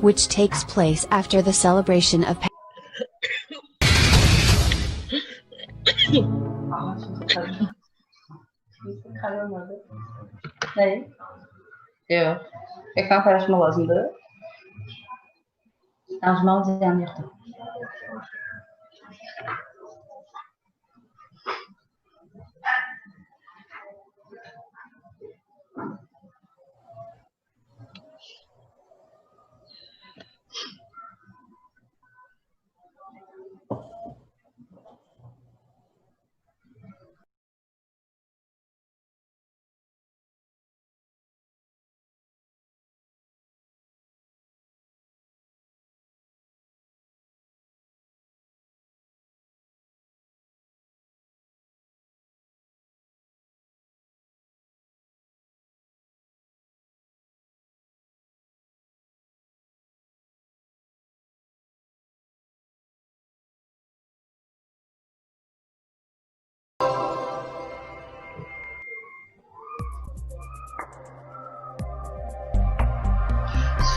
which takes place after the celebration of Yok. Ekran paylaşma lazımdı. Danışmalı ziyan yoxdur.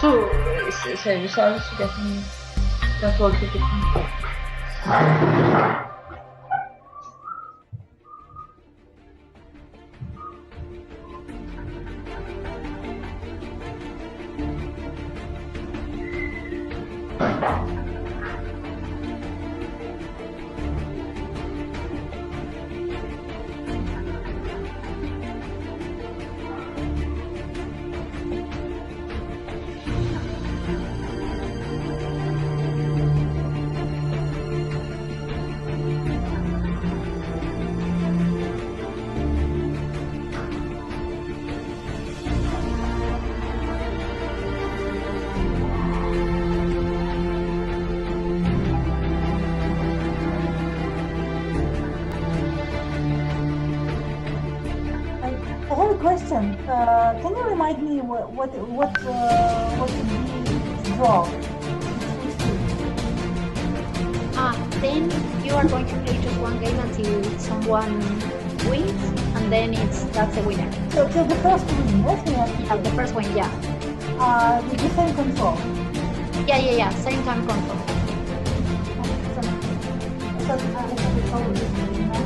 Su, şey, dışarıda su getirin. Ben tuvalete gittim. I have a question. Can you remind me what would be draw? Then you are going to play just one game until someone wins, and then that's the winner. So till the first win, yes? The first win, yeah. With the same control. Yeah. Same time control. So I have to follow this, you know?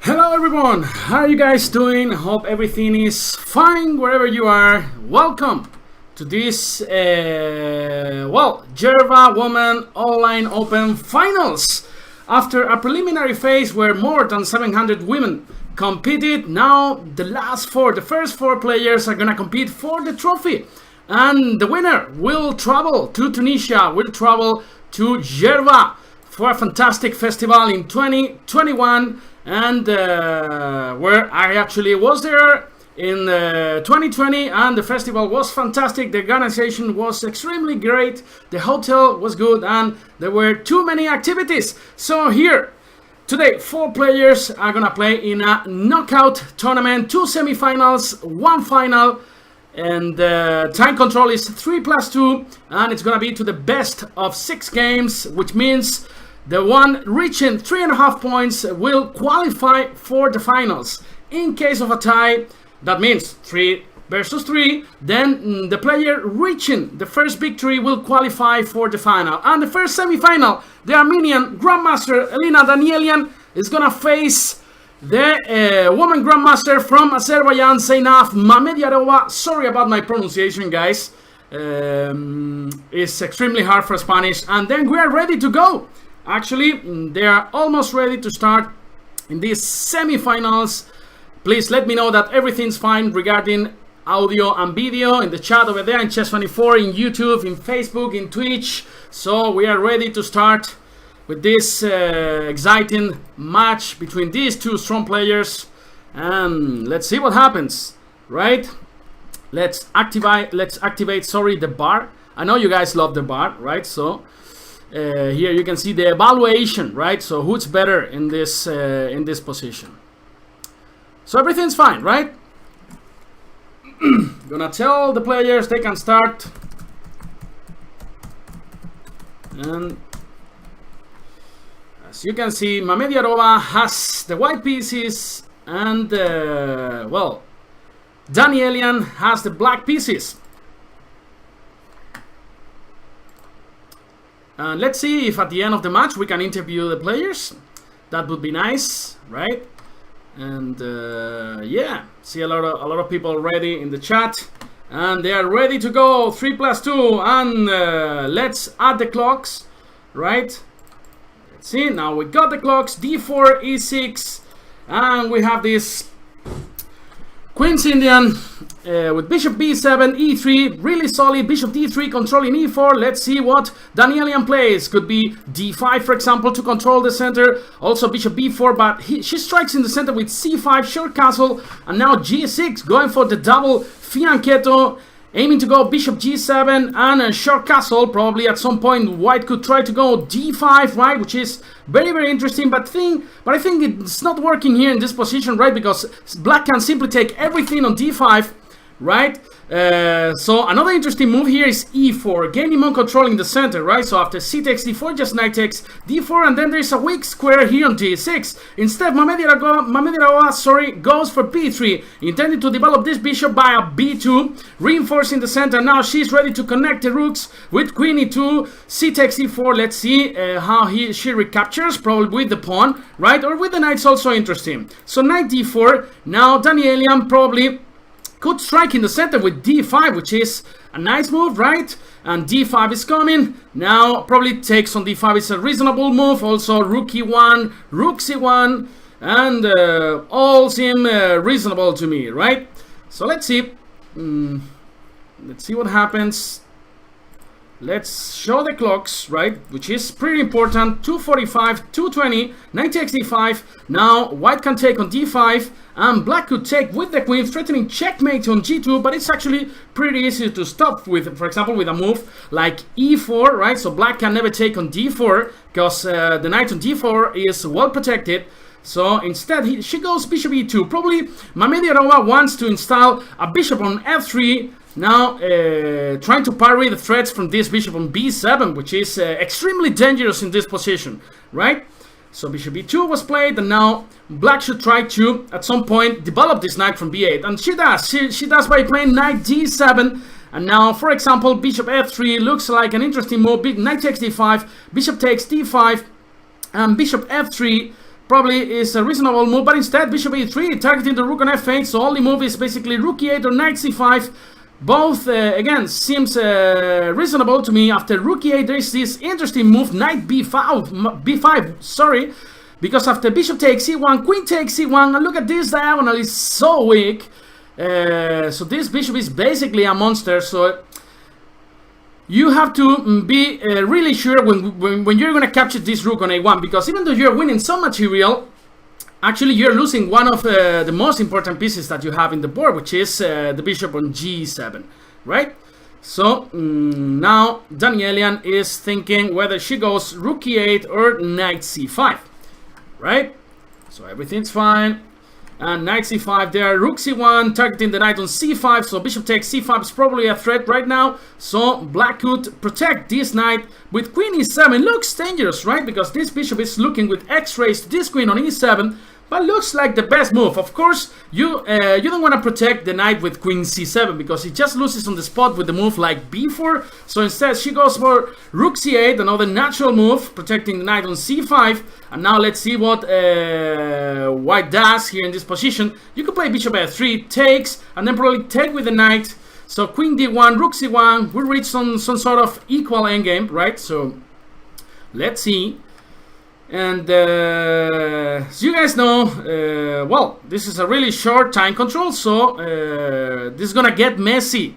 Hello everyone, how are you guys doing? Hope everything is fine wherever you are. Welcome to this, Djerba Women Online Open Finals. After a preliminary phase where more than 700 women competed, now the first four players are gonna compete for the trophy. And the winner will travel to Tunisia, will travel to Djerba for a fantastic festival in 2021. And where I actually was there in 2020, and the festival was fantastic. The organization was extremely great, the hotel was good, and there were too many activities. So here today 4 players are gonna play in a knockout tournament, 2 semifinals, 1 final, and time control is 3+2, and it's gonna be to the best of 6 games, which means the one reaching 3.5 points will qualify for the finals. In case of a tie, that means 3 versus 3, then the player reaching the first victory will qualify for the final. And the first semi-final, the Armenian Grandmaster Elina Danielian is gonna face the woman grandmaster from Azerbaijan, Zeynep Mamediarova. Sorry about my pronunciation, guys. It's extremely hard for Spanish. And then we are ready to go. Actually, they are almost ready to start in these semifinals. Please let me know that everything's fine regarding audio and video in the chat over there in Chess24, in YouTube, in Facebook, in Twitch. So we are ready to start with this exciting match between these two strong players, and let's see what happens, right? Let's activate the bar. I know you guys love the bar, right? So here you can see the evaluation, right? So who's better in this position. So everything's fine, right? Gonna tell the players they can start, and as you can see, Mamediarova has the white pieces, and well, Danielian has the black pieces. And let's see if at the end of the match we can interview the players. That would be nice, right? And yeah, see a lot of people already in the chat, and they are ready to go. 3+2, and let's add the clocks, right? Let's see, now we got the clocks. D4, E6, and we have this Queen's Indian with Bishop B7, E3, really solid. Bishop D3 controlling E4. Let's see what Danielian plays. Could be D5, for example, to control the center. Also Bishop B4, but she strikes in the center with C5, short castle, and now G6, going for the double fianchetto, aiming to go Bishop G7 and a short castle. Probably at some point White could try to go D5, right, which is very, very interesting, but I think it's not working here in this position, right, because Black can simply take everything on D5, right? So another interesting move here is E4, gaining more control in the center, right? So after C takes D4, just knight takes D4, and then there's a weak square here on D6. Instead, Mamediarova goes for B3, intending to develop this bishop by a B2, reinforcing the center. Now she's ready to connect the rooks with Queen E2, C takes E4. Let's see how she recaptures, probably with the pawn, right? Or with the knight's also interesting. So knight D4, now Danielian probably could strike in the center with D5, which is a nice move, right? And D5 is coming. Now probably takes on D5 is a reasonable move. Also Rook E1, Rook C1, and all seem reasonable to me, right? So let's see. Let's see what happens. Let's show the clocks, right? Which is pretty important. 245, 220, knight takes D5. Now White can take on D5, and Black could take with the queen, threatening checkmate on G2, but it's actually pretty easy to stop with, for example, with a move like E4, right? So Black can never take on D4, because the knight on D4 is well protected. So instead, she goes Bishop E2. Probably Mamediarova wants to install a bishop on F3, now trying to parry the threats from this bishop on B7, which is extremely dangerous in this position, right? So Bishop E2 was played, and now Black should try to, at some point, develop this knight from B8. And she does. She does by playing knight D7. And now, for example, Bishop F3 looks like an interesting move. Knight takes D5, Bishop takes D5, and Bishop F3 probably is a reasonable move. But instead, Bishop E3 targeting the Rook on F8. So only move is basically Rook E8 or Knight C5. Both, again, seems reasonable to me. After Rook E8, there is this interesting move, Knight B5, sorry, because after Bishop takes C1, Queen takes C1, and look at this diagonal, is so weak. So this Bishop is basically a monster, so you have to be really sure when you're going to capture this Rook on A1, because even though you're winning some material, actually, you're losing one of the most important pieces that you have in the board, which is the bishop on G7, right? So now Danielian is thinking whether she goes Rook E8 or Knight C5, right? So everything's fine. And Knight C5 there, Rook C1, targeting the knight on C5, so Bishop takes C5 is probably a threat right now. So Black could protect this knight with Queen E7. Looks dangerous, right? Because this bishop is looking with X-rays to this queen on E7. but looks like the best move. Of course, you don't want to protect the knight with queen c7 because it just loses on the spot with the move like b4. So instead, she goes for rook c8, another natural move, protecting the knight on c5. And now let's see what white does here in this position. You could play bishop f3, takes, and then probably take with the knight. So queen d1, rook c1, we reach some sort of equal endgame, right? So let's see. And as you guys know, well, this is a really short time control, so this is gonna get messy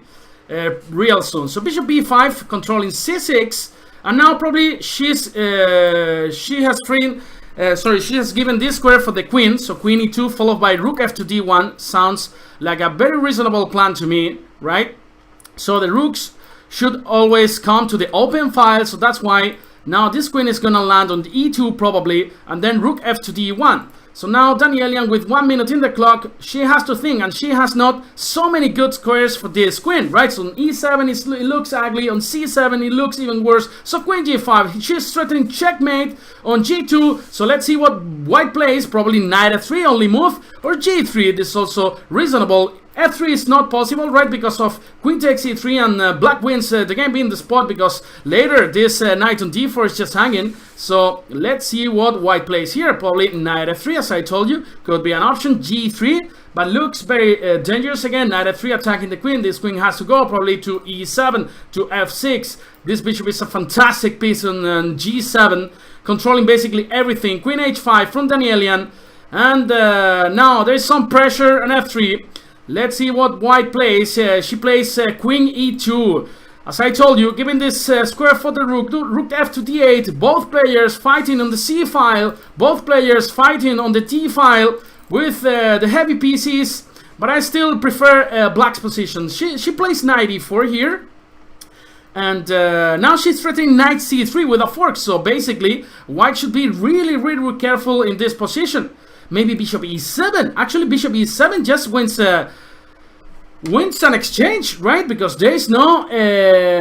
real soon. So bishop b5 controlling c6, and now probably she has given this square for the queen. So queen e2 followed by rook f to d1 sounds like a very reasonable plan to me, right? So the rooks should always come to the open file, so that's why now this queen is gonna land on the e2 probably, and then rook f to d1. So now Danielian, with 1 minute in the clock, she has to think, and she has not so many good squares for this queen, right? So on e7 it looks ugly, on c7 it looks even worse. So queen g5, she's threatening checkmate on g2. So let's see what white plays, probably knight f3 only move, or g3, this is also reasonable. f3 is not possible, right, because of queen takes e3 and black wins the game being the spot, because later this knight on d4 is just hanging. So let's see what white plays here. Probably knight f3, as I told you, could be an option. g3, but looks very dangerous again. Knight f3 attacking the queen. This queen has to go probably to e7, to f6. This bishop is a fantastic piece on g7, controlling basically everything. Queen h5 from Danielian, and now there's some pressure on f3. Let's see what white plays. She plays queen e2. As I told you, giving this square for the rook, rook f to d8. Both players fighting on the c file. Both players fighting on the t file with the heavy pieces. But I still prefer black's position. She plays knight e4 here. And now she's threatening knight c3 with a fork. So basically, white should be really careful in this position. Maybe bishop e7. Actually, bishop e7 just wins an exchange, right? Because there is no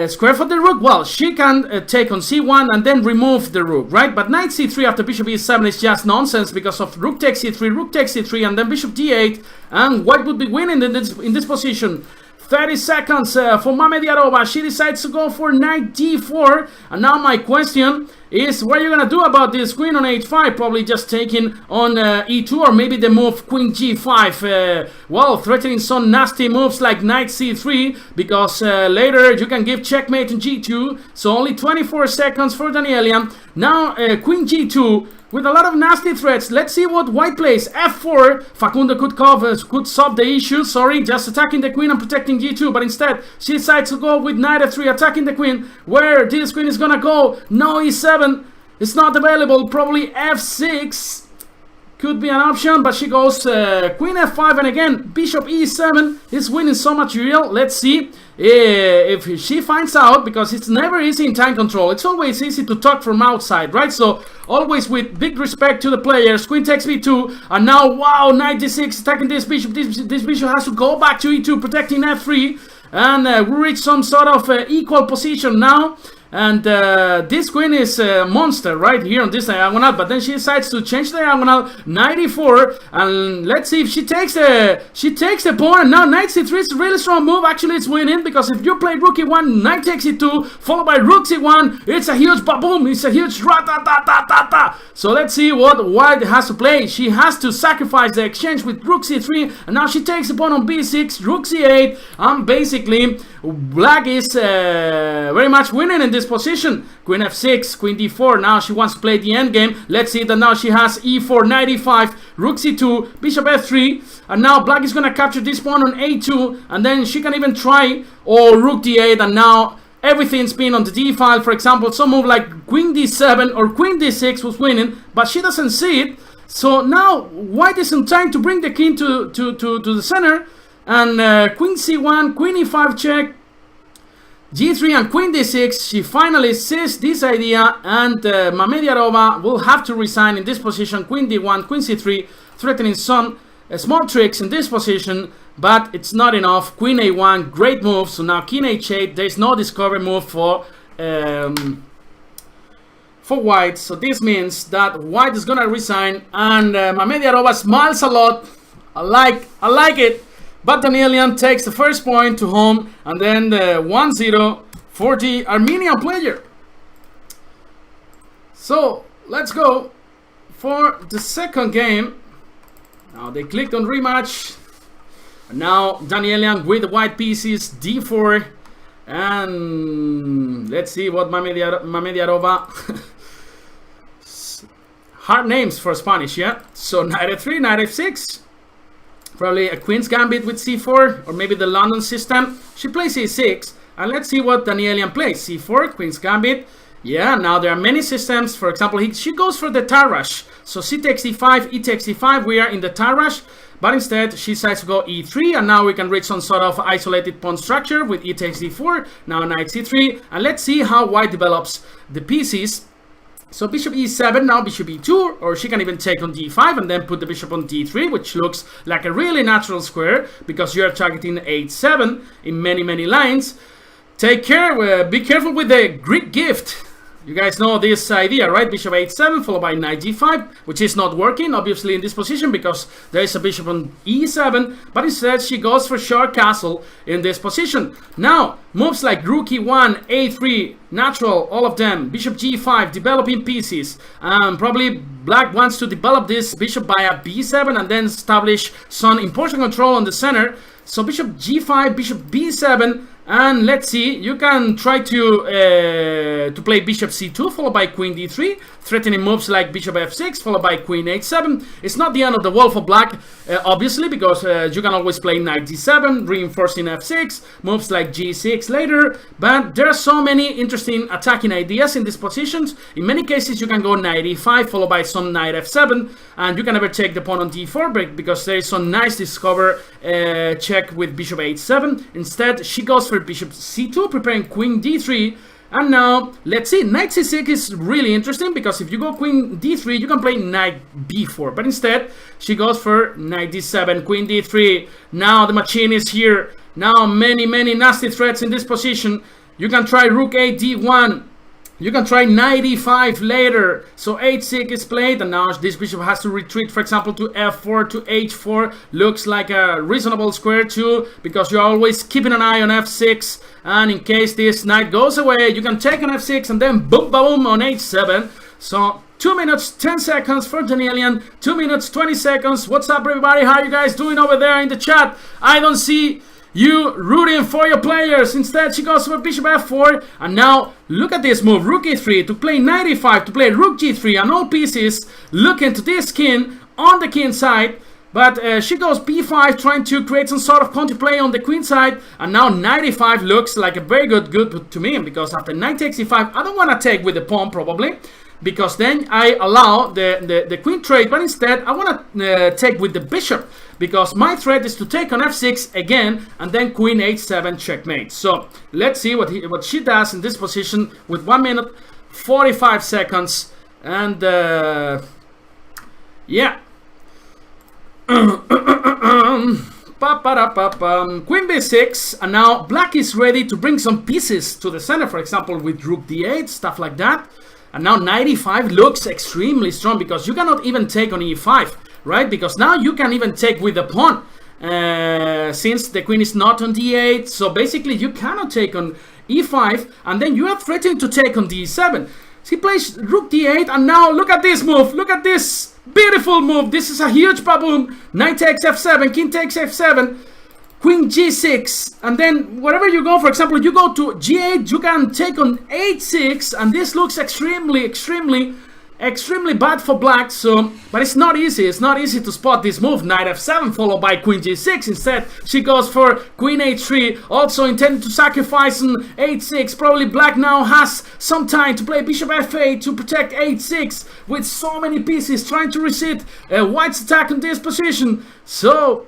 square for the rook. Well, she can take on c1 and then remove the rook, right? But knight c3 after bishop e7 is just nonsense because of rook takes c3, rook takes c3, and then bishop d8, and white would be winning in this position. 30 seconds for Mame Djerba. She decides to go for knight d4. And now my question is, what are you gonna do about this queen on h5? Probably just taking on e2, or maybe the move queen g5. Well, threatening some nasty moves like knight c3, because later you can give checkmate on g2. So only 24 seconds for Danielian. Now queen g2 with a lot of nasty threats. Let's see what white plays. f4. Facundo could solve the issue. Sorry, just attacking the queen and protecting g2. But instead, she decides to go with knight f3, attacking the queen. Where this queen is gonna go? No, e7. It's not available. Probably f6 could be an option, but she goes queen f5, and again bishop e7 is winning so material. Let's see if she finds out, because it's never easy in time control. It's always easy to talk from outside, right? So always with big respect to the players. Queen takes b2, and now wow, knight d6 attacking this bishop. This bishop has to go back to e2, protecting f3, and we reach some sort of equal position now. And this queen is a monster right here on this diagonal, but then she decides to change the diagonal, knight e4, and let's see if she takes the pawn. And now knight c3 is a really strong move. Actually, it's winning, because if you play rook e1, knight takes e2, followed by rook c1, it's a huge ba-boom, it's a huge ra-ta-ta-ta-ta-ta. So let's see what white has to play. She has to sacrifice the exchange with rook c3, and now she takes the pawn on b6, rook c8, and basically black is very much winning in this position. Queen f6, queen d4. Now she wants to play the endgame. Let's see that now she has e4, knight e5, rook c2, bishop f3, and now black is gonna capture this pawn on a2, and then she can even try rook d8, and now everything's been on the d file. For example, some move like queen d7 or queen d6 was winning, but she doesn't see it. So now white is in time to bring the king to the center, and queen c1, queen e5 check, g3 and queen d6. She finally sees this idea, and Mame Djerba will have to resign in this position. Queen d1, queen c3, threatening some small tricks in this position, but it's not enough. Queen a1, great move. So now king h8. There's no discovery move for for white. So this means that white is gonna resign, and Mamediarova smiles a lot. I like it. But Danielian takes the first point to home, and then the 1-0 for the Armenian player. So let's go for the second game. Now they clicked on rematch. And now Danielian with the white pieces, d4. And let's see what Mamediarova. Hard names for Spanish, yeah? So knight f3, knight f6. Probably a queen's gambit with c4, or maybe the London system. She plays e6. And let's see what Danielian plays. c4, queen's gambit. Yeah, now there are many systems. For example, she goes for the Tarrasch. So c takes e5, e takes e5. We are in the Tarrasch. But instead, she decides to go e3. And now we can reach some sort of isolated pawn structure with e takes d4. Now knight c3. And let's see how white develops the pieces. So bishop e7, now bishop e2, or she can even take on d5 and then put the bishop on d3, which looks like a really natural square because you are targeting h7 in many lines. Take care, be careful with the Greek gift. You guys know this idea, right? Bishop h7 followed by knight g5, which is not working, obviously, in this position because there is a bishop on e7, but instead she goes for short castle in this position. Now, moves like rook e1, a3, natural, all of them, bishop g5, developing pieces. Probably black wants to develop this bishop via b7 and then establish some important control on the center. So bishop g5, bishop b7, and let's see, you can try to play bishop c2 followed by queen d3, threatening moves like bishop f6 followed by queen h7. It's not the end of the world for black, obviously, because you can always play knight d7, reinforcing f6, moves like g6 later, but there are so many interesting attacking ideas in these positions. In many cases, you can go knight e5 followed by some knight f7, and you can never take the pawn on d4 because there is some nice discover check with bishop h7. Instead, she goes for bishop c2, preparing queen d3. And now, let's see, knight c6 is really interesting because if you go queen d3, you can play knight b4. But instead, she goes for knight d7, queen d3. Now the machine is here. Now many nasty threats in this position. You can try rook a d1. You can try knight e5 later. So h6 is played, and now this bishop has to retreat, for example, to f4, to h4. Looks like a reasonable square too, because you're always keeping an eye on f6. And in case this knight goes away, you can take on f6 and then boom, boom on h7. So 2 minutes, 10 seconds for Danielian. 2 minutes, 20 seconds. What's up, everybody? How are you guys doing over there in the chat? I don't see you rooting for your players. Instead, she goes for bishop f4. And now, look at this move. Rook e3 to play knight e5, to play rook g3. And all pieces looking to this king on the king side. But she goes b5, trying to create some sort of counterplay on the queen side. And now knight e5 looks like a very good to me. Because after knight takes e5, I don't want to take with the pawn probably. Because then I allow the queen trade. But instead, I want to take with the bishop. Because my threat is to take on f6 again, and then queen h7 checkmate. So let's see what she does in this position with 1 minute 45 seconds. And yeah. Queen b6, and now black is ready to bring some pieces to the center, for example with rook d8, stuff like that. And now knight e5 looks extremely strong because you cannot even take on e5. Right, because now you can even take with the pawn since the queen is not on d8. So basically you cannot take on e5, and then you are threatening to take on d7. He plays rook d8, and now look at this move. Look at this beautiful move. This is a huge baboon. Knight takes f7, king takes f7, queen g6, and then wherever you go, for example, you go to g8, you can take on h6, and this looks extremely bad for black. So, but it's not easy. It's not easy to spot this move. Knight f7 followed by queen g6. Instead, she goes for queen h3, also intending to sacrifice on h6. Probably black now has some time to play bishop f8 to protect h6 with so many pieces, trying to resist white's attack in this position. So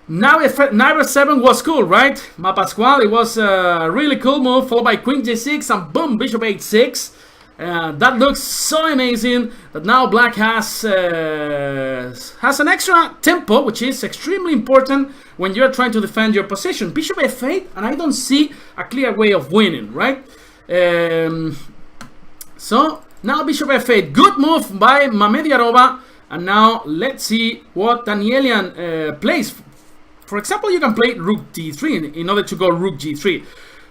now knight f7 was cool, right? Ma Pascual, it was a really cool move, followed by queen g6 and boom, bishop h6. That looks so amazing that now black has an extra tempo, which is extremely important when you're trying to defend your position. Bishop f8, and I don't see a clear way of winning, right? So Now bishop f8. Good move by Djerba. And now let's see what Danielian plays. For example, you can play rook d3 in order to go rook g3.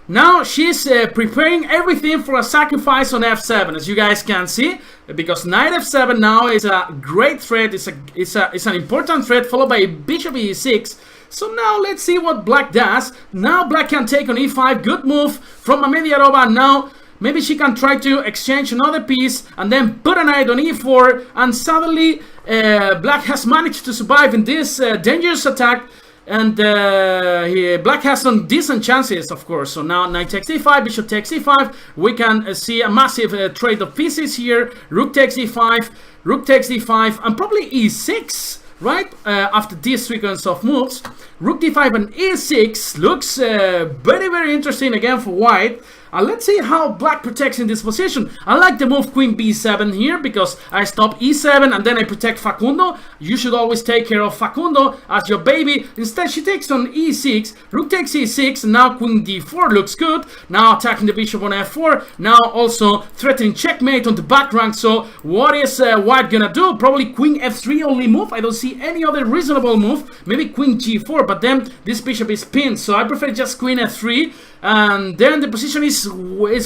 Now she's preparing everything for a sacrifice on f7, as you guys can see, because knight f7 now is a great threat. It's an important threat, followed by bishop e6. So now let's see what black does. Now black can take on e5. Good move from Djerba. Now maybe she can try to exchange another piece and then put a knight on e4. And suddenly black has managed to survive in this dangerous attack. And black has some decent chances, of course. So now knight takes e5, bishop takes e5. We can see a massive trade of pieces here. Rook takes e5, rook takes e5, and probably e6, right? After this sequence of moves. Rook d5 and e6 looks very, very interesting again for white. And let's see how black protects in this position. I like the move queen b7 here because I stop e7 and then I protect Facundo. You should always take care of Facundo as your baby. Instead, she takes on e6, rook takes e6, and now queen d4 looks good. Now attacking the bishop on f4. Now also threatening checkmate on the back rank. So what is white gonna do? Probably queen f3 only move. I don't see any other reasonable move. Maybe queen g4, but then this bishop is pinned. So I prefer just queen f3. And then the position is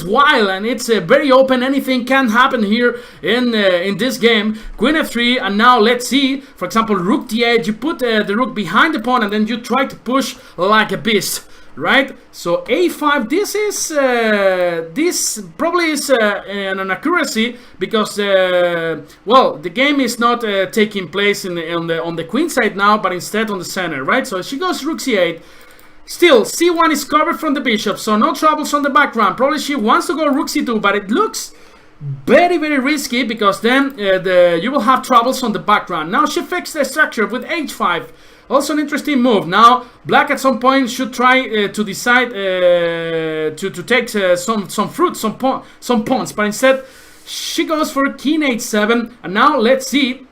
wild and it's very open. Anything can happen here in this game. Queen f3, and now let's see, for example, rook d8. You put the rook behind the pawn and then you try to push like a beast, right? So a5. This probably is an accuracy because well, the game is not taking place on the queen side now, but instead on the center, right? So she goes rook c8. Still, c1 is covered from the bishop, so no troubles on the background. Probably she wants to go rook c2, but it looks very, very risky because then you will have troubles on the background. Now she fixed the structure with h5. Also an interesting move. Now black at some point should try to decide to take some fruit, some pawns, but instead she goes for king h7. And now let's see.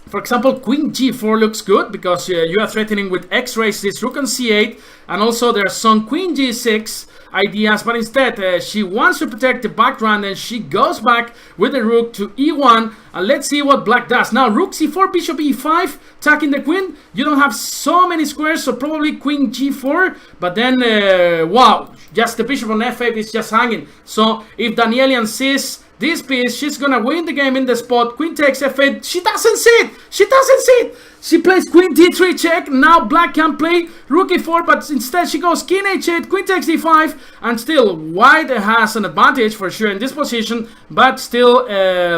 For example, queen g4 looks good because you are threatening with x-rays this rook on c8, and also there's some queen g6 ideas, but instead she wants to protect the background and she goes back with the rook to e1, and let's see what black does. Now rook c4, bishop e5, attacking the queen. You don't have so many squares, so probably queen g4, but then wow, just the bishop on f8 is just hanging. So if Danielian sees this piece, she's gonna win the game in the spot. Queen takes f8. She doesn't see it. She doesn't see it. She plays queen d3 check. Now black can play rook e4, but instead she goes king h8, queen takes d5, and still white has an advantage for sure in this position, but still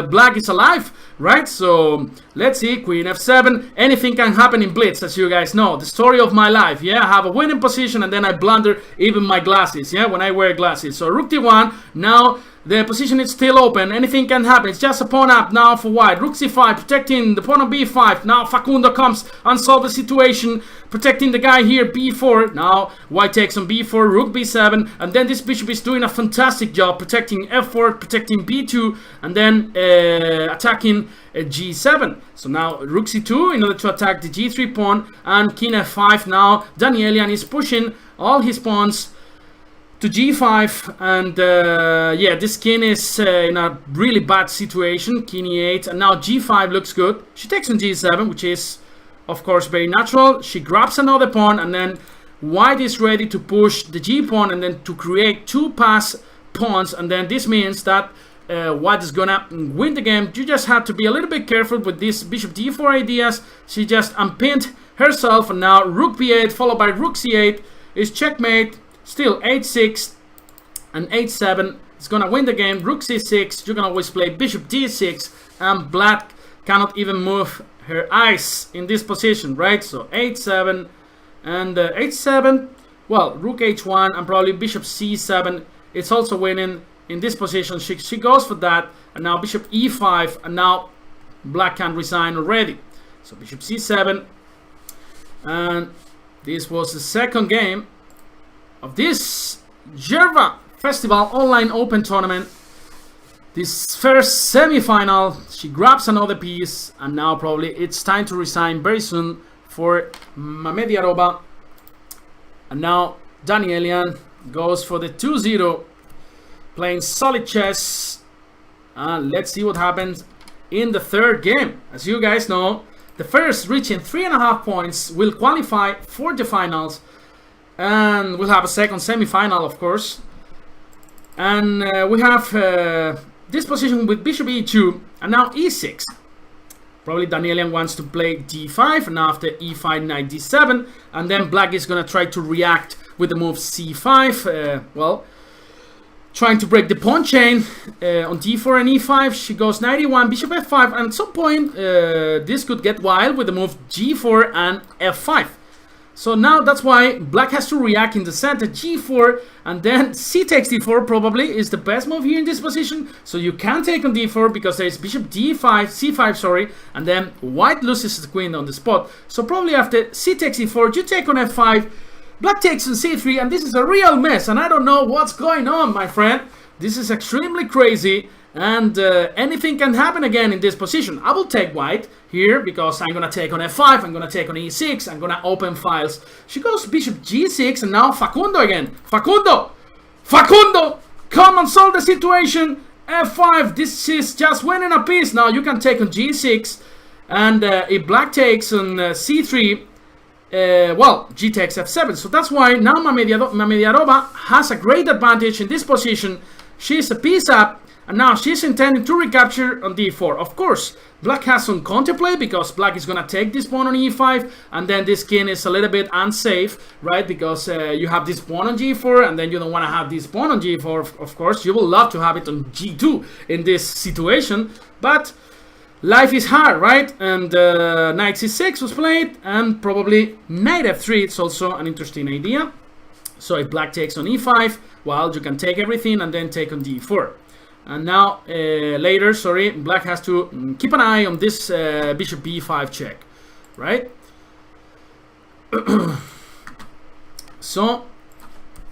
black is alive, right? So let's see, queen f7. Anything can happen in blitz, as you guys know. The story of my life. Yeah, I have a winning position and then I blunder even my glasses. Yeah, when I wear glasses. So rook d1. Now the position is still open. Anything can happen. It's just a pawn up now for white. Rook c5, protecting the pawn on b5. Now Facundo comes and solves the situation, protecting the guy here, b4. Now white takes on b4, rook b7, and then this bishop is doing a fantastic job protecting f4, protecting b2, and then attacking g7. So now rook c2 in order to attack the g3 pawn, and king f5. Now Danielian is pushing all his pawns to g5, and yeah, this king is in a really bad situation. King e8, and now g5 looks good. She takes on g7, which is of course very natural. She grabs another pawn, and then white is ready to push the g pawn and then to create two pass pawns, and then this means that white is gonna win the game. You just have to be a little bit careful with this bishop d4 ideas. She just unpinned herself, and now rook b8 followed by rook c8 is checkmate. Still h6 and h7 is gonna win the game. Rook c6, you can always play bishop d6, and black cannot even move her eyes in this position, right? So h7 and h7, well, rook h1 and probably bishop c7. It's also winning in this position. She goes for that, and now bishop e5, and now black can resign already. So bishop c7, and this was the second game of this Djerba Festival Online Open Tournament. This first semi-final, she grabs another piece, and now probably it's time to resign very soon for Djerba. And now Danielian goes for the 2-0, playing solid chess. Let's see what happens in the third game. As you guys know, the first reaching 3.5 points will qualify for the finals, and we'll have a second semi-final, of course. And we have this position with bishop e2 and now e6. Probably Danielian wants to play d5, and after e5, knight d7, and then black is gonna try to react with the move c5. Well, trying to break the pawn chain on d4 and e5. She goes knight e1, bishop f5, and at some point this could get wild with the move g4 and f5. So now that's why black has to react in the center, g4, and then c takes d4 probably is the best move here in this position. So you can take on d4 because there is bishop d5, c5, sorry, and then white loses the queen on the spot. So probably after c takes d4, you take on f5, black takes on c3, and this is a real mess, and I don't know what's going on, my friend. This is extremely crazy, and anything can happen again in this position. I will take white here because I'm gonna take on f5, I'm gonna take on e6, I'm gonna open files. She goes bishop g6, and now Facundo again. Facundo, come and solve the situation. f5, this is just winning a piece. Now you can take on g6, and if black takes on c3, well, g takes f7. So that's why now Mamediarova has a great advantage in this position. She's a piece up, and now she's intending to recapture on d4. Of course, black has some counterplay because black is gonna take this pawn on e5, and then this king is a little bit unsafe, right? Because you have this pawn on g4, and then you don't want to have this pawn on g4. Of course, you will love to have it on g2 in this situation, but life is hard, right? And knight c6 was played, and probably knight f3. It's also an interesting idea. So if black takes on e5, well, you can take everything and then take on d4. And now, later, sorry, black has to keep an eye on this bishop b5 check, right? So,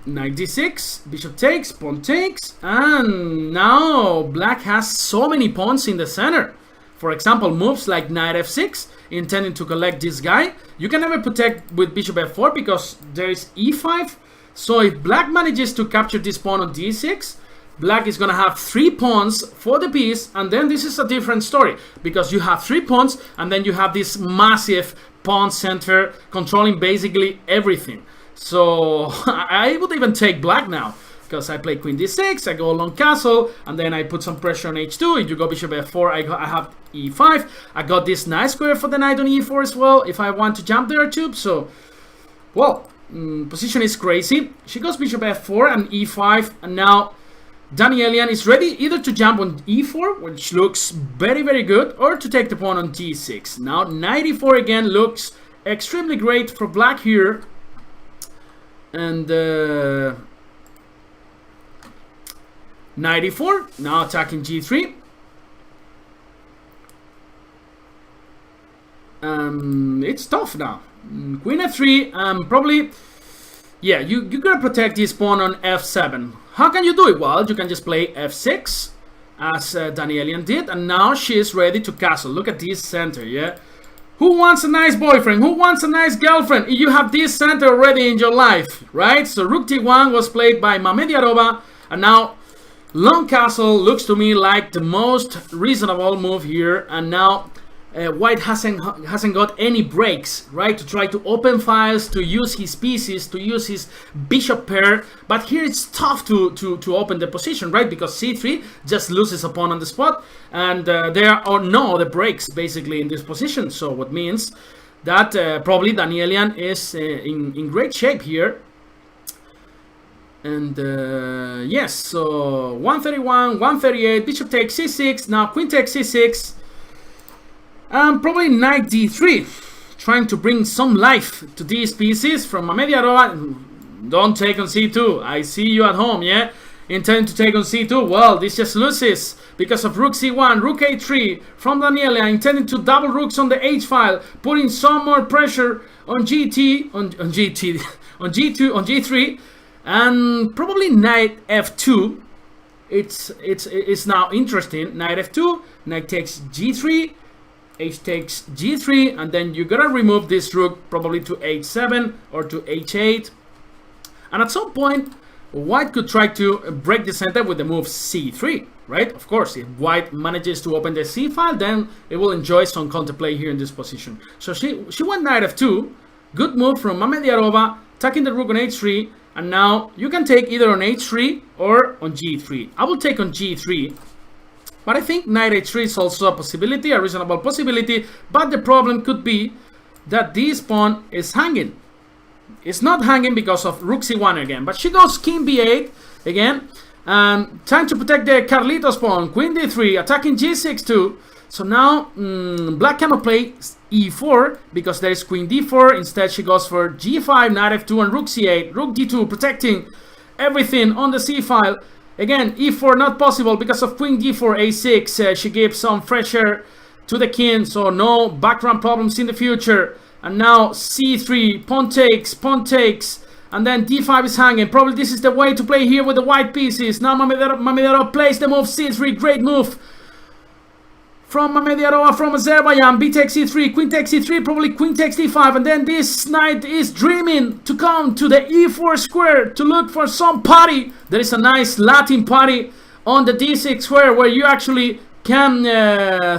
knight d6, bishop takes, pawn takes, and now black has so many pawns in the center. For example, moves like knight f6, intending to collect this guy. You can never protect with bishop f4 because there is e5. So if black manages to capture this pawn on d6, black is gonna have 3 pawns for the piece, and then this is a different story because you have 3 pawns, and then you have this massive pawn center controlling basically everything. So I would even take black now, because I play queen d6, I go long castle, and then I put some pressure on h2. If you go bishop f4, I have e5. I got this nice square for the knight on e4 as well, if I want to jump there too. So, well, position is crazy. She goes bishop f4 and e5, and now Danielian is ready either to jump on e4, which looks very, very good, or to take the pawn on d6. Now, knight e4 again looks extremely great for black here. And knight e4, now attacking g3. It's tough now. Queen f3, probably, yeah, you're gonna protect this pawn on f7. How can you do it? Well, you can just play f6, as Danielian did, and now she is ready to castle. Look at this center, yeah? Who wants a nice boyfriend? Who wants a nice girlfriend if you have this center already in your life, right? So rook t1 was played by Mamediarova, and now long castle looks to me like the most reasonable move here, and now white hasn't got any breaks, right, to try to open files, to use his pieces, to use his bishop pair. But here it's tough to open the position, right, because c3 just loses a pawn on the spot, and there are no other breaks basically in this position. So what means that probably Danielian is in great shape here. And yes, so 131, 138, bishop takes c6, now queen takes c6. Probably knight d3, trying to bring some life to these pieces from Mamediarova. Don't take on c2. I see you at home, yeah? Intending to take on c2. Well, this just loses because of rook c1, rook a3 from Daniela, intending to double rooks on the h file, putting some more pressure on GT, on GT, on g2, on g3, and probably knight f2. It's now interesting. Knight f2, knight takes g3. H takes g3, and then you gotta remove this rook probably to h7 or to h8, and at some point white could try to break the center with the move c3, right? Of course, if white manages to open the c file, then it will enjoy some counterplay here in this position. So she went knight f2. Good move from Mame Djerba, attacking the rook on h3. And now you can take either on h3 or on g3. I will take on g3. But I think knight h3 is also a possibility, a reasonable possibility. But the problem could be that this pawn is hanging. It's not hanging because of rook c1 again. But she goes king b8 again. Trying to protect the Carlitos pawn. Queen d3, attacking g6 too. So now black cannot play e4 because there is queen d4. Instead she goes for g5, knight f2 and rook c8. Rook d2 protecting everything on the c file. Again, e4 not possible because of queen d4, a6. She gives some fresh air to the king, so no background problems in the future. And now c3, pawn takes, and then d5 is hanging. Probably this is the way to play here with the white pieces. Now Mame Djerba plays the move c3, great move from Mame Djerba from Azerbaijan. B takes e3, queen takes e3, probably queen takes d5, and then this knight is dreaming to come to the e4 square to look for some party. There is a nice Latin party on the d6 square where you actually can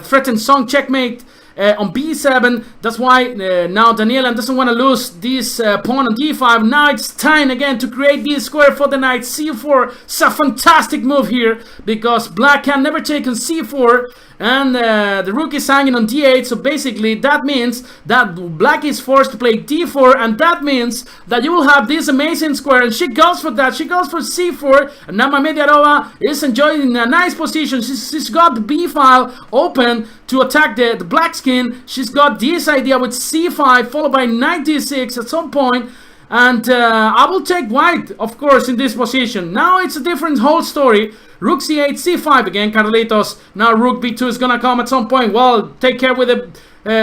threaten some checkmate on b7. That's why now Danielian doesn't want to lose this pawn on d5. Now it's time again to create this square for the knight c4. It's a fantastic move here because black can never take on c4, and the rook is hanging on d8. So basically that means that black is forced to play d4, and that means that you will have this amazing square, and she goes for that. She goes for c4, and now Mame Djerba is enjoying a nice position. She's got the b file open to attack the black skin. She's got this idea with c5 followed by knight d6 at some point. And I will take white, of course, in this position. Now it's a different whole story. Rook c8, c5 again, Carlitos. Now rook b2 is gonna come at some point. Well, take care with the,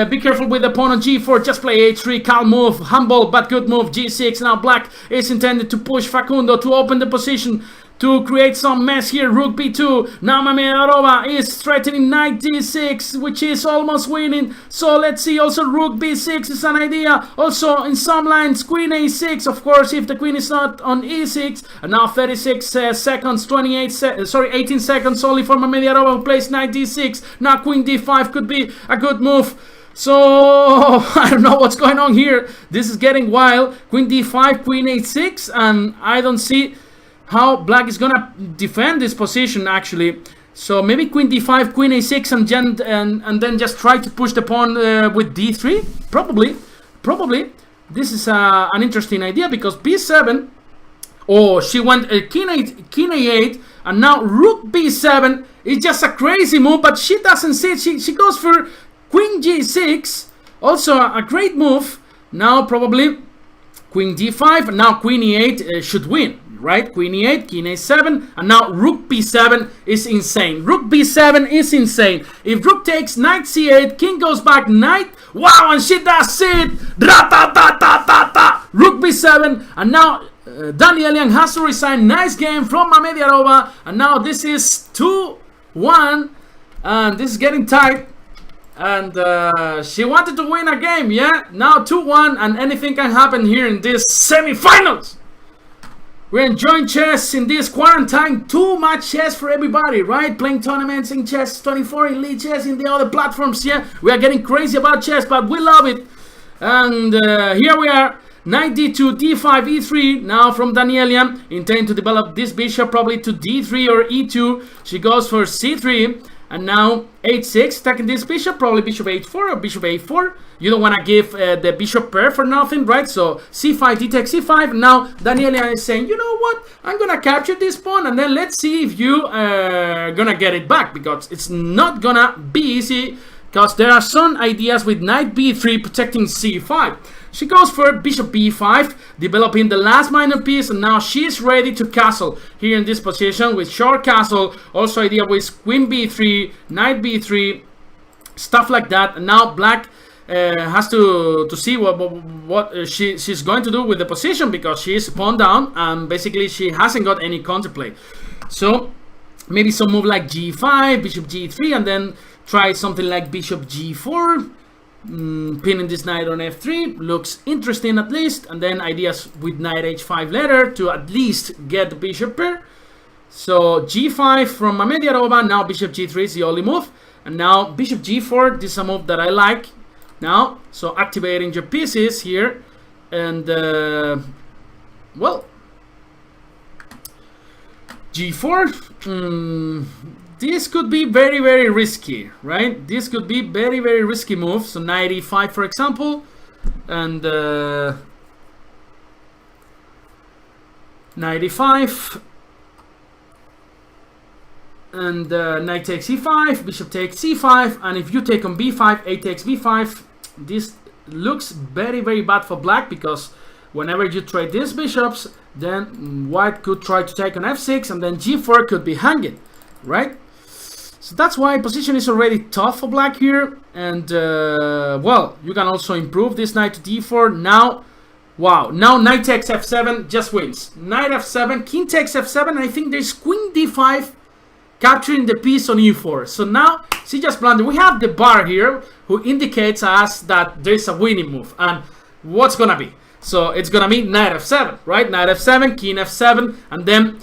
be careful with the pawn on g4. Just play h3, calm move, humble but good move. g6. Now black is intended to push Facundo to open the position, to create some mess here. Rook b2. Now Mame Djerba is threatening knight d6, which is almost winning. So let's see. Also rook b6 is an idea. Also in some lines queen a6, of course, if the queen is not on e6. And now 36 seconds, 18 seconds only for Mame Djerba, who plays knight d6. Now queen d5 could be a good move. So I don't know what's going on here. This is getting wild. Queen d5, queen a6, and I don't see how black is gonna defend this position actually. So maybe queen d5, queen a6, and then just try to push the pawn with d3. Probably. This is an interesting idea because b7. Oh, she went king a8, and now rook b7 is just a crazy move. But she doesn't see it. She goes for queen g6, also a great move. Now probably queen d5. Now queen e8 should win. Right, queen e8, king a7, and now rook b7 is insane. Rook b7 is insane. If rook takes, knight c8, king goes back, knight. Wow, and she does it. Rook b7, and now Danielian has to resign. Nice game from Mame Djerba, and now this is 2-1, and this is getting tight. And she wanted to win a game, yeah. Now 2-1, and anything can happen here in this semi-finals. We're enjoying chess in this quarantine. Too much chess for everybody, right? Playing tournaments in chess 24, elite chess in the other platforms. Yeah, we are getting crazy about chess, but we love it. And here we are. Knight d2, d5, e3. Now from Danielian, intend to develop this bishop probably to d3 or e2. She goes for c3. And now h6, attacking this bishop, probably bishop h4 or bishop a4. You don't want to give the bishop pair for nothing, right? So c5, d takes c5. Now Danielian is saying, you know what? I'm going to capture this pawn, and then let's see if you are going to get it back. Because it's not going to be easy, because there are some ideas with knight b3 protecting c5. She goes for bishop b5, developing the last minor piece, and now she's ready to castle here in this position with short castle. Also idea with queen b3, knight b3, stuff like that. And now black has to see what she's going to do with the position, because she is pawn down and basically she hasn't got any counterplay. So maybe some move like g5, bishop g3, and then try something like bishop g4. Pinning this knight on f3 looks interesting at least, and then ideas with knight h5 later to at least get the bishop pair. So g5 from Djerba. Now bishop g3 is the only move. And now bishop g4. This is a move that I like. Now, so activating your pieces here. And, well, g4. This could be very, very risky, right? This could be very, very risky move. So knight e5, for example. And knight e5. And knight takes e5, bishop takes c5, and if you take on b5, a takes b5. This looks very, very bad for black, because whenever you trade these bishops, then white could try to take on f6, and then g4 could be hanging, right? So that's why position is already tough for black here. And well, you can also improve this knight to d4. Now, wow, now knight takes f7 just wins. Knight f7, king takes f7, and I think there's queen d5 capturing the piece on e4. So now, see, just blunder. We have the bar here who indicates us that there's a winning move. And what's gonna be? So it's gonna be knight f7, right? Knight f7, king f7, and then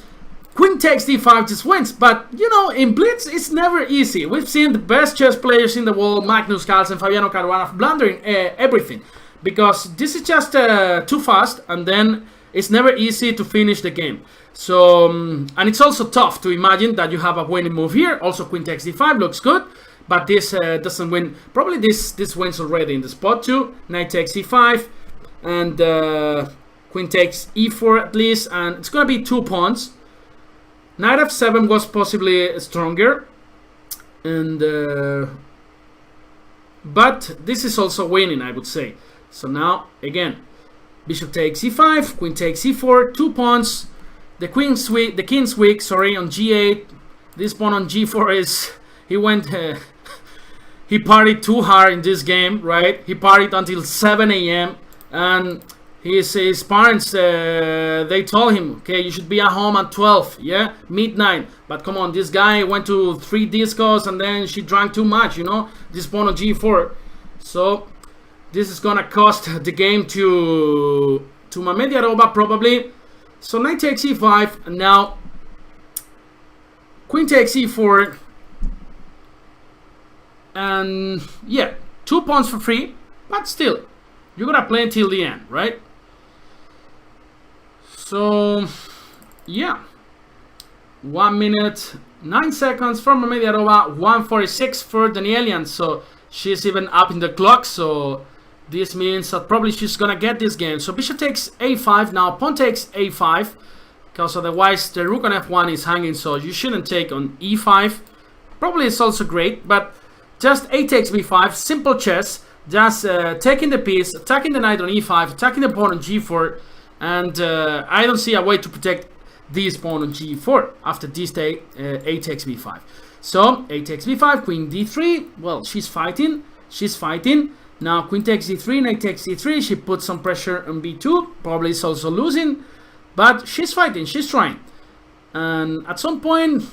queen takes d5 just wins. But, you know, in blitz, it's never easy. We've seen the best chess players in the world, Magnus Carlsen, Fabiano Caruana, blundering everything. Because this is just too fast, and then it's never easy to finish the game. So, and it's also tough to imagine that you have a winning move here. Also, queen takes d5 looks good, but this doesn't win. Probably this wins already in the spot too. Knight takes e5, and queen takes e4 at least, and it's gonna be 2 pawns. Knight f7 was possibly stronger, and but this is also winning, I would say. So now again, bishop takes e5, queen takes e4, 2 pawns. The king's weak, sorry, on g8. This pawn on g4 is, he went, he partied too hard in this game, right? He partied until 7 a.m. and his parents, they told him, okay, you should be at home at 12, yeah, midnight. But come on, this guy went to 3 discos and then she drank too much, you know, this pawn on g4. So this is gonna cost the game to Djerba probably. So knight takes e5, and now queen takes e4, and yeah, 2 pawns for free, but still, you're gonna play until the end, right? So yeah, 1 minute 9 seconds from Djerba, 1:46 for Danielian. So she's even up in the clock. So this means that probably she's gonna get this game. So bishop takes a5, now pawn takes a5, because otherwise the rook on f1 is hanging, so you shouldn't take on e5. Probably it's also great, but just a takes b5, simple chess, just taking the piece, attacking the knight on e5, attacking the pawn on g4, and I don't see a way to protect this pawn on g4 after this a takes b5. So a takes b5, queen d3, well, she's fighting. Now queen takes d3, knight takes d3, she puts some pressure on b2, probably is also losing, but she's fighting, she's trying. And at some point,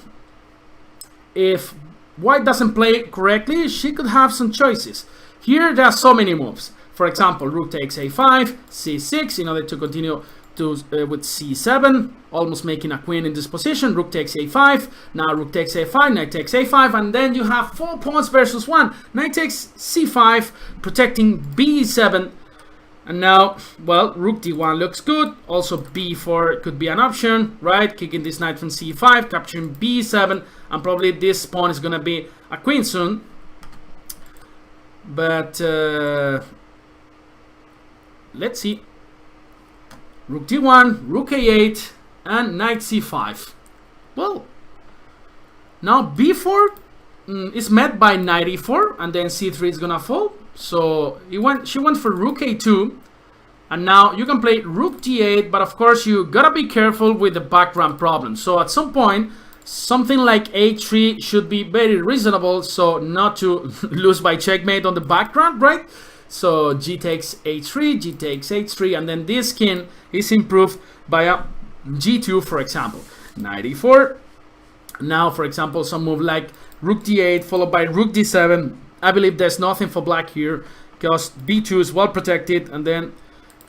if white doesn't play correctly, she could have some choices. Here there are so many moves. For example, rook takes a5, c6 in order to continue to with c7, almost making a queen in this position. Rook takes a5, now rook takes a5, knight takes a5, and then you have 4 pawns versus 1. Knight takes c5, protecting b7, and now, well, rook d1 looks good. Also b4 could be an option, right? Kicking this knight from c5, capturing b7, and probably this pawn is gonna be a queen soon. But let's see. Rook d1, rook a8, and knight c5. Well, now b4 is met by knight e4, and then c3 is gonna fall. So she went for rook a2, and now you can play rook d8, but of course you gotta be careful with the background problem. So at some point, something like a3 should be very reasonable, so not to lose by checkmate on the background, right? So g takes h3, g takes h3, and then this king is improved by a g2, for example. Knight e4. Now, for example, some move like rook d8 followed by rook d7. I believe there's nothing for black here because b2 is well protected, and then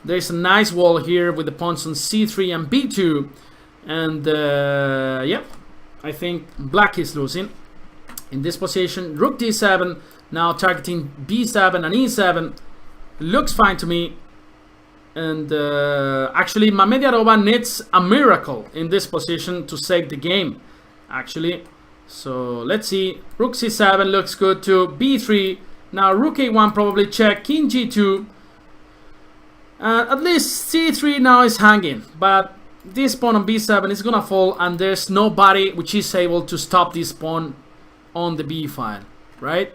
there's a nice wall here with the pawns on c3 and b2. And yeah, I think black is losing in this position. Rook d7, now targeting b7 and e7. Looks fine to me. And actually, Mamediarova needs a miracle in this position to save the game, actually. So let's see. Rook c7 looks good too. b3. Now rook a1 probably check. King g2. At least c3 now is hanging. But this pawn on b7 is gonna fall, and there's nobody which is able to stop this pawn on the b file, right?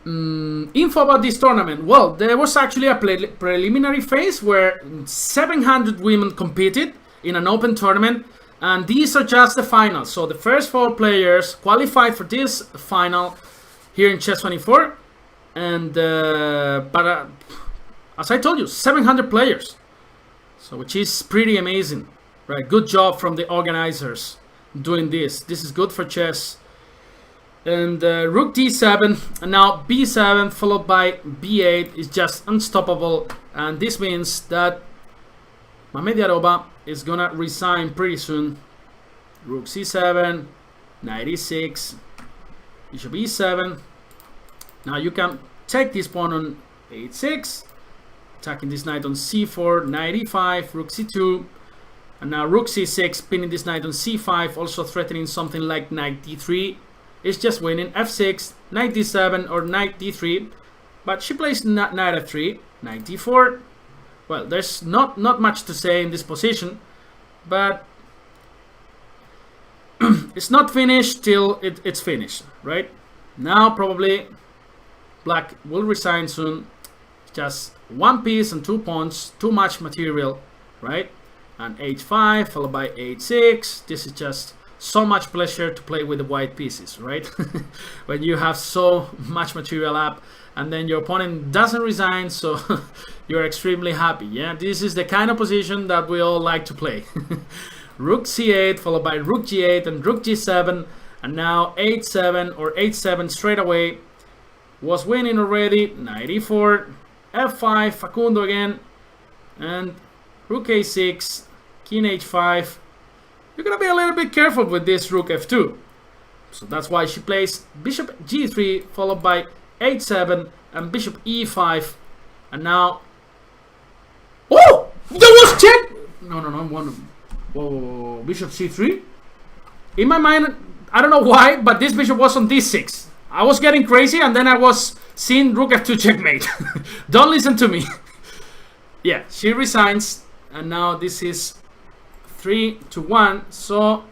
Info about this tournament. Well, there was actually a preliminary phase where 700 women competed in an open tournament, and these are just the finals. So the first 4 players qualified for this final here in Chess24, and as I told you, 700 players, so which is pretty amazing, right? Good job from the organizers doing this. This is good for chess. And rook d7, and now b7 followed by b8 is just unstoppable, and this means that Mamediarova is gonna resign pretty soon. Rook c7, knight e6, bishop e7. Now you can take this pawn on h6, attacking this knight on c4, knight e5, rook c2, and now rook c6, pinning this knight on c5, also threatening something like knight d3. It's just winning. f6, knight d7 or knight d3, but she plays knight f3, knight d4. Well, there's not much to say in this position, but it's not finished till it's finished, right? Now probably black will resign soon. Just one piece and 2 pawns, too much material, right? And h5 followed by h6. This is just so much pleasure to play with the white pieces, right? When you have so much material up and then your opponent doesn't resign, so you're extremely happy. Yeah, this is the kind of position that we all like to play. Rook c8 followed by rook g8 and rook g7, and now h7 or h7 straight away was winning already. Knight e4, f5, Facundo again, and rook a6, king h5. You're gonna be a little bit careful with this rook f2. So that's why she plays bishop g3 followed by h7 and bishop e5. And now, oh, that was check. No, whoa, bishop c3. In my mind, I don't know why, but this bishop was on d6. I was getting crazy, and then I was seeing rook f2 checkmate. Don't listen to me. Yeah, she resigns, and now this is 3-1. So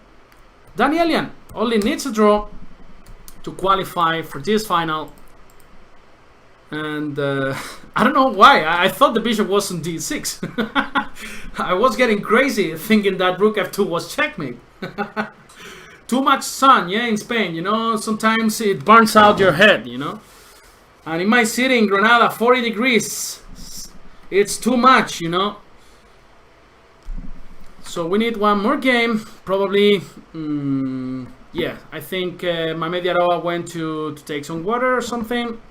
Danielian only needs a draw to qualify for this final. And I don't know why. I thought the bishop was on d6. I was getting crazy thinking that rook f2 was checkmate. Too much sun, yeah, in Spain, you know. Sometimes it burns out your head, you know. And in my city in Granada, 40 degrees. It's too much, you know. So we need one more game, probably. Yeah, I think Mamediarova went to take some water or something.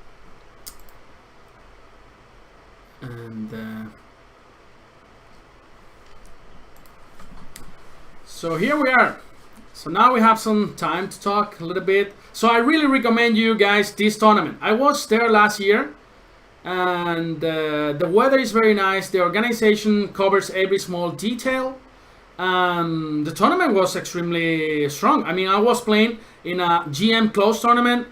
And so here we are. So now we have some time to talk a little bit. So I really recommend you guys this tournament. I was there last year, and the weather is very nice. The organization covers every small detail. The tournament was extremely strong. I mean, I was playing in a GM closed tournament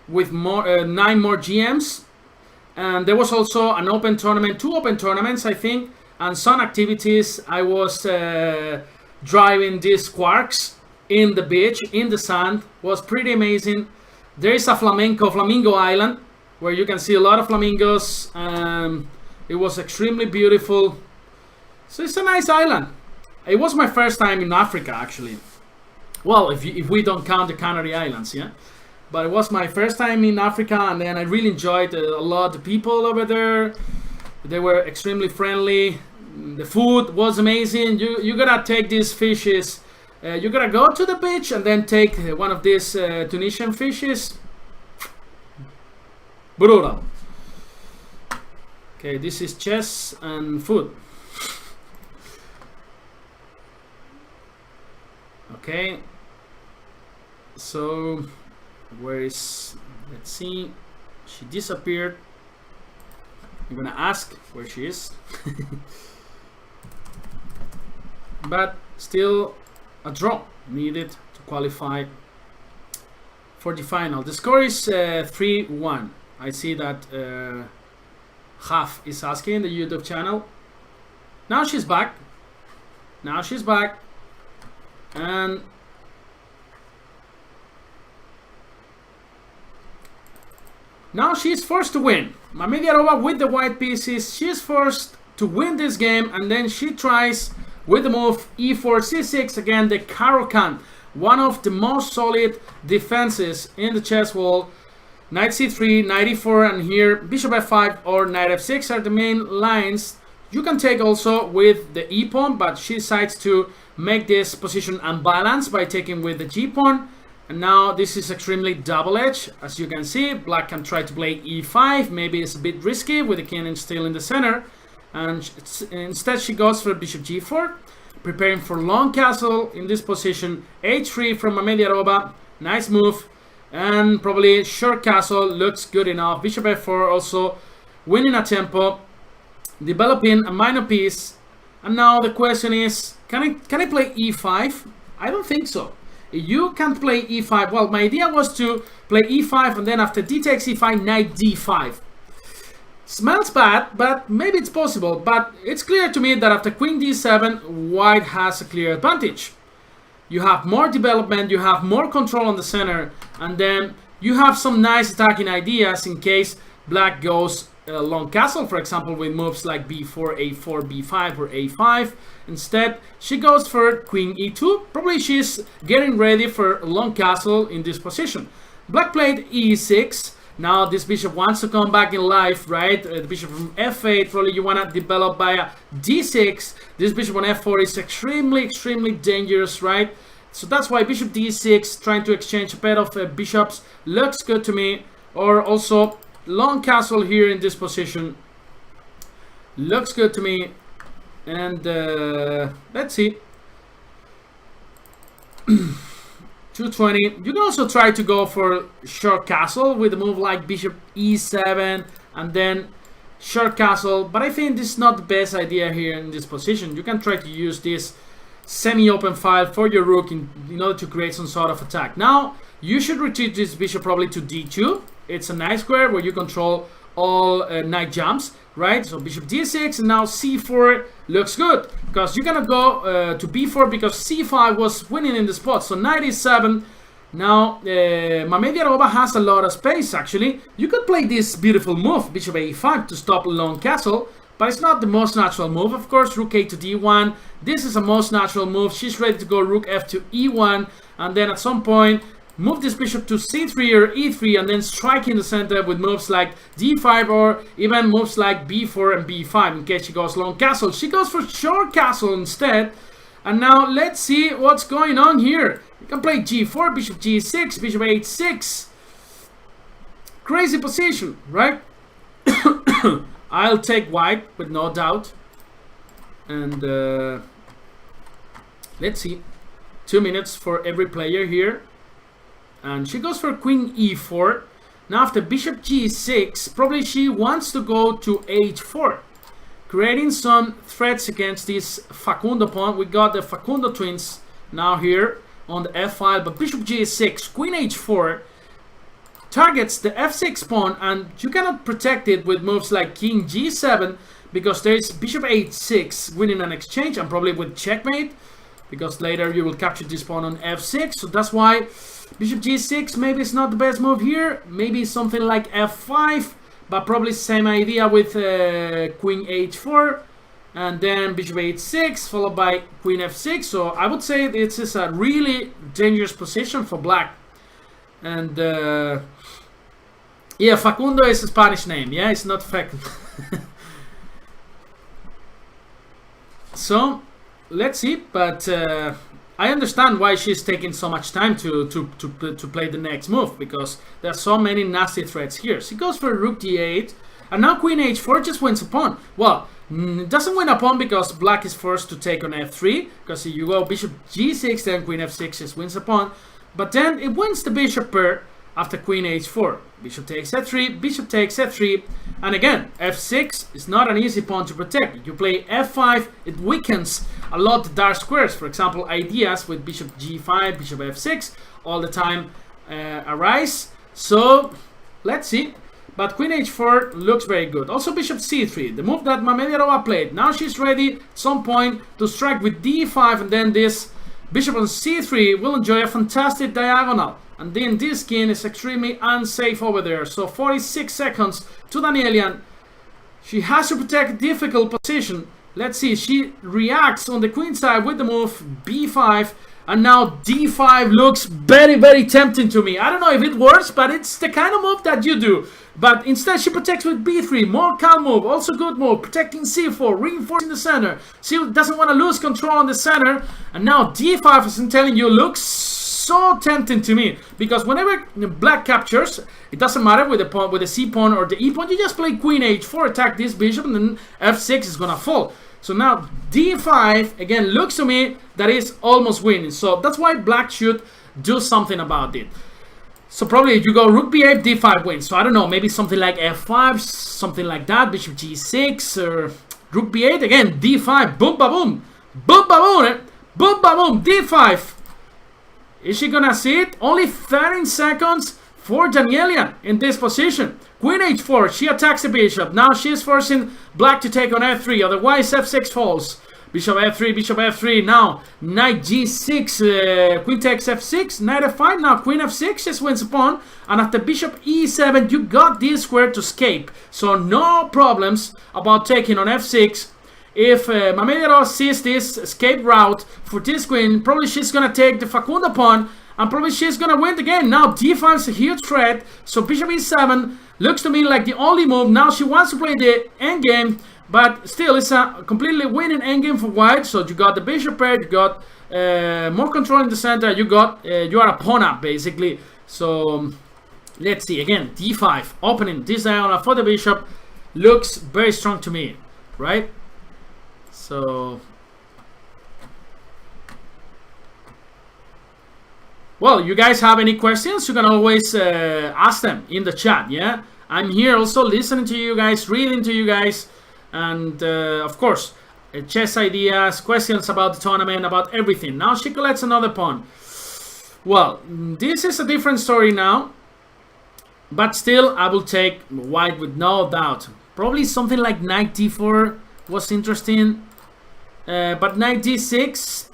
with 9 more GMs. And there was also an open tournament, 2 open tournaments, I think, and some activities. I was driving these quarks in the beach, in the sand. Was pretty amazing. There is a flamingo island, where you can see a lot of flamingos. It was extremely beautiful. So it's a nice island. It was my first time in Africa, actually. Well, if we don't count the Canary Islands, yeah. But it was my first time in Africa, and then I really enjoyed a lot. The people over there, they were extremely friendly. The food was amazing. You gotta take these fishes. You gotta go to the beach and then take one of these Tunisian fishes. Brutal. Okay, this is chess and food. Okay, so where is, let's see, she disappeared. I'm gonna ask where she is. But still a draw needed to qualify for the final. The score is 3-1. I see that Haf is asking in the YouTube channel. Now she's back. Now she's back. And now she's forced to win. Djerba with the white pieces. She's forced to win this game, and then she tries with the move e4 c6, again the Caro-Kann, one of the most solid defenses in the chess wall. Knight c3, knight e4, and here bishop f5 or knight f6 are the main lines. You can take also with the e pawn, but she decides to make this position unbalanced by taking with the g pawn. And now this is extremely double-edged. As you can see, black can try to play e5. Maybe it's a bit risky with the king still in the center. And instead she goes for bishop g4, preparing for long castle in this position. h3 from Djerba, nice move, and probably short castle looks good enough. Bishop f4 also winning a tempo, developing a minor piece. And now the question is, can I play e5? I don't think so. You can't play e5. Well, my idea was to play e5 and then after d takes e5, knight d5. Smells bad, but maybe it's possible. But it's clear to me that after queen d7, white has a clear advantage. You have more development, you have more control on the center, and then you have some nice attacking ideas in case black goes long castle, for example, with moves like b4, a4, b5, or a5. Instead, she goes for queen e2. Probably she's getting ready for a long castle in this position. Black played e6. Now this bishop wants to come back in life, right? The bishop from f8, probably you want to develop by a d6. This bishop on f4 is extremely dangerous, right? So that's why bishop d6, trying to exchange a pair of bishops, looks good to me. Or also long castle here in this position looks good to me. And let's see. 220. You can also try to go for short castle with a move like bishop e7 and then short castle, but I think this is not the best idea here in this position. You can try to use this semi-open file for your rook in order to create some sort of attack. Now you should retreat this bishop probably to d2. It's a nice square where you control all knight jumps, right? So bishop d6 and now c4 looks good because you're gonna go to b4 because c5 was winning in the spot. So knight e7. Now Djerba has a lot of space actually. You could play this beautiful move, bishop a5, to stop a long castle, but it's not the most natural move. Of course, rook a to d1. This is the most natural move. She's ready to go rook f to e1, and then at some point move this bishop to c3 or e3 and then strike in the center with moves like d5 or even moves like b4 and b5 in case she goes long castle. She goes for short castle instead. And now let's see what's going on here. You can play g4, bishop g6, bishop h6. Crazy position, right? I'll take white with no doubt. And let's see. 2 minutes for every player here. And she goes for queen e4. Now after bishop g6, probably she wants to go to h4, creating some threats against this Facundo pawn. We got the Facundo twins now here on the f file, but bishop g6, queen h4 targets the f6 pawn, and you cannot protect it with moves like king g7 because there's bishop h6 winning an exchange, and probably with checkmate because later you will capture this pawn on f6. So that's why bishop g6 maybe it's not the best move here. Maybe something like f5, but probably same idea with queen h4 and then bishop h6 followed by queen f6. So I would say this is a really dangerous position for black. And yeah, Facundo is a Spanish name. Yeah, it's not Facundo. So let's see, but I understand why she's taking so much time to play the next move, because there are so many nasty threats here. She goes for rook d8, And now queen h4 just wins a pawn. Well, it doesn't win a pawn because black is forced to take on f3. Because if you go bishop g6, then queen f6 just wins a pawn. But then it wins the bishop pair after queen h4. Bishop takes f3, bishop takes f3. And again, f6 is not an easy pawn to protect. If you play f5, it weakens a lot the dark squares. For example, ideas with bishop g5, bishop f6 all the time arise. So let's see. But queen h4 looks very good. Also bishop c3, the move that Mamediarova played. Now she's ready at some point to strike with d5, and then this bishop on c3 will enjoy a fantastic diagonal. And then this king is extremely unsafe over there. So 46 seconds to Danielian. She has to protect a difficult position. Let's see, she reacts on the queen side with the move b5. And now d5 looks very, very tempting to me. I don't know if it works, but it's the kind of move that you do. But instead she protects with b3, more calm move, also good move, protecting c4, reinforcing the center. She doesn't want to lose control on the center. And now d5, as I'm telling you, looks so tempting to me. Because whenever black captures, it doesn't matter with the pawn, with the c pawn or the e pawn, you just play queen h4, attack this bishop, and then f6 is gonna fall. So now d5 again looks to me that is almost winning. So that's why black should do something about it. So probably if you go rook b8, d5 wins. So I don't know, maybe something like f5, something like that, bishop g6 or rook b8 again, d5, boom ba boom, boom ba boom, boom ba boom, d5. Is she gonna see it? Only 13 seconds for Danielian in this position. Queen h4, she attacks the bishop. Now she's forcing black to take on f3, otherwise f6 falls. Bishop f3, bishop f3. Now knight g6, queen takes f6, knight f5. Now queen f6 just wins a pawn. And after bishop e7, you got this square to escape. So no problems about taking on f6. If Mamediarova sees this escape route for this queen, probably she's gonna take the Facundo pawn. And probably she's gonna win the game. Now d5 is a huge threat. So bishop e7 looks to me like the only move. Now she wants to play the endgame, but still it's a completely winning endgame for white. So you got the bishop pair, you got more control in the center, you got you are a pawn up basically. So let's see again, d5 opening this diagonal for the bishop looks very strong to me, right? So well, you guys have any questions, you can always ask them in the chat, yeah? I'm here also listening to you guys, reading to you guys, and of course, chess ideas, questions about the tournament, about everything. Now she collects another pawn. Well, this is a different story now, but still I will take white with no doubt. Probably something like knight d4 was interesting, but knight d6,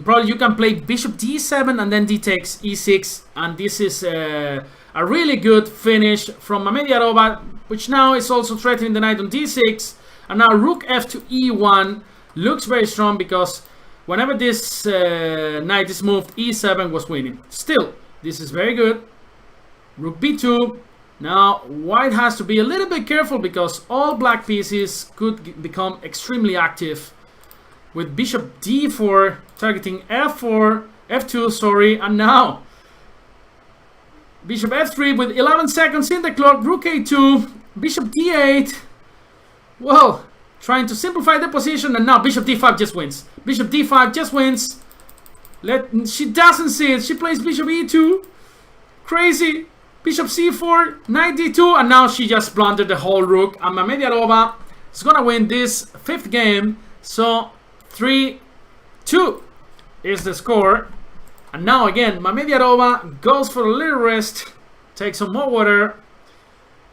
probably you can play bishop d7 and then d takes e6, and this is a really good finish from Mamediarova, which now is also threatening the knight on d6. And now rook f to e1 looks very strong because whenever this knight is moved, e7 was winning. Still, this is very good. Rook b2. Now white has to be a little bit careful because all black pieces could become extremely active. With bishop d4 targeting f4, f2, sorry, and now bishop f3 with 11 seconds in the clock, rook a2, bishop d8. Well, trying to simplify the position, and now bishop d5 just wins. Bishop d5 just wins. She doesn't see it. She plays bishop e2. Crazy. Bishop c4, knight d2, and now she just blundered the whole rook. And Mamediarova is gonna win this fifth game. So 3-2 is the score. And now again, Mamediarova goes for a little rest, takes some more water,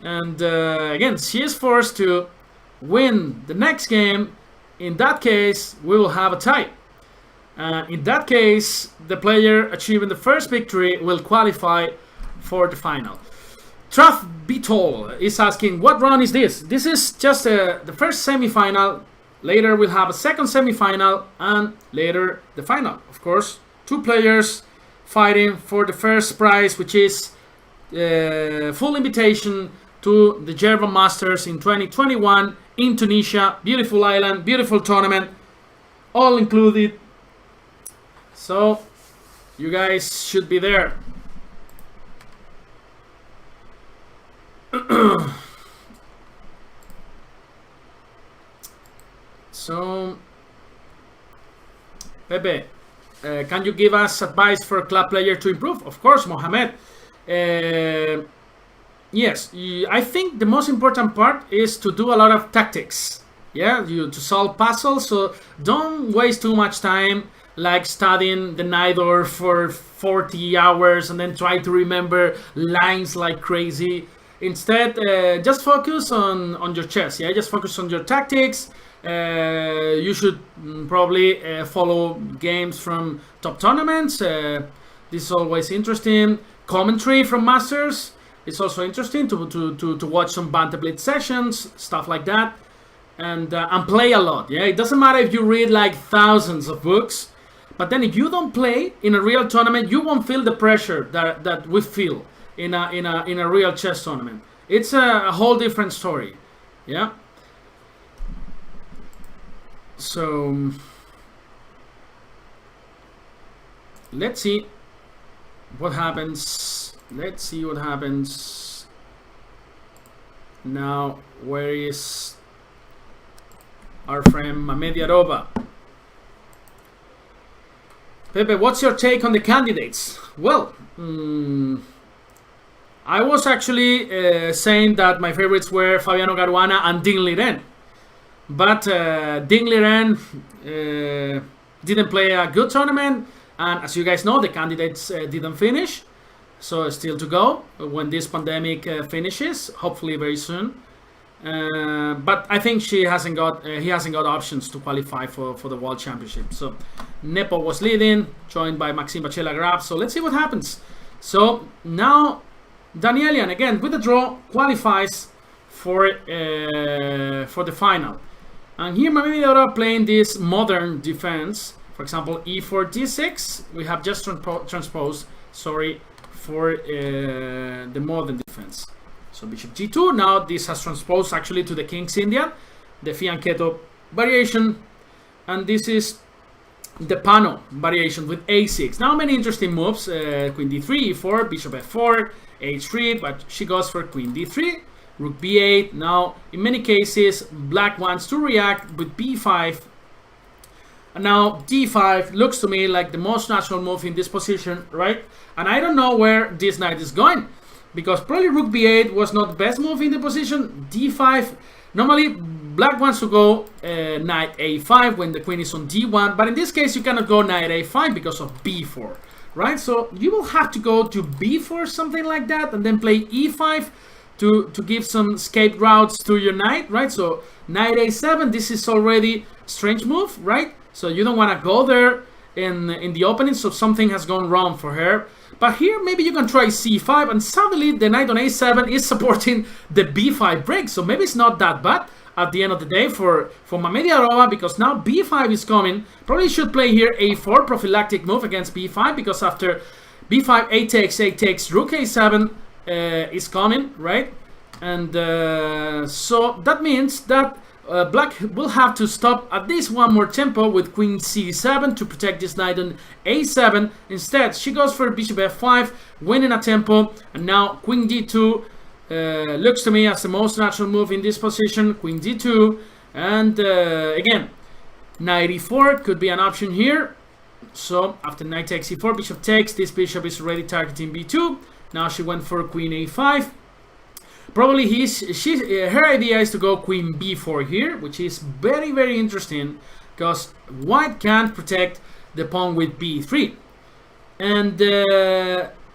and again, she is forced to win the next game. In that case, we will have a tie. In that case, the player achieving the first victory will qualify for the final. Traf Bitol is asking, what round is this? This is just the first semi-final. Later we'll have a second semi-final, and later the final. Of course, two players fighting for the first prize, which is full invitation to the Djerba Masters in 2021 in Tunisia. Beautiful island, beautiful tournament, all included. So you guys should be there. So, Pepe, can you give us advice for a club player to improve? Of course, Mohamed. Yes, I think the most important part is to do a lot of tactics. Yeah, to solve puzzles. So don't waste too much time like studying the Nidor for 40 hours and then try to remember lines like crazy. Instead, just focus on your chess. Yeah, just focus on your tactics. You should probably follow games from top tournaments. This is always interesting. Commentary from Masters. It's also interesting to watch some Banter Blitz sessions, stuff like that, and play a lot. Yeah, it doesn't matter if you read like thousands of books, but then if you don't play in a real tournament, you won't feel the pressure that we feel in a real chess tournament. It's a whole different story. Yeah. So let's see what happens. Let's see what happens. Now, where is our friend Mehmet Djerba? Pepe, what's your take on the candidates? Well, I was actually saying that my favorites were Fabiano Caruana and Ding Liren. But Ding Liren didn't play a good tournament. And as you guys know, the candidates didn't finish. So still to go when this pandemic finishes, hopefully very soon. But I think he hasn't got options to qualify for the World Championship. So Nepo was leading, joined by Maxime Bachela-Graf. So let's see what happens. So now Danielian again with the draw qualifies for the final. And here Mehmet Djerba playing this modern defense. For example, e4 d6. We have just transposed. Sorry. For the modern defense. So bishop g2. Now this has transposed actually to the King's Indian, the fianchetto variation, and this is the Pano variation with a6. Now many interesting moves. Queen d3, e4, bishop f4, h3, but she goes for queen d3, rook b8. Now in many cases black wants to react with b5. And now d5 looks to me like the most natural move in this position, right? And I don't know where this knight is going, because probably rook b8 was not the best move in the position. d5, normally black wants to go knight a5 when the queen is on d1, but in this case you cannot go knight a5 because of b4, right? So you will have to go to b4, something like that, and then play e5 to give some escape routes to your knight, right? So knight a7, this is already a strange move, right? So you don't want to go there in the opening, so something has gone wrong for her. But here maybe you can try c5, and suddenly the knight on a7 is supporting the b5 break. So maybe it's not that bad at the end of the day for Mehmet Djerba, because now b5 is coming. Probably should play here a4, prophylactic move against b5, because after b5, a takes, rook a7 is coming, right? And so that means that black will have to stop at least one more tempo with queen c7 to protect this knight on a7. Instead, she goes for bishop f5, winning a tempo, and now queen d2 looks to me as the most natural move in this position. Queen d2, and again, knight e4 could be an option here. So after knight takes e4, bishop takes, this bishop is already targeting b2. Now she went for queen a5. Probably her idea is to go queen b4 here, which is very, very interesting, because white can't protect the pawn with b3. And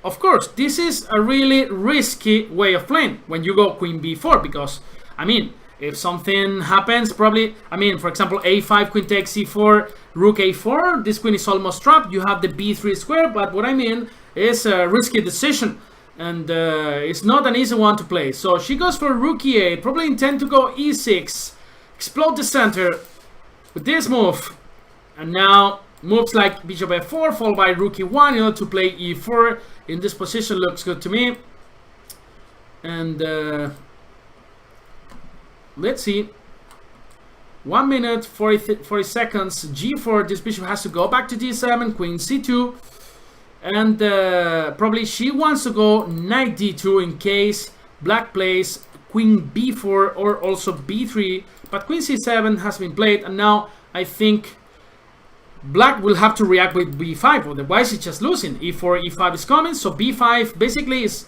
of course, this is a really risky way of playing when you go queen b4, because, I mean, if something happens, probably, I mean, for example, a5, queen takes c4, rook a4, this queen is almost trapped, you have the b3 square, but what I mean is a risky decision. And it's not an easy one to play. So she goes for rook e8, probably intend to go e6, explode the center with this move. And now moves like bishop f4 followed by rook e1 in order to play e4 in this position. Looks good to me. And let's see. 1 minute 40 seconds. g4, this bishop has to go back to d7, queen c2. And probably she wants to go knight d2 in case black plays queen b4 or also b3, But queen c7 has been played, and now I think black will have to react with b5, otherwise it's just losing. e4, e5 is coming, so b5 basically is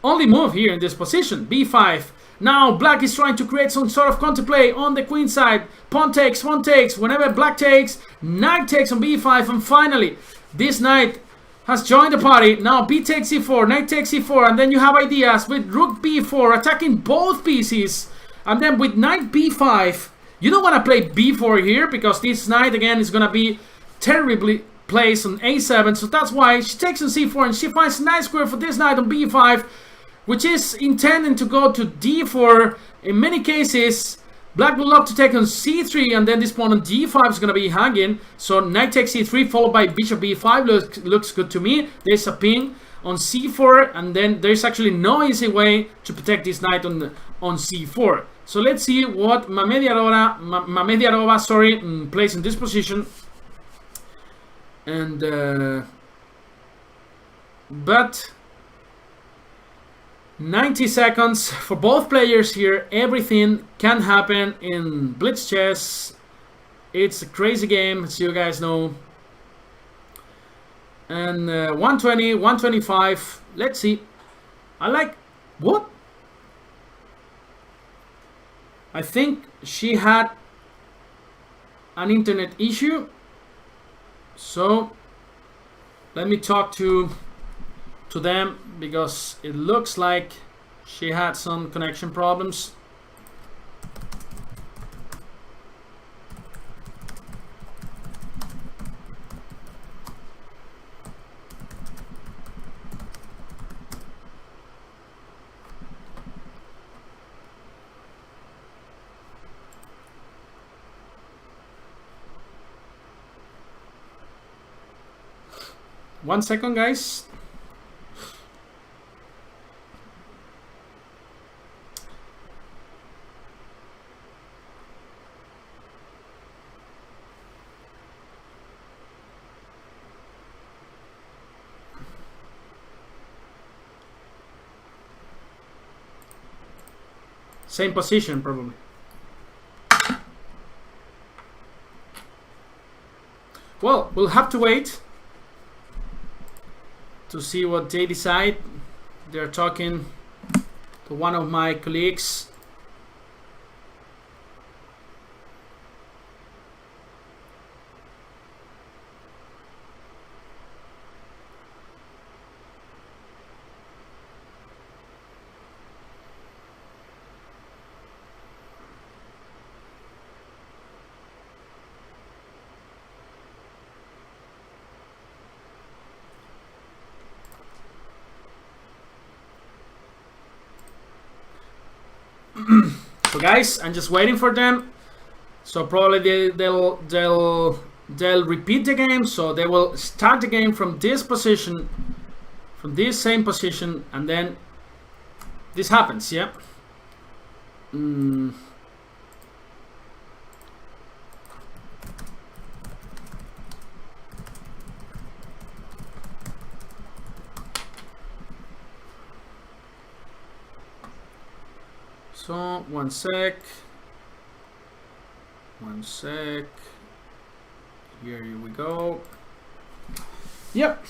only move here in this position. b5. Now black is trying to create some sort of counterplay on the queen side. Pawn takes, pawn takes. Whenever black takes, knight takes on b5, and finally this knight has joined the party. Now b takes e4, knight takes e4, and then you have ideas with rook b4 attacking both pieces, and then with knight b5. You don't want to play b4 here because this knight again is gonna be terribly placed on a7, so that's why she takes on c4 and she finds a nice square for this knight on b5, which is intending to go to d4. In many cases, black will love to take on c3, and then this pawn on d5 is going to be hanging. So knight takes c3 followed by bishop b5 looks good to me. There's a ping on c4, and then there's actually no easy way to protect this knight on c4. So let's see what Mamediarova plays in this position. And but 90 seconds for both players here. Everything can happen in blitz chess. It's a crazy game, as you guys know. And 120, 125. Let's see. I like... What? I think she had an internet issue. So let me talk to them, because it looks like she had some connection problems. One second, guys. Same position, probably. Well, we'll have to wait to see what they decide. They're talking to one of my colleagues. So guys, I'm just waiting for them. So probably they'll repeat the game. So they will start the game from this position, from this same position, and then this happens. Yeah. So one sec. Here we go. Yep.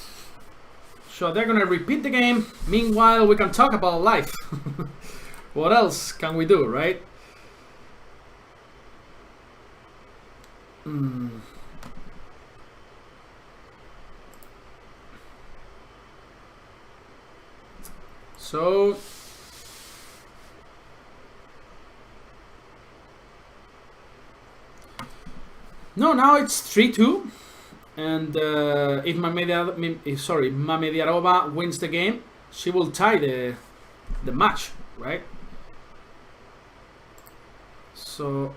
So they're gonna repeat the game. Meanwhile, we can talk about life. What else can we do, right? So no, now it's 3-2, and if Mamediarova wins the game, she will tie the match, right? So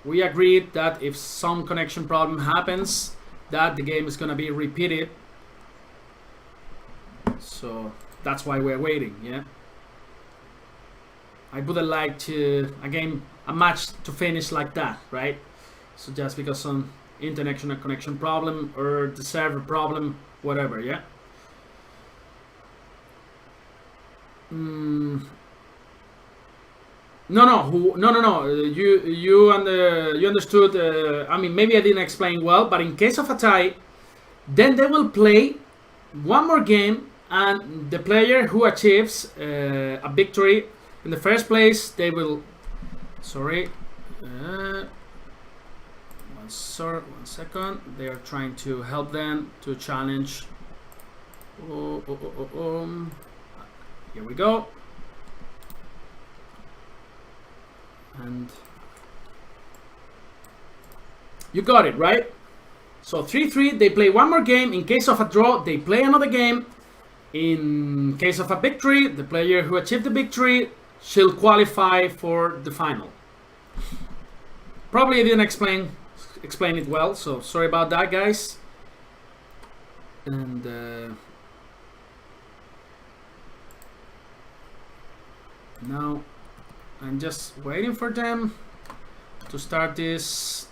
we agreed that if some connection problem happens, that the game is gonna be repeated. So that's why we're waiting, yeah. I wouldn't like to a match to finish like that, right? So just because some international connection problem or the server problem, whatever, yeah. No. You understood. I mean, maybe I didn't explain well, but in case of a tie, then they will play one more game, and the player who achieves a victory in the first place, they will. Sorry. One second. They are trying to help them to challenge. Here we go. And you got it, right? So 3-3, they play one more game. In case of a draw, they play another game. In case of a victory, the player who achieved the victory shall qualify for the final. Probably I didn't explain it well, so sorry about that, guys. And now I'm just waiting for them to start this.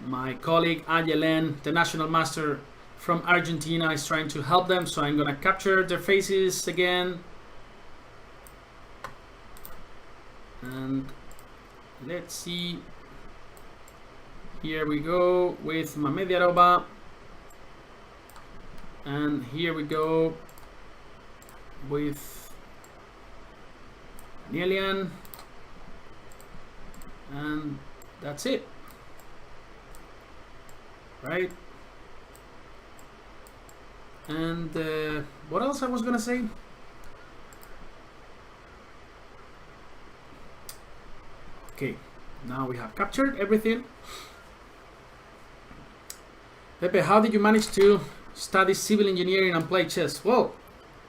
My colleague Ayelen, the national master from Argentina, is trying to help them, so I'm gonna capture their faces again. And let's see. Here we go with Mamed Djerba. And here we go with Danielian. And that's it. Right? And what else I was gonna say? Okay, now we have captured everything. Pepe, how did you manage to study civil engineering and play chess? Well,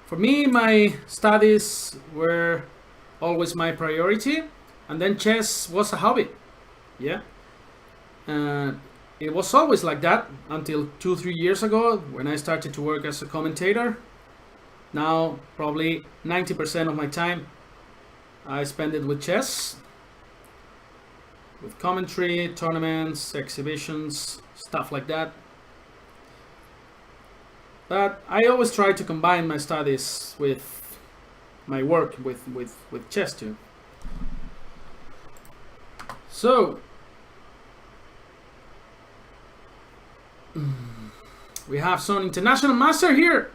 for me, my studies were always my priority, and then chess was a hobby. Yeah. It was always like that until 2-3 years ago when I started to work as a commentator. Now, probably 90% of my time I spend it with chess, with commentary, tournaments, exhibitions, stuff like that. But I always try to combine my studies with my work with chess too. So we have some international master here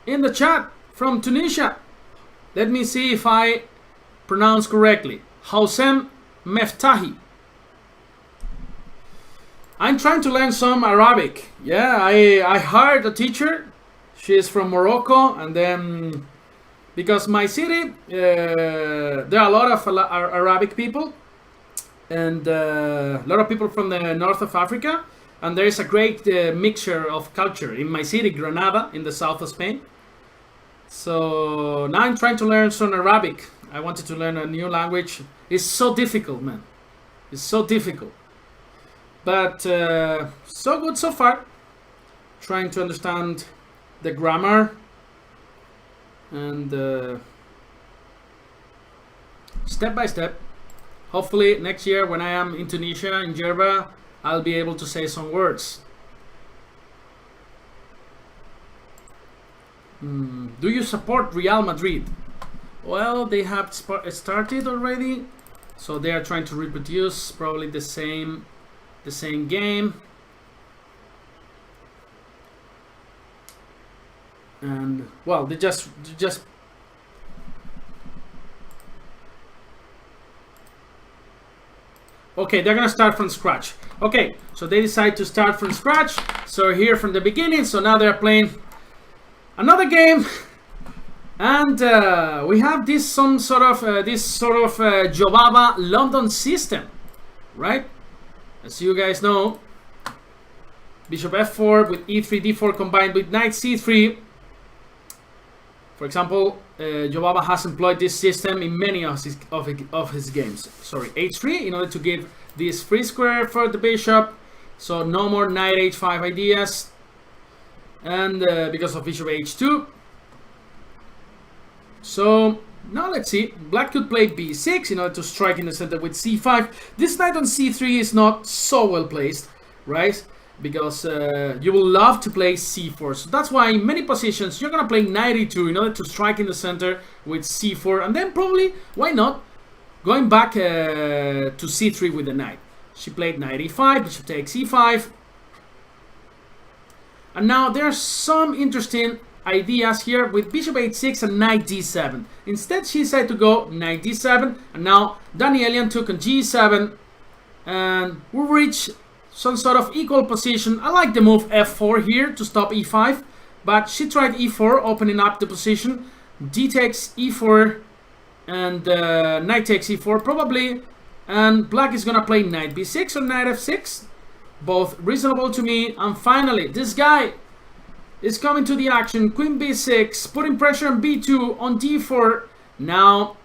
in the chat from Tunisia. Let me see if I pronounce correctly. Houssem Meftahi. I'm trying to learn some Arabic. Yeah, I hired a teacher. She is from Morocco, and then because my city there are a lot of Arabic people, and a lot of people from the north of Africa, and there is a great mixture of culture in my city, Granada, in the south of Spain. So now I'm trying to learn some Arabic. I wanted to learn a new language. It's so difficult, man. It's so difficult. But so good so far. Trying to understand the grammar and step by step. Hopefully next year when I am in Tunisia, in Djerba, I'll be able to say some words. Do you support Real Madrid? Well, they have started already, so they are trying to reproduce probably the same game. And well, they just okay, they're gonna start from scratch. Okay, so they decide to start from scratch. So here from the beginning, so now they're playing another game. And we have this sort of Jobaba London system, right? As you guys know, Bishop F4 with E3 D4 combined with Knight C3. For example, Jobaba has employed this system in many of his games. Sorry, H3 in order to give this free square for the bishop, so no more Knight H5 ideas. And because of Bishop H2. So now let's see. Black could play B6 in order to strike in the center with C5. This knight on C3 is not so well placed, right? Because you will love to play C4. So that's why in many positions you're gonna play Knight E2 in order to strike in the center with C4, and then probably, why not, going back to c3 with the knight. She played knight e5, bishop takes e5. And now there are some interesting ideas here with bishop h6 and knight d7. Instead, she decided to go knight d7, and now Danielian took on g7, and we reach some sort of equal position. I like the move f4 here to stop e5, but she tried e4, opening up the position. D takes e4, and knight takes e4 probably, and black is gonna play knight b6 or knight f6, both reasonable to me. And finally, this guy is coming to the action. Queen b6, putting pressure on b2, on d4. Now,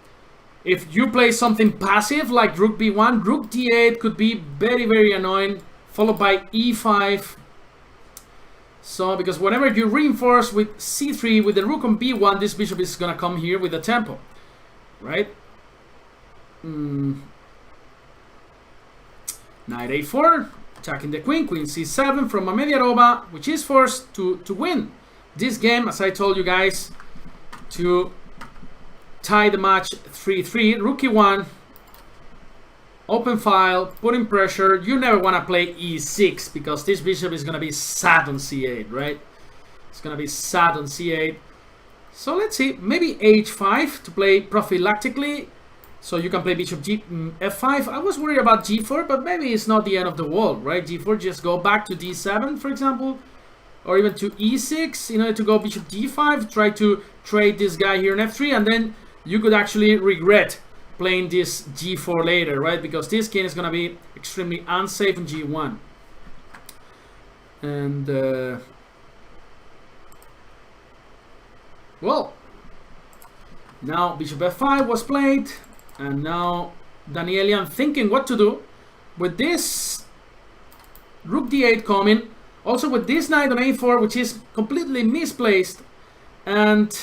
if you play something passive like rook b1, rook d8 could be very, very annoying, followed by e5. So, because whenever you reinforce with c3 with the rook on b1, this bishop is gonna come here with the tempo, right? Knight a4, attacking the queen, queen c7 from Djerba, which is forced to win this game, as I told you guys, to tie the match 3-3. Rook e1, open file, putting pressure. You never want to play e6 because this bishop is going to be sat on c8, right? It's going to be sat on c8. So let's see, maybe h5 to play prophylactically. So you can play bishop f5. I was worried about g4, but maybe it's not the end of the world, right? g4, just go back to d7, for example, or even to e6 in order to go bishop d5, try to trade this guy here in f3, and then you could actually regret playing this g4 later, right? Because this king is going to be extremely unsafe in g1. And, well, now bishop f5 was played. And now Danielian thinking what to do with this rook d8 coming, also with this knight on a4, which is completely misplaced. And,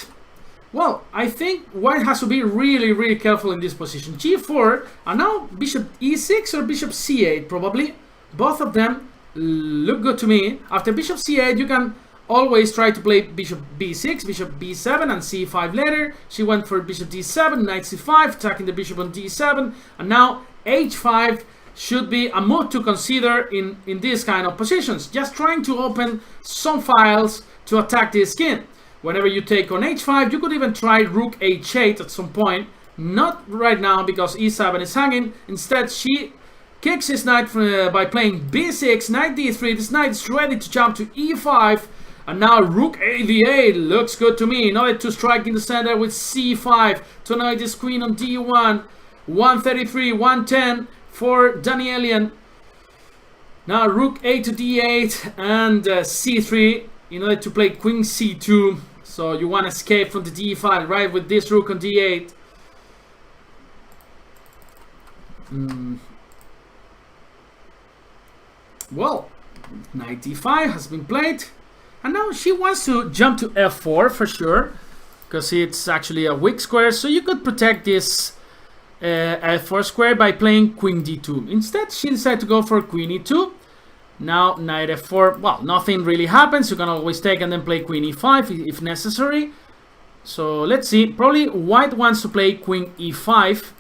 well, I think white has to be really, really careful in this position. g4, and now bishop e6 or bishop c8 probably. Both of them look good to me. After bishop c8, you can always try to play bishop b6, bishop b7, and c5 later. She went for bishop d7, knight c5, attacking the bishop on d7, and now h5 should be a move to consider in these kind of positions. Just trying to open some files to attack this king. Whenever you take on h5, you could even try rook h8 at some point. Not right now because e7 is hanging. Instead, she kicks his knight by playing b6, knight d3. This knight is ready to jump to e5. And now rook a8 looks good to me in order to strike in the center with c5 to annoy this queen on d1. 133, 110 for Danielian. Now rook a to d8 and c3 in order to play queen c2. So you want to escape from the d5, right, with this rook on d8. Well, knight d5 has been played. And now she wants to jump to f4 for sure, because it's actually a weak square. So you could protect this f4 square by playing queen d2. Instead, she decided to go for queen e2. Now knight f4, well, nothing really happens. You can always take and then play queen e5 if necessary. So let's see, probably white wants to play queen e5.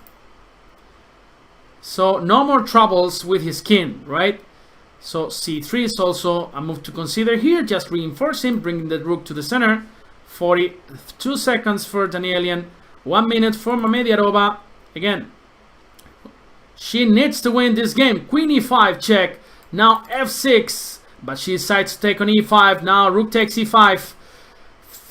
So no more troubles with his king, right? So c3 is also a move to consider here, just reinforcing, bringing the rook to the center. 42 seconds for Danielian, 1 minute for Djerba. Again, she needs to win this game. Queen e5 check, now f6, but she decides to take on e5. Now rook takes e5,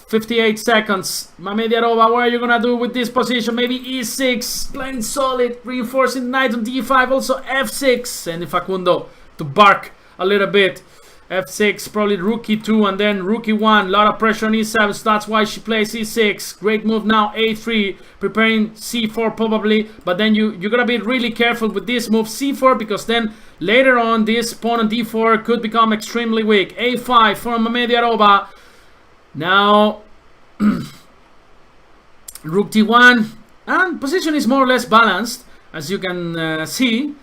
58 seconds. Djerba, what are you gonna do with this position? Maybe e6, playing solid, reinforcing knight on d5, also f6, and Facundo to bark a little bit. f6, probably rook e2 and then rook e1. A lot of pressure on e7, so that's why she plays e6. Great move now, a3, preparing c4 probably, but then you gotta be really careful with this move c4, because then later on this pawn on d4 could become extremely weak. a5 from Djerba. Now rook d1, and position is more or less balanced, as you can see.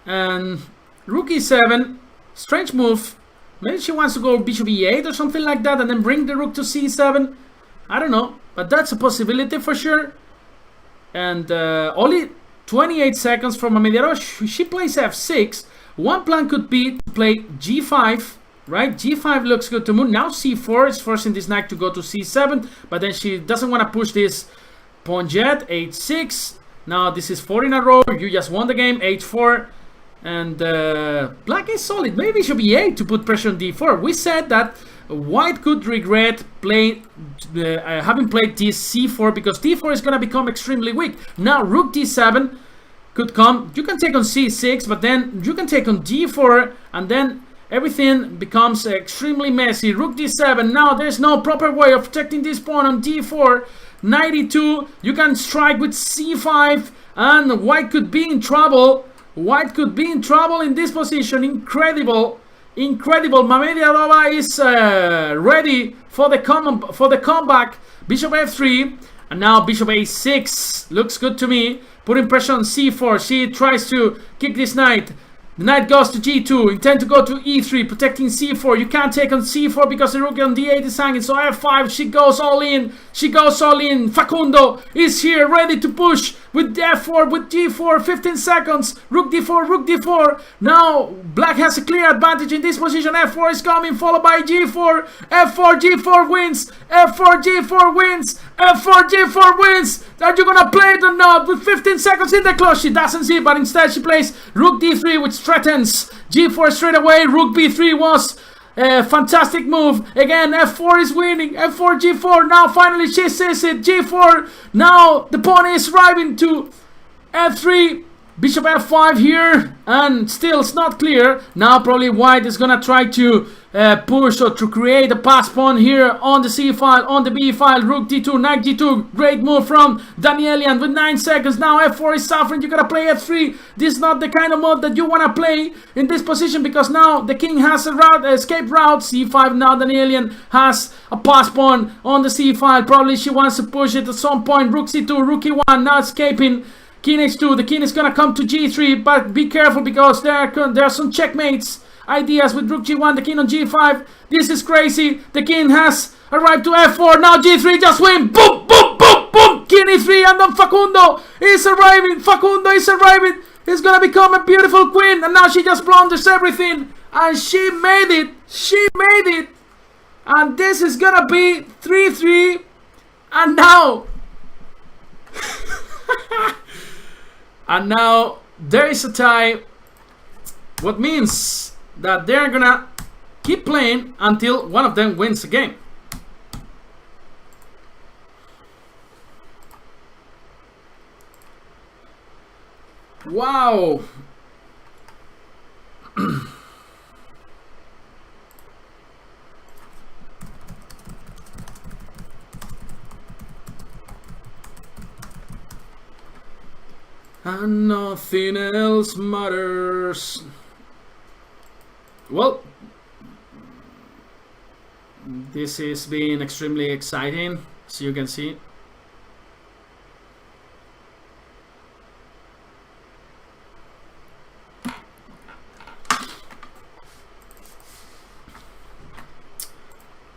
And rook e7, strange move. Maybe she wants to go bishop e8 or something like that and then bring the rook to c7. I don't know, but that's a possibility for sure. And only 28 seconds for Mamediarova. She plays f6. One plan could be to play g5, right? G5 looks good to move. Now c4 is forcing this knight to go to c7, but then she doesn't want to push this pawn yet. h6. Now this is 4 in a row. You just won the game. h4. And black is solid. Maybe bishop e8 to put pressure on d4. We said that white could regret having played this c4 because d4 is going to become extremely weak. Now rook d7 could come. You can take on c6, but then you can take on d4, and then everything becomes extremely messy. Rook d7. Now there's no proper way of protecting this pawn on d4. Knight e2. You can strike with c5, and white could be in trouble. White could be in trouble in this position. Incredible. Incredible. Mamediarova is ready for the comeback. Bishop f3, and now bishop a6 looks good to me. Putting pressure on c4. She tries to kick this knight. The knight goes to g2. Intend to go to e3, protecting c4. You can't take on c4 because the rook on d8 is hanging. So f5. She goes all in. She goes all in. Facundo is here, ready to push with f4, with g4. 15 seconds. Rook d4. Rook d4. Now black has a clear advantage in this position. f4 is coming, followed by g4. f4 g4 wins. f4 g4 wins. f4 g4 wins. Are you gonna play it or not? With 15 seconds in the clock, she doesn't see, but instead she plays rook d3, which threatens g4 straight away. Rook b3 was a fantastic move. Again, f4 is winning. f4 g4. Now finally she sees it. g4. Now the pawn is arriving to f3. Bishop f5 here, and still it's not clear. Now probably white is gonna try to push or to create a pass pawn here on the c file, on the b file. Rook d2, knight g2. Great move from Danielian with 9 seconds. Now f4 is suffering. You gotta play f3. This is not the kind of move that you wanna play in this position because now the king has a route, escape route. c5. Now Danielian has a pass pawn on the c file. Probably she wants to push it at some point. Rook c2, rook e1. Now escaping. King h2, the king is gonna come to g3, but be careful because there are some checkmates ideas with rook g1, the king on g5. This is crazy. The king has arrived to f4. Now g3, just win. Boom, boom, boom, boom. King e3, and then Facundo is arriving. Facundo is arriving. He's gonna become a beautiful queen, and now she just blunders everything, and she made it. She made it, and this is gonna be 3-3, and now. And now there is a tie, what means that they're gonna keep playing until one of them wins the game. Wow. And nothing else matters. Well, this is being extremely exciting, as you can see.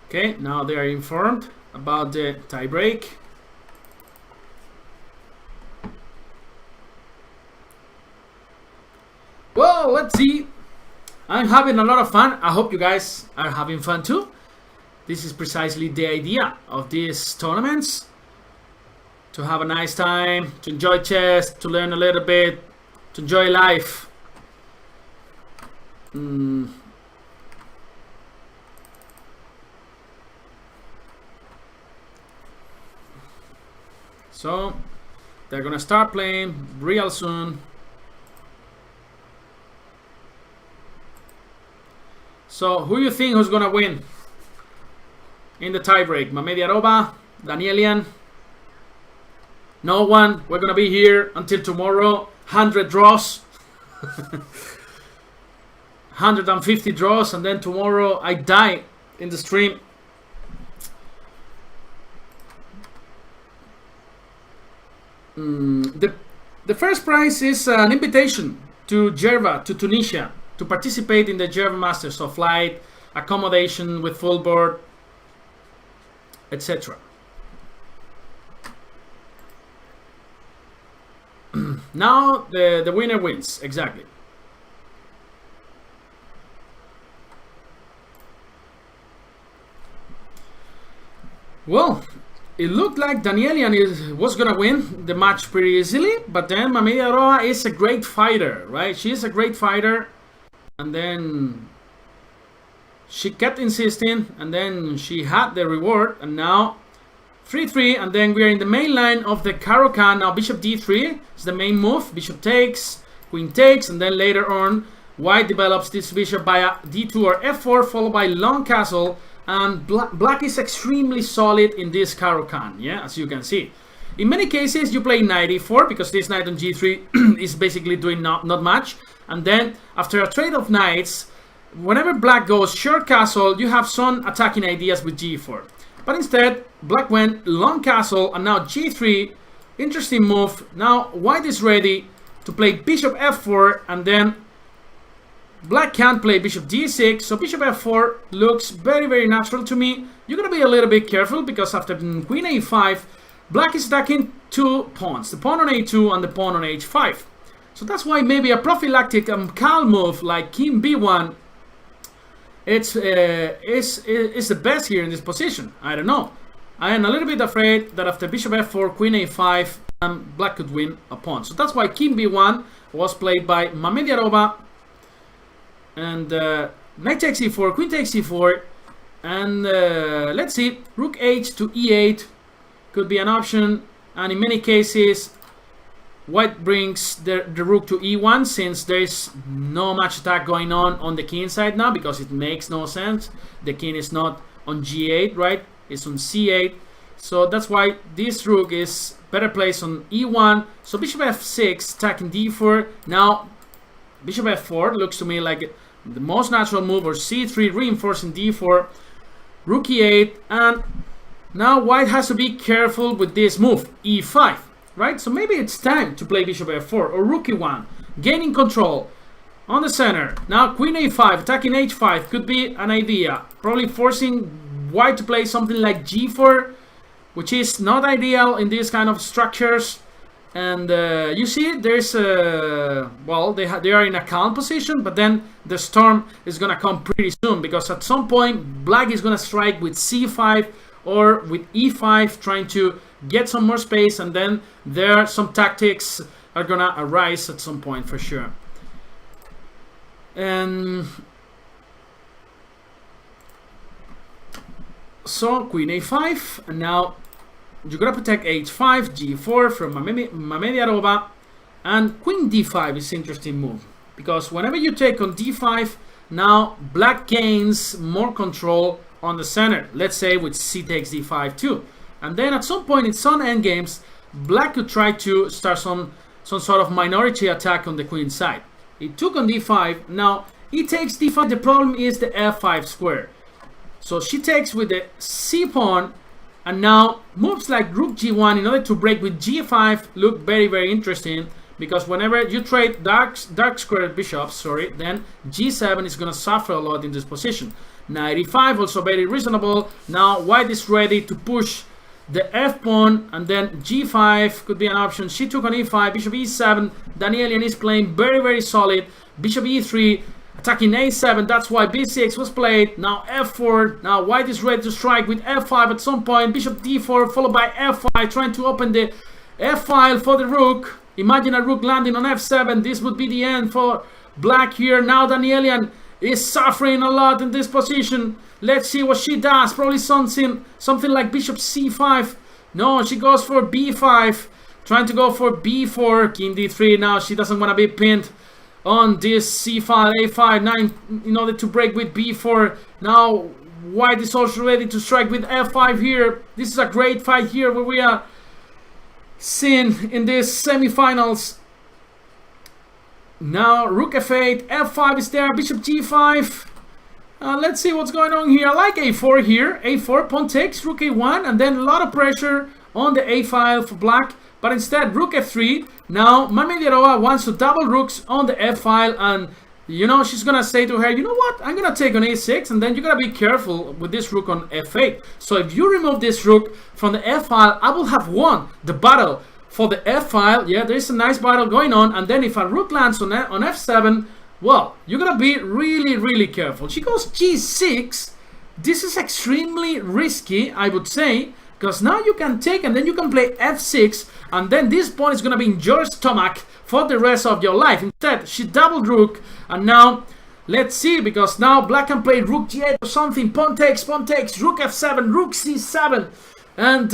Okay, now they are informed about the tie break. Well, let's see. I'm having a lot of fun. I hope you guys are having fun too. This is precisely the idea of these tournaments. To have a nice time, to enjoy chess, to learn a little bit, to enjoy life. So, they're gonna start playing real soon. So, who you think who's gonna win in the tiebreak? Mamediarova, Danielian? No one. We're gonna be here until tomorrow. 100 draws. 150 draws, and then tomorrow I die in the stream. The first prize is an invitation to Djerba, to Tunisia, to participate in the Djerba Masters, so flight, accommodation with full board, etc. Now the winner wins, exactly. Well, it looked like Danielian was gonna win the match pretty easily, but then Mamediarova is a great fighter, right? She is a great fighter, and then she kept insisting, and then she had the reward, and now 3-3, and then we are in the main line of the Caro-Kann. Now bishop d3 is the main move. Bishop takes, queen takes, and then later on white develops this bishop via d2 or f4, followed by long castle, and black is extremely solid in this Caro-Kann, yeah, as you can see. In many cases you play knight e4 because this knight on g3 is basically doing not much, and then after a trade of knights, whenever black goes short castle, you have some attacking ideas with g4. But instead, black went long castle, and now g3, interesting move. Now white is ready to play bishop f4, and then black can't play bishop d6, so bishop f4 looks very, very natural to me. You're gonna be a little bit careful because after queen a5, black is attacking two pawns, the pawn on a2 and the pawn on h5. So that's why maybe a prophylactic and calm move like king b1 is the best here in this position. I don't know. I am a little bit afraid that after bishop f4, queen a5, black could win a pawn. So that's why king b1 was played by Mamediarova. And knight takes e4, queen takes e4, and let's see, rook h to e8 could be an option, and in many cases white brings the rook to e1 since there is no much attack going on the king side now, because it makes no sense. The king is not on g8, right? It's on c8, so that's why this rook is better placed on e1. So bishop f6 attacking d4. Now bishop f4 looks to me like the most natural move, or c3 reinforcing d4, rook e8, and now white has to be careful with this move, e5, right? So maybe it's time to play bishop f4 or rook e1, gaining control on the center. Now queen a5 attacking h5 could be an idea, probably forcing white to play something like g4, which is not ideal in these kind of structures. And you see, there's well, they are in a calm position, but then the storm is gonna come pretty soon, because at some point black is gonna strike with c5 or with e5, trying to get some more space, and then there are some tactics are gonna arise at some point for sure. And so queen a5, and now you're gonna protect h5, g4 from Mamediarova, and queen d5 is an interesting move, because whenever you take on d5, now black gains more control on the center. Let's say with c takes d5 too, and then at some point in some endgames, black could try to start some sort of minority attack on the queen side. It took on d5. Now e takes d5. The problem is the f5 square. So she takes with the c pawn. And now moves like rook g1 in order to break with g5 look very, very interesting, because whenever you trade dark squared bishops, then g7 is going to suffer a lot in this position. Knight e5 also very reasonable. Now white is ready to push the f pawn, and then g5 could be an option. She took on e5, bishop e7. Danielian is playing very, very solid. Bishop e3. Attacking a7, that's why b6 was played. Now f4, now white is ready to strike with f5 at some point. Bishop d4 followed by f5, trying to open the f-file for the rook. Imagine a rook landing on f7. This would be the end for black here. Now Danielian is suffering a lot in this position. Let's see what she does. Probably something like bishop c5. No, she goes for b5, trying to go for b4, king d3. Now she doesn't want to be pinned on this c5, a5, 9 in order to break with b4. Now white is also ready to strike with f5 here. This is a great fight here where we are seeing in these semifinals. Now rook f8, f5 is there, bishop g5. Let's see what's going on here. I like a4 here. a4, pawn takes, rook a1, and then a lot of pressure on the a file for black. But instead, rook f3. Now, Mamediarova wants to double rooks on the f-file, and, you know, she's going to say to her, you know what, I'm going to take on a6, and then you got to be careful with this rook on f8. So if you remove this rook from the f-file, I will have won the battle for the f file. Yeah, there is a nice battle going on, and then if a rook lands on f7, well, you're gonna be really, really careful. She goes g6. This is extremely risky, I would say, because now you can take and then you can play f6, and then this pawn is gonna be in your stomach for the rest of your life. Instead, she doubled rook, and now let's see, because now black can play rook g8 or something. Pawn takes, rook f7, rook c7, and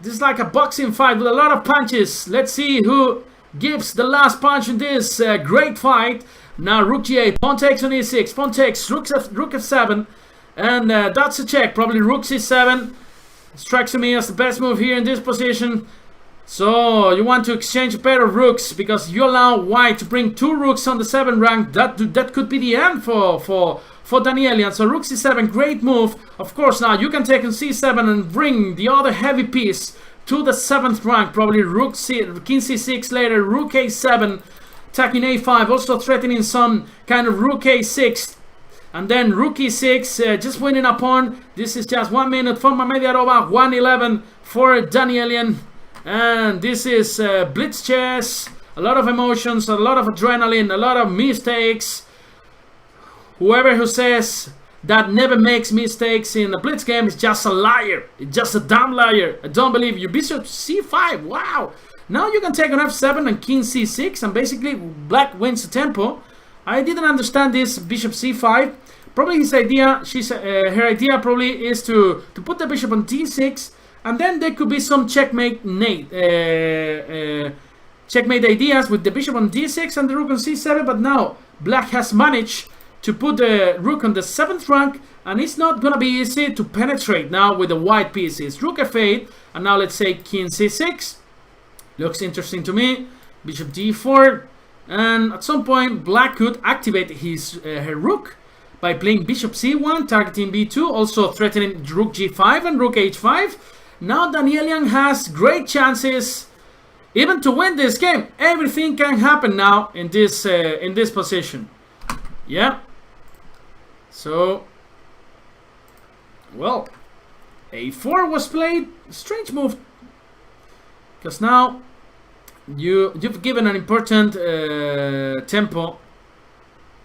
this is like a boxing fight with a lot of punches. Let's see who gives the last punch in this great fight. Now rook g8, pawn takes on e6, pawn takes, rook f7, and that's a check. Probably rook c7 strikes to me as the best move here in this position. So you want to exchange a pair of rooks because you allow white to bring 2 rooks on the 7 rank. That could be the end for Danielian. So rook c7, great move. Of course, now you can take on c7 and bring the other heavy piece to the 7th rank. Probably king c6 later, rook a7, attacking a5, also threatening some kind of rook a6. And then rook e6, just winning a pawn. This is just 1 minute for Mamediarova, 1:11 for Danielian. And this is blitz chess, a lot of emotions, a lot of adrenaline, a lot of mistakes. Whoever who says that never makes mistakes in a blitz game is just a liar. It's just a damn liar. I don't believe you. Bishop c5, wow. Now you can take on f7 and king c6, and basically black wins the tempo. I didn't understand this bishop c5. Probably his idea, her idea probably is to put the bishop on d6, and then there could be some checkmate ideas with the bishop on d6 and the rook on c7. But now black has managed to put the rook on the 7th rank, and it's not gonna be easy to penetrate now with the white pieces. Rook f8, and now let's say king c6. Looks interesting to me. Bishop d4, and at some point black could activate her rook by playing bishop c1, targeting b2, also threatening rook g5 and rook h5. Now Danielian has great chances even to win this game. Everything can happen now in this position. Yeah. So, well, a4 was played. Strange move, because now you've given an important tempo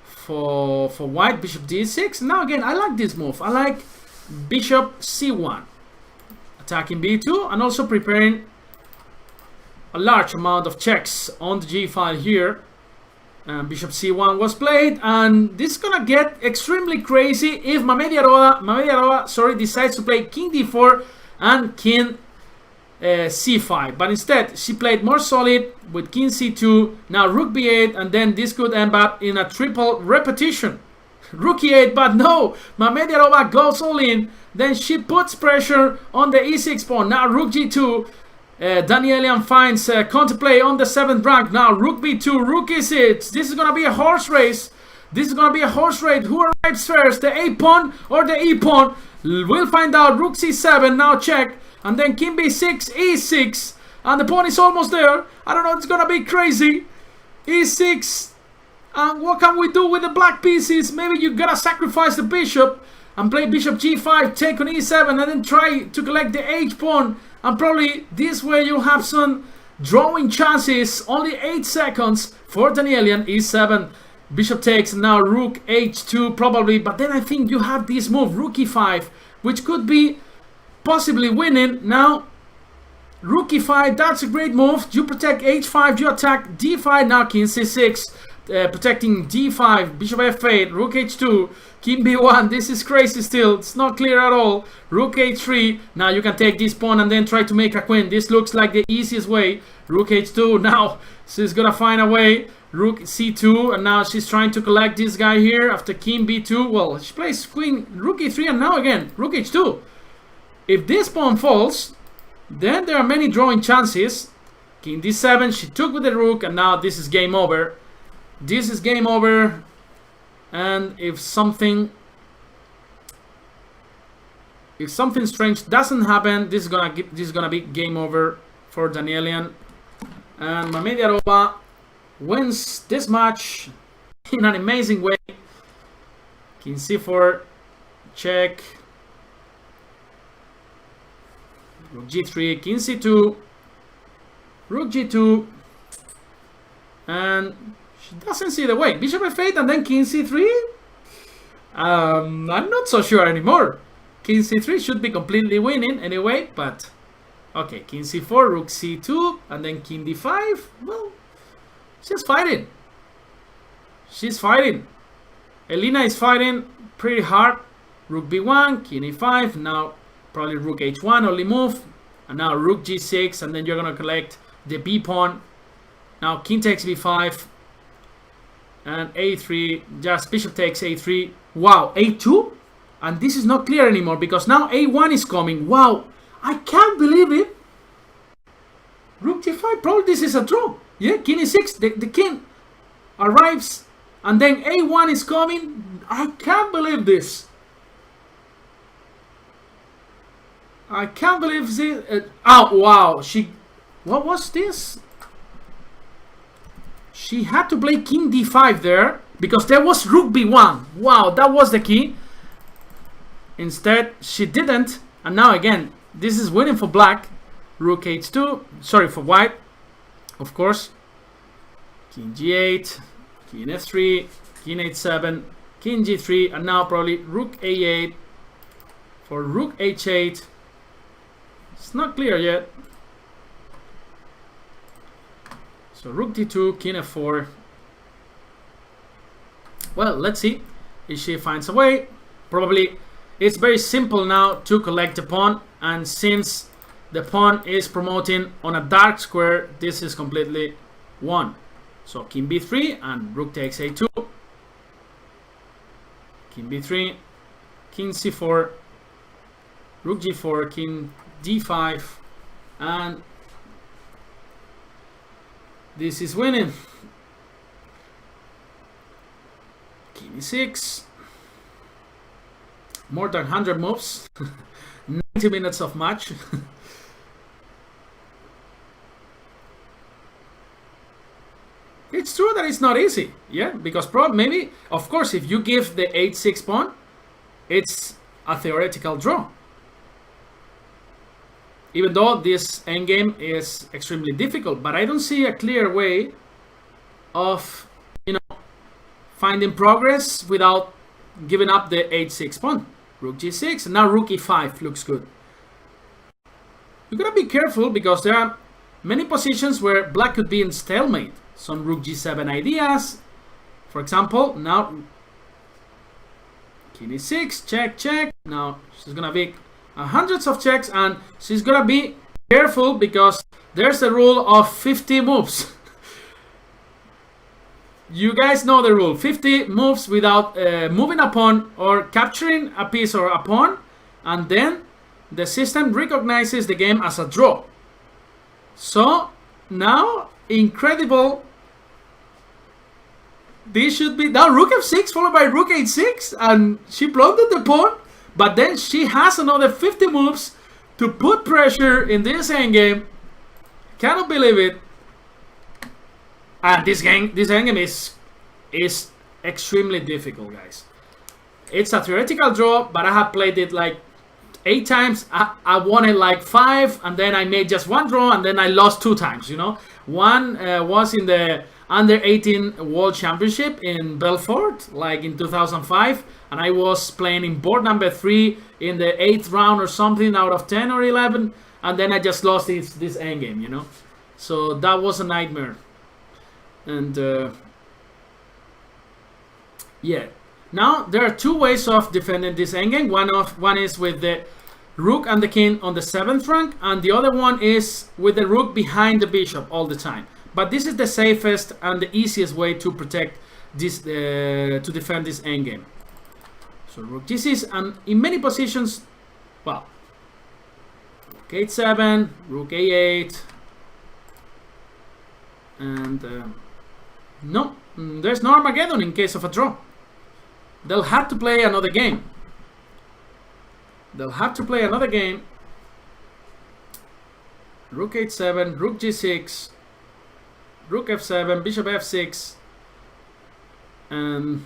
for white. Bishop d6. Now again, I like this move. I like bishop c1, attacking b2, and also preparing a large amount of checks on the g file here. Bishop c1 was played, and this is gonna get extremely crazy if Mamediarova decides to play king d4 and king c5. But instead, she played more solid with king c2, now rook b8, and then this could end up in a triple repetition. Rook e8, but no, Mamediarova goes all in. Then she puts pressure on the e6 pawn. Now rook g2. Danielian finds counterplay on the 7th rank. Now rook b2, rook e6. This is gonna be a horse race. Who arrives first, the a pawn or the e pawn? We'll find out. Rook c7, now check, and then king b6, e6, and the pawn is almost there. I don't know, it's gonna be crazy. e6, and what can we do with the black pieces? Maybe you gotta sacrifice the bishop and play bishop g5, take on e7, and then try to collect the h pawn. And probably this way you'll have some drawing chances. Only 8 seconds for Danielian. e7, bishop takes, now rook h2 probably. But then I think you have this move, rook e5, which could be possibly winning. Now rook e5, that's a great move. You protect h5, you attack d5. Now king c6, protecting d5, bishop f8, rook h2, king b1. This is crazy still. It's not clear at all. Rook h3. Now you can take this pawn and then try to make a queen. This looks like the easiest way. Rook h2. Now she's gonna find a way. Rook c2, and now she's trying to collect this guy here after king b2. Well, she plays queen, rook e3, and now again rook h2. If this pawn falls, then there are many drawing chances. King d7, she took with the rook, and now this is game over. This is game over. And if something strange doesn't happen, this is gonna be game over for Danielian, and Mamediarova wins this match in an amazing way. King c4, check, rook g3, king c2, Rook G2. And she doesn't see the way. Bishop F8 and then King C3? I'm not so sure anymore. King C3 should be completely winning anyway, but... Okay, King C4, Rook C2, and then King D5. Well, she's fighting. She's fighting. Elina is fighting pretty hard. Rook B1, King E5, now probably Rook H1, only move. And now Rook G6, and then you're going to collect the B pawn. Now King takes B5. And A3, just Bishop takes A3. Wow, A2? And this is not clear anymore because now A1 is coming. Wow, I can't believe it. Rook G5, probably this is a draw. Yeah, King E6, the king arrives. And then A1 is coming. I can't believe this. I can't believe this. Oh, wow. What was this? She had to play King D5 there because there was Rook B1. Wow, that was the key. Instead, she didn't. And now again, this is winning for black. Rook H2. Sorry, for white. Of course. King G8. King F3. King H7. King G3. And now probably Rook A8. For Rook H8. It's not clear yet. So Rook D2, King F4. Well, let's see if she finds a way. Probably it's very simple now to collect the pawn. And since the pawn is promoting on a dark square, this is completely won. So King B3 and Rook takes A2. King B3, King C4, Rook G4, King D5, and this is winning. King E6. More than 100 moves. 90 minutes of match. It's true that it's not easy, yeah, because maybe, of course, if you give the H6 pawn, it's a theoretical draw. Even though this endgame is extremely difficult, but I don't see a clear way of, finding progress without giving up the H6 pawn. Rook G6, and now Rook E5 looks good. You gotta be careful because there are many positions where black could be in stalemate. Some Rook G7 ideas. For example, now King E6, check, check. Now she's gonna be hundreds of checks, and she's gonna be careful because there's the rule of 50 moves. You guys know the rule: 50 moves without moving a pawn or capturing a piece or a pawn, and then the system recognizes the game as a draw. So now, incredible. This should be now Rook F6 followed by Rook H6, and she plundered the pawn. But then she has another 50 moves to put pressure in this endgame. Cannot believe it. And this endgame is extremely difficult, guys. It's a theoretical draw, but I have played it like 8 times. I won it like 5, and then I made just 1 draw, and then I lost 2 times, One was in the Under 18 World Championship in Belfort, like in 2005, and I was playing in board number 3 in the 8th round or something out of 10 or 11, and then I just lost this endgame, So that was a nightmare. And yeah, now there are 2 ways of defending this endgame. One is with the rook and the king on the 7th rank, and the other one is with the rook behind the bishop all the time. But this is the safest and the easiest way to protect this, to defend this endgame. So rook G6, and in many positions, well, rook H7, rook A8, and no, there's no Armageddon in case of a draw. They'll have to play another game. They'll have to play another game. Rook H7, rook G6, rook F7, bishop F6, and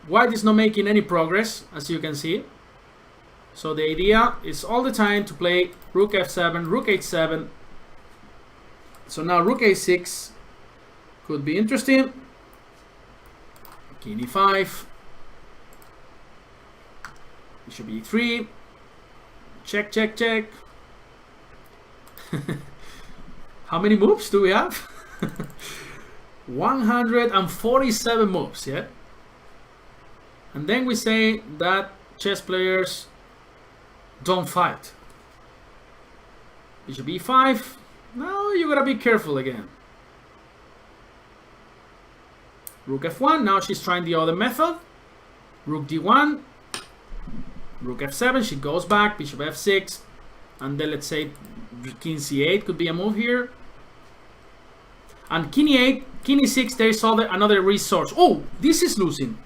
white is not making any progress, as you can see. So the idea is all the time to play rook F7, rook H7, So now rook a6 could be interesting. King e5. Bishop e3. Check, check, check. How many moves do we have? 147 moves, yeah? And then we say that chess players don't fight. Bishop e5. Now you gotta be careful again. Rook f1. Now she's trying the other method. Rook d1. Rook f7. She goes back. Bishop f6. And then let's say king c8 could be a move here. And king e8, king e6, there is another resource. Oh, this is losing.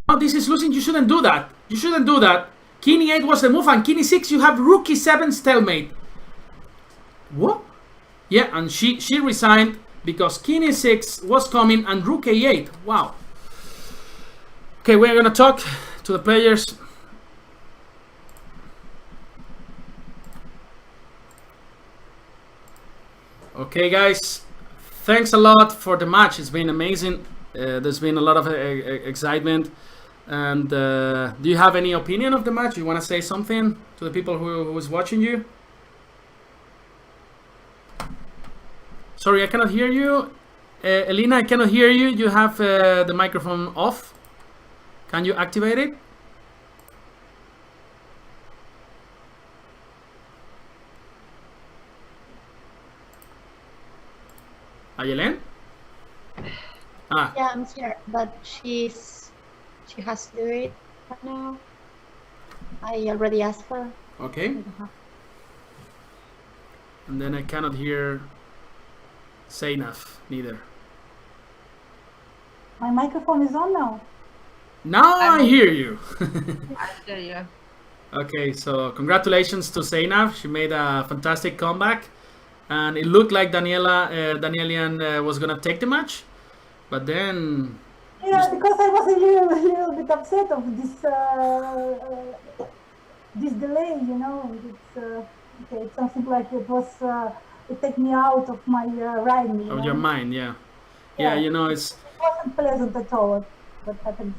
Oh, this is losing. You shouldn't do that. You shouldn't do that. King e8 was the move, and king e6, you have rook e7 stalemate. What? Yeah, and she resigned because king e6 was coming and rook a8. Wow. Okay, we're gonna talk to the players. Okay, guys. Thanks a lot for the match. It's been amazing. There's been a lot of excitement. And do you have any opinion of the match? You want to say something to the people who is watching you? Sorry, I cannot hear you. Elena, I cannot hear you. You have the microphone off. Can you activate it? Ayelen? Ah. Yeah, I'm here, but she has to do it right now. I already asked her. Okay. And then I cannot hear Zainab neither. My microphone is on now. Now I hear you. I hear you. Okay, so congratulations to Zainab. She made a fantastic comeback. And it looked like Danielian was gonna take the match, but then Yeah, because I was a little bit upset of this delay. You know, it's okay. It's something like it take me out of my riding. of your mind, yeah. You know, it wasn't pleasant at all. What happened?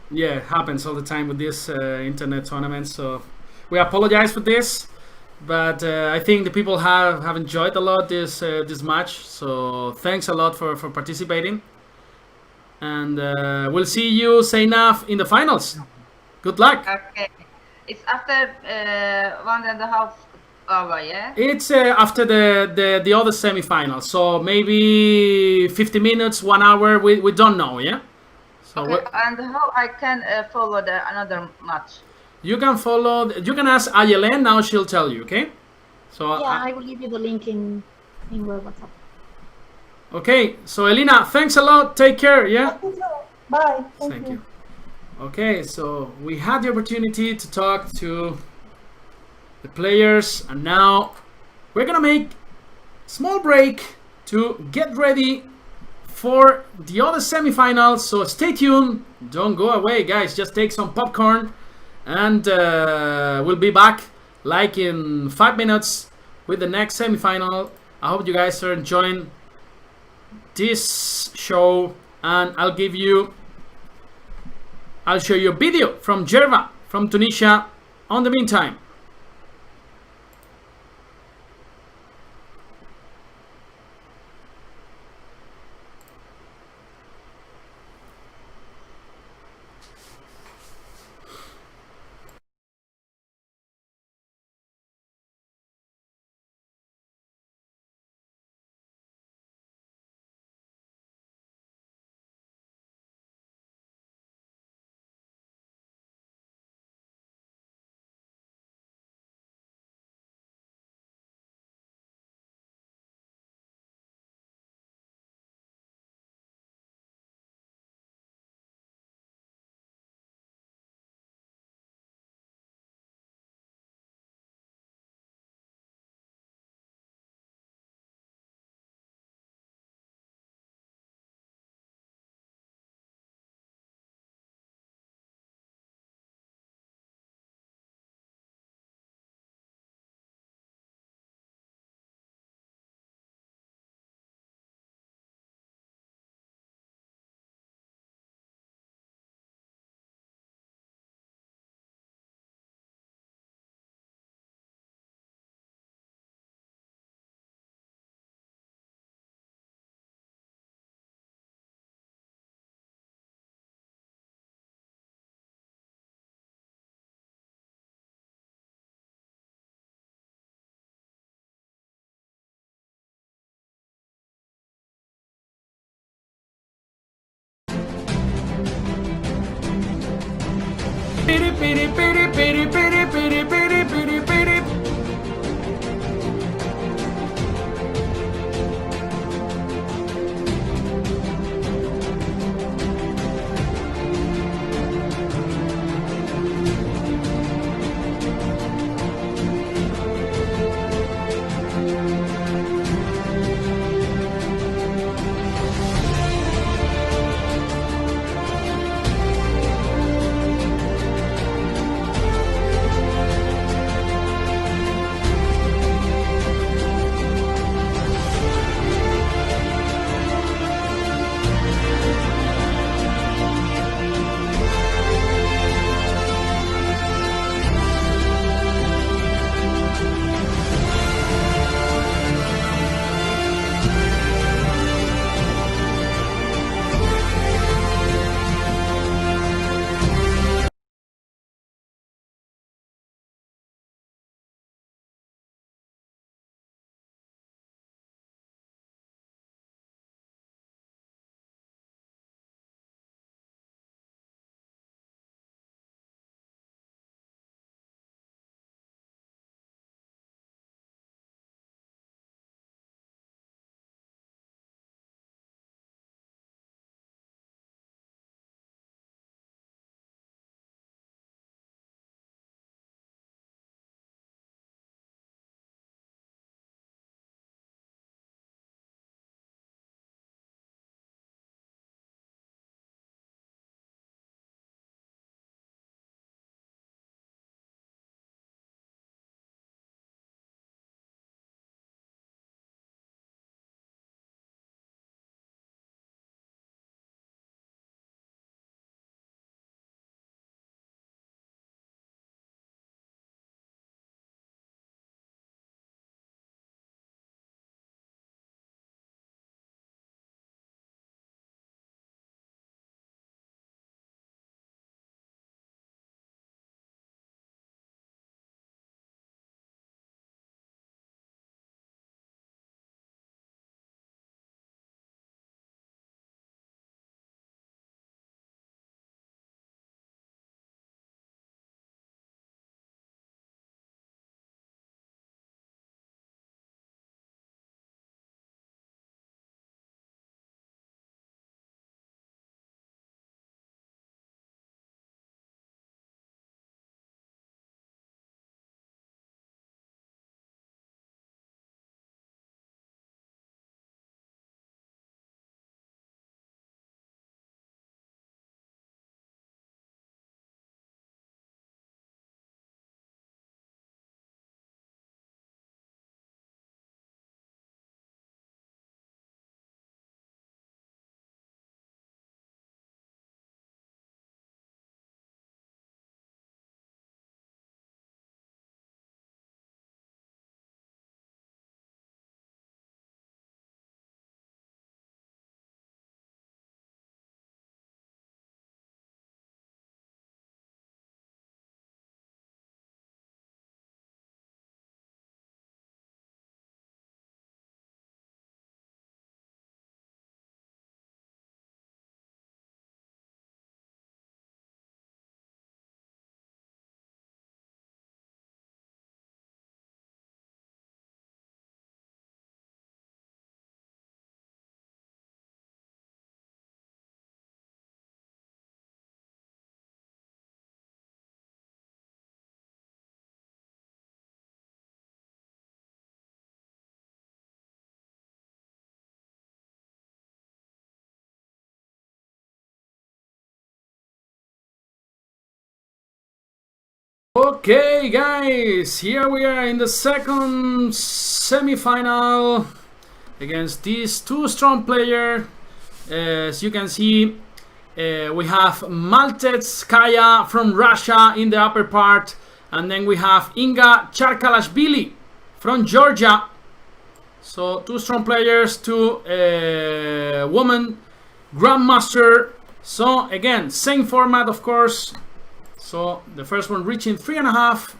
Yeah, it happens all the time with this internet tournaments. So we apologize for this. But I think the people have enjoyed a lot this match. So thanks a lot for participating. And we'll see you, Zainab, in the finals. Good luck. Okay. It's after 1.5 hour, yeah? It's after the other semifinals. So maybe 50 minutes, 1 hour. We don't know, yeah? So Okay. And how I can follow another match? You can follow. You can ask Ayelen. Now she'll tell you. Okay. So Yeah, I will give you the link in your WhatsApp. Okay. So Elena, thanks a lot. Take care. Yeah. Bye. Thank you. Okay. So we had the opportunity to talk to the players, and now we're gonna make a small break to get ready for the other semifinals. So stay tuned. Don't go away, guys. Just take some popcorn. And we'll be back like in 5 minutes with the next semifinal. I hope you guys are enjoying this show, and I'll show you a video from Djerba from Tunisia on the meantime. piri, piri, piri, piri, piri, piri, piri, piri. Okay, guys, here we are in the second semi-final against these two strong players. As you can see, we have Maltetskaya from Russia in the upper part, and then we have Inga Charkalashvili from Georgia. So two strong players, two women grandmaster. So again, same format, of course. So the first one reaching 3.5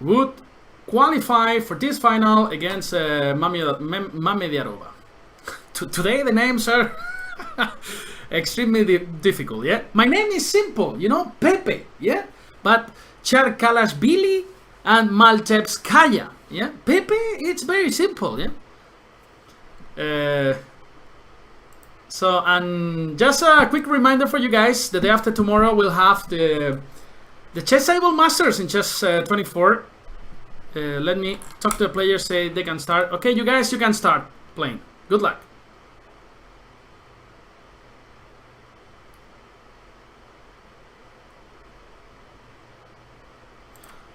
would qualify for this final against Mamediarova. Today the names are extremely difficult, yeah? My name is simple, you know, Pepe, yeah? But Cherkalashvili and Maltevskaya, yeah? Pepe, it's very simple, yeah? So, and just a quick reminder for you guys, the day after tomorrow we'll have the Chess Table Masters in Chess 24. Let me talk to the players, say they can start. Okay, you guys, you can start playing. Good luck.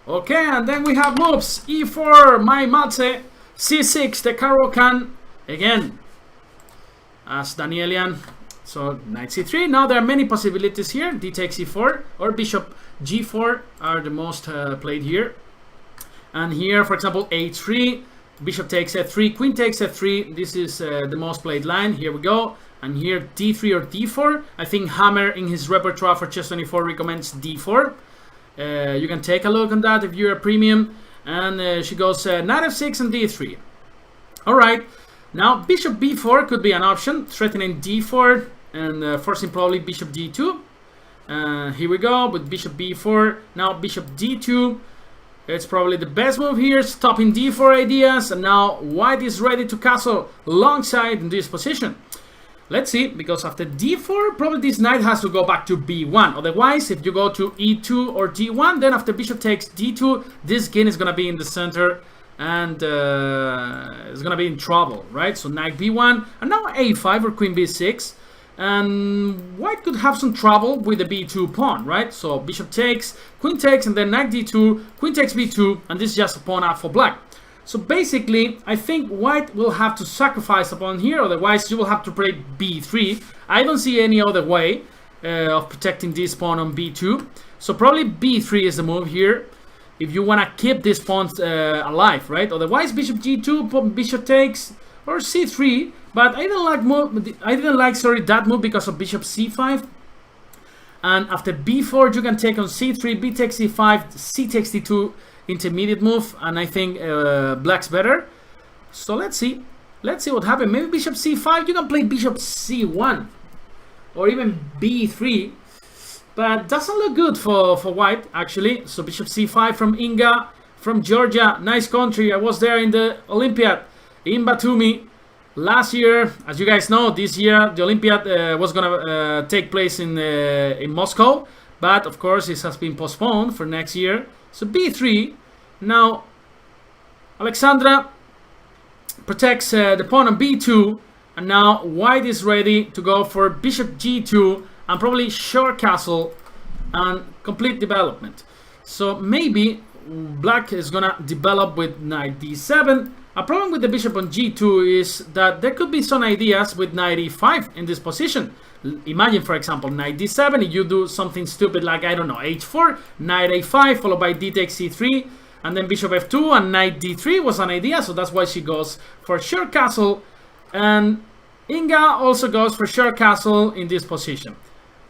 Okay, and then we have moves. E4, my Matze. C6, the Caro-Kann. Again, as Danielian. So, knight c3. Now there are many possibilities here. D takes e4 or bishop g4 are the most played here. And here, for example, a3, bishop takes f3, queen takes f3. This is the most played line. Here we go. And here d3 or d4. I think Hammer in his repertoire for Chess 24 recommends d4. You can take a look on that if you're a premium. And she goes knight f6 and d3. Alright, now bishop b4 could be an option, threatening d4 and forcing probably bishop d2. Here we go with bishop b4. Now bishop d2. It's probably the best move here, stopping d4 ideas. And now white is ready to castle alongside in this position. Let's see, because after d4, probably this knight has to go back to b1. Otherwise, if you go to e2 or d1, then after bishop takes d2, this king is going to be in the center and it's going to be in trouble, right? So knight b1, and now a5 or queen b6. And white could have some trouble with the b2 pawn, right? So bishop takes, and then knight d2, queen takes b2, and this is just a pawn up for black. So basically, I think white will have to sacrifice a pawn here, otherwise you will have to play b3. I don't see any other way of protecting this pawn on b2. So probably b3 is the move here, if you want to keep this pawn alive, right? Otherwise, bishop g2, bishop takes, or c3. But I didn't like that move because of bishop c5. And after b4, you can take on c3, b takes c5, c takes d2, intermediate move, and I think black's better. So let's see what happens. Maybe bishop c5, you can play bishop c1 or even b3, but doesn't look good for white actually. So bishop c5 from Inga from Georgia, nice country. I was there in the Olympiad in Batumi last year. As you guys know, this year the Olympiad was gonna take place in Moscow, but of course this has been postponed for next year. So b3, now Alexandra protects the pawn on b2, and now white is ready to go for bishop g2 and probably short castle and complete development. So maybe black is gonna develop with knight d7. A problem with the bishop on g2 is that there could be some ideas with knight e5 in this position. Imagine, for example, knight d7, if you do something stupid like, I don't know, h4, knight a5, followed by d takes c3, and then bishop f2, and knight d3 was an idea, so that's why she goes for short castle, and Inga also goes for short castle in this position.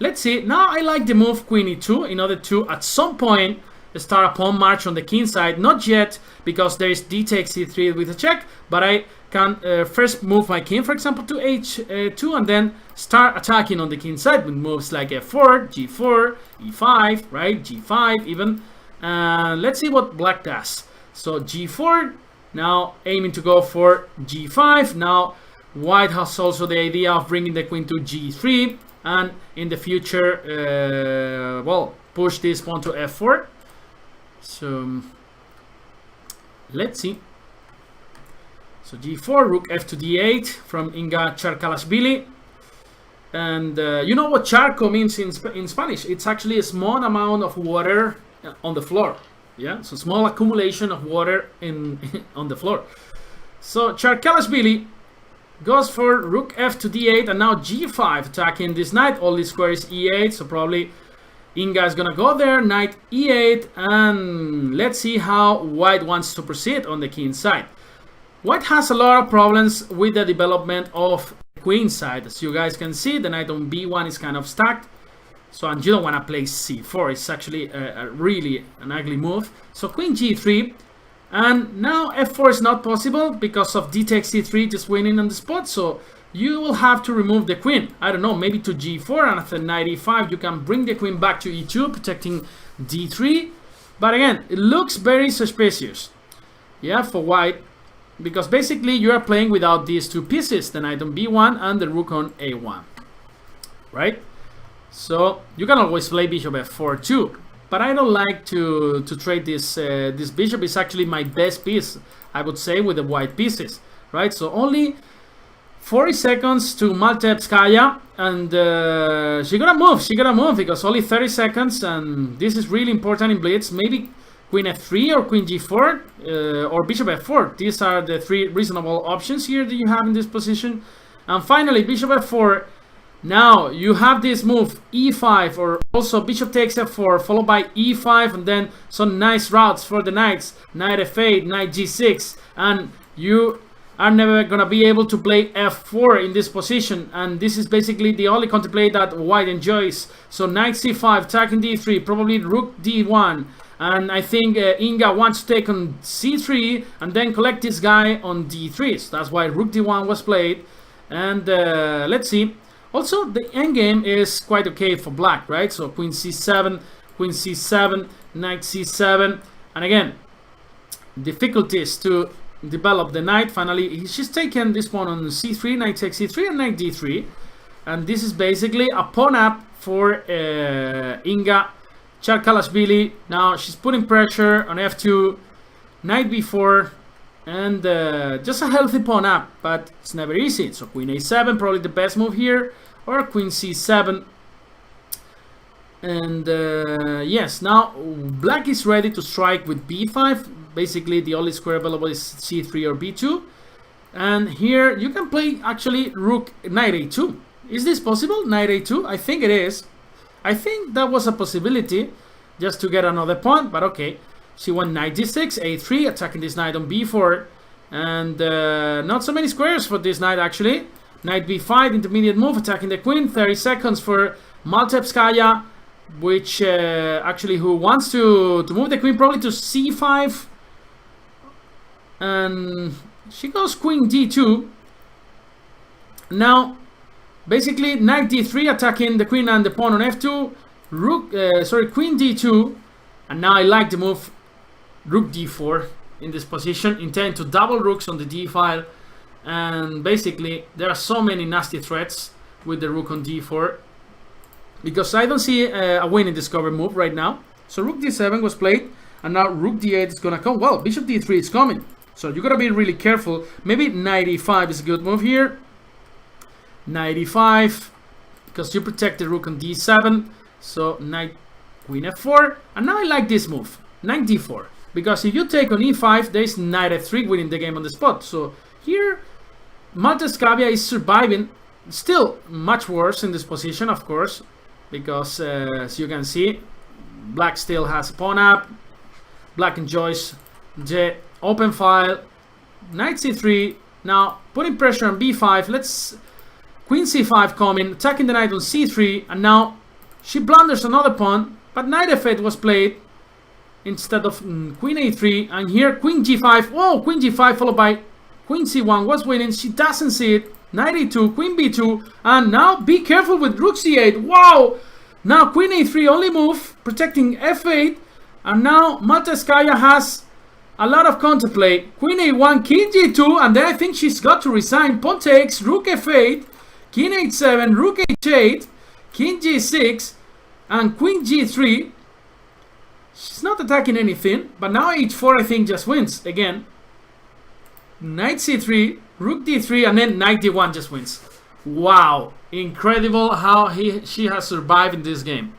Let's see, now I like the move queen e2 in order to, at some point, start a pawn march on the king side. Not yet, because there is d takes c3 with a check, but I can first move my king, for example, to h2, and then start attacking on the king side with moves like f4, g4, e5, right, g5 even. Let's see what black does. So g4, now aiming to go for g5. Now white has also the idea of bringing the queen to g3, and in the future, well, push this pawn to f4. So let's see. So g4, rook f to d8 from Inga Cherkalashvili. And you know what charco means in Spanish? It's actually a small amount of water on the floor. Yeah, so small accumulation of water on the floor. So Cherkalashvili goes for rook f to d8, and now g5 attacking this knight. All this square is e8, so probably Inga is gonna go there, knight e8, and let's see how white wants to proceed on the king side. White has a lot of problems with the development of the queen side. As you guys can see, the knight on b1 is kind of stacked. So, and you don't want to play c4. It's actually really an ugly move. So queen g3, and now f4 is not possible because of d takes c3 just winning on the spot. So you will have to remove the queen. I don't know, maybe to g4, and after knight e5 you can bring the queen back to e2, protecting d3. But again, it looks very suspicious, yeah, for white, because basically you are playing without these two pieces, the knight on b1 and the rook on a1, right? So you can always play bishop f4 too, but I don't like to trade this. This bishop is actually my best piece, I would say, with the white pieces, right? So only 40 seconds to Maltevskaya, and she gotta move because only 30 seconds, and this is really important in blitz. Maybe queen f3 or queen g4 or bishop f4. These are the three reasonable options here that you have in this position. And finally, bishop f4. Now you have this move e5, or also bishop takes f4 followed by e5, and then some nice routes for the knights, knight f8, knight g6, and you are never gonna be able to play f4 in this position, and this is basically the only counterplay that white enjoys. So knight c5, attacking d3, probably rook d1, and I think Inga wants to take on c3 and then collect this guy on d3, so that's why rook d1 was played. And let's see. Also, the endgame is quite okay for black, right? So queen c7, knight c7, and again, difficulties to develop the knight. Finally, she's taken this pawn on c3, knight takes c3, and knight d3, and this is basically a pawn up for Inga Charkalashvili. Now she's putting pressure on f2, knight b4, and just a healthy pawn up, but it's never easy. So queen a7, probably the best move here, or queen c7. And yes, now black is ready to strike with b5. Basically the only square available is c3 or b2, and here you can play actually rook knight a2. Is this possible? Knight a2? I think it is. I think that was a possibility, just to get another pawn, but okay. She went knight d6, a3, attacking this knight on b4, and not so many squares for this knight actually. Knight b5, intermediate move, attacking the queen. 30 seconds for Maltevskaya, which actually who wants to move the queen probably to c5, and she goes queen d2. Now basically knight d3, attacking the queen and the pawn on f2, rook queen d2, and now I like the move rook d4 in this position, intend to double rooks on the d file, and basically there are so many nasty threats with the rook on d4, because I don't see a win in this cover move right now. So rook d7 was played, and now rook d8 is gonna come. Well, bishop d3 is coming, so you gotta be really careful. Maybe knight e5 is a good move here. Knight e5, because you protect the rook on d7. So knight queen f4, and now I like this move, knight d4, because if you take on e5, there is knight f3 winning the game on the spot. So here Maltevskaya is surviving. Still much worse in this position, of course, because as you can see, black still has pawn up. Black enjoys the open file. Knight c3, now putting pressure on b5. Let's queen c5 coming, attacking the knight on c3, and now she blunders another pawn, but knight f8 was played instead of queen a3, and here queen g5. Whoa, queen g5 followed by queen c1 was winning. She doesn't see it. Knight e2, queen b2, and now be careful with rook c8. Wow! Now queen a3 only move, protecting f8, and now Maltevskaya has a lot of counterplay. Queen a1, king g2, and then I think she's got to resign. Pawn takes, rook f8, king h7, rook h8, king g6, and queen g3. She's not attacking anything, but now h4 I think just wins again. Knight c3, rook d3, and then knight d1 just wins. Wow, incredible how she has survived in this game.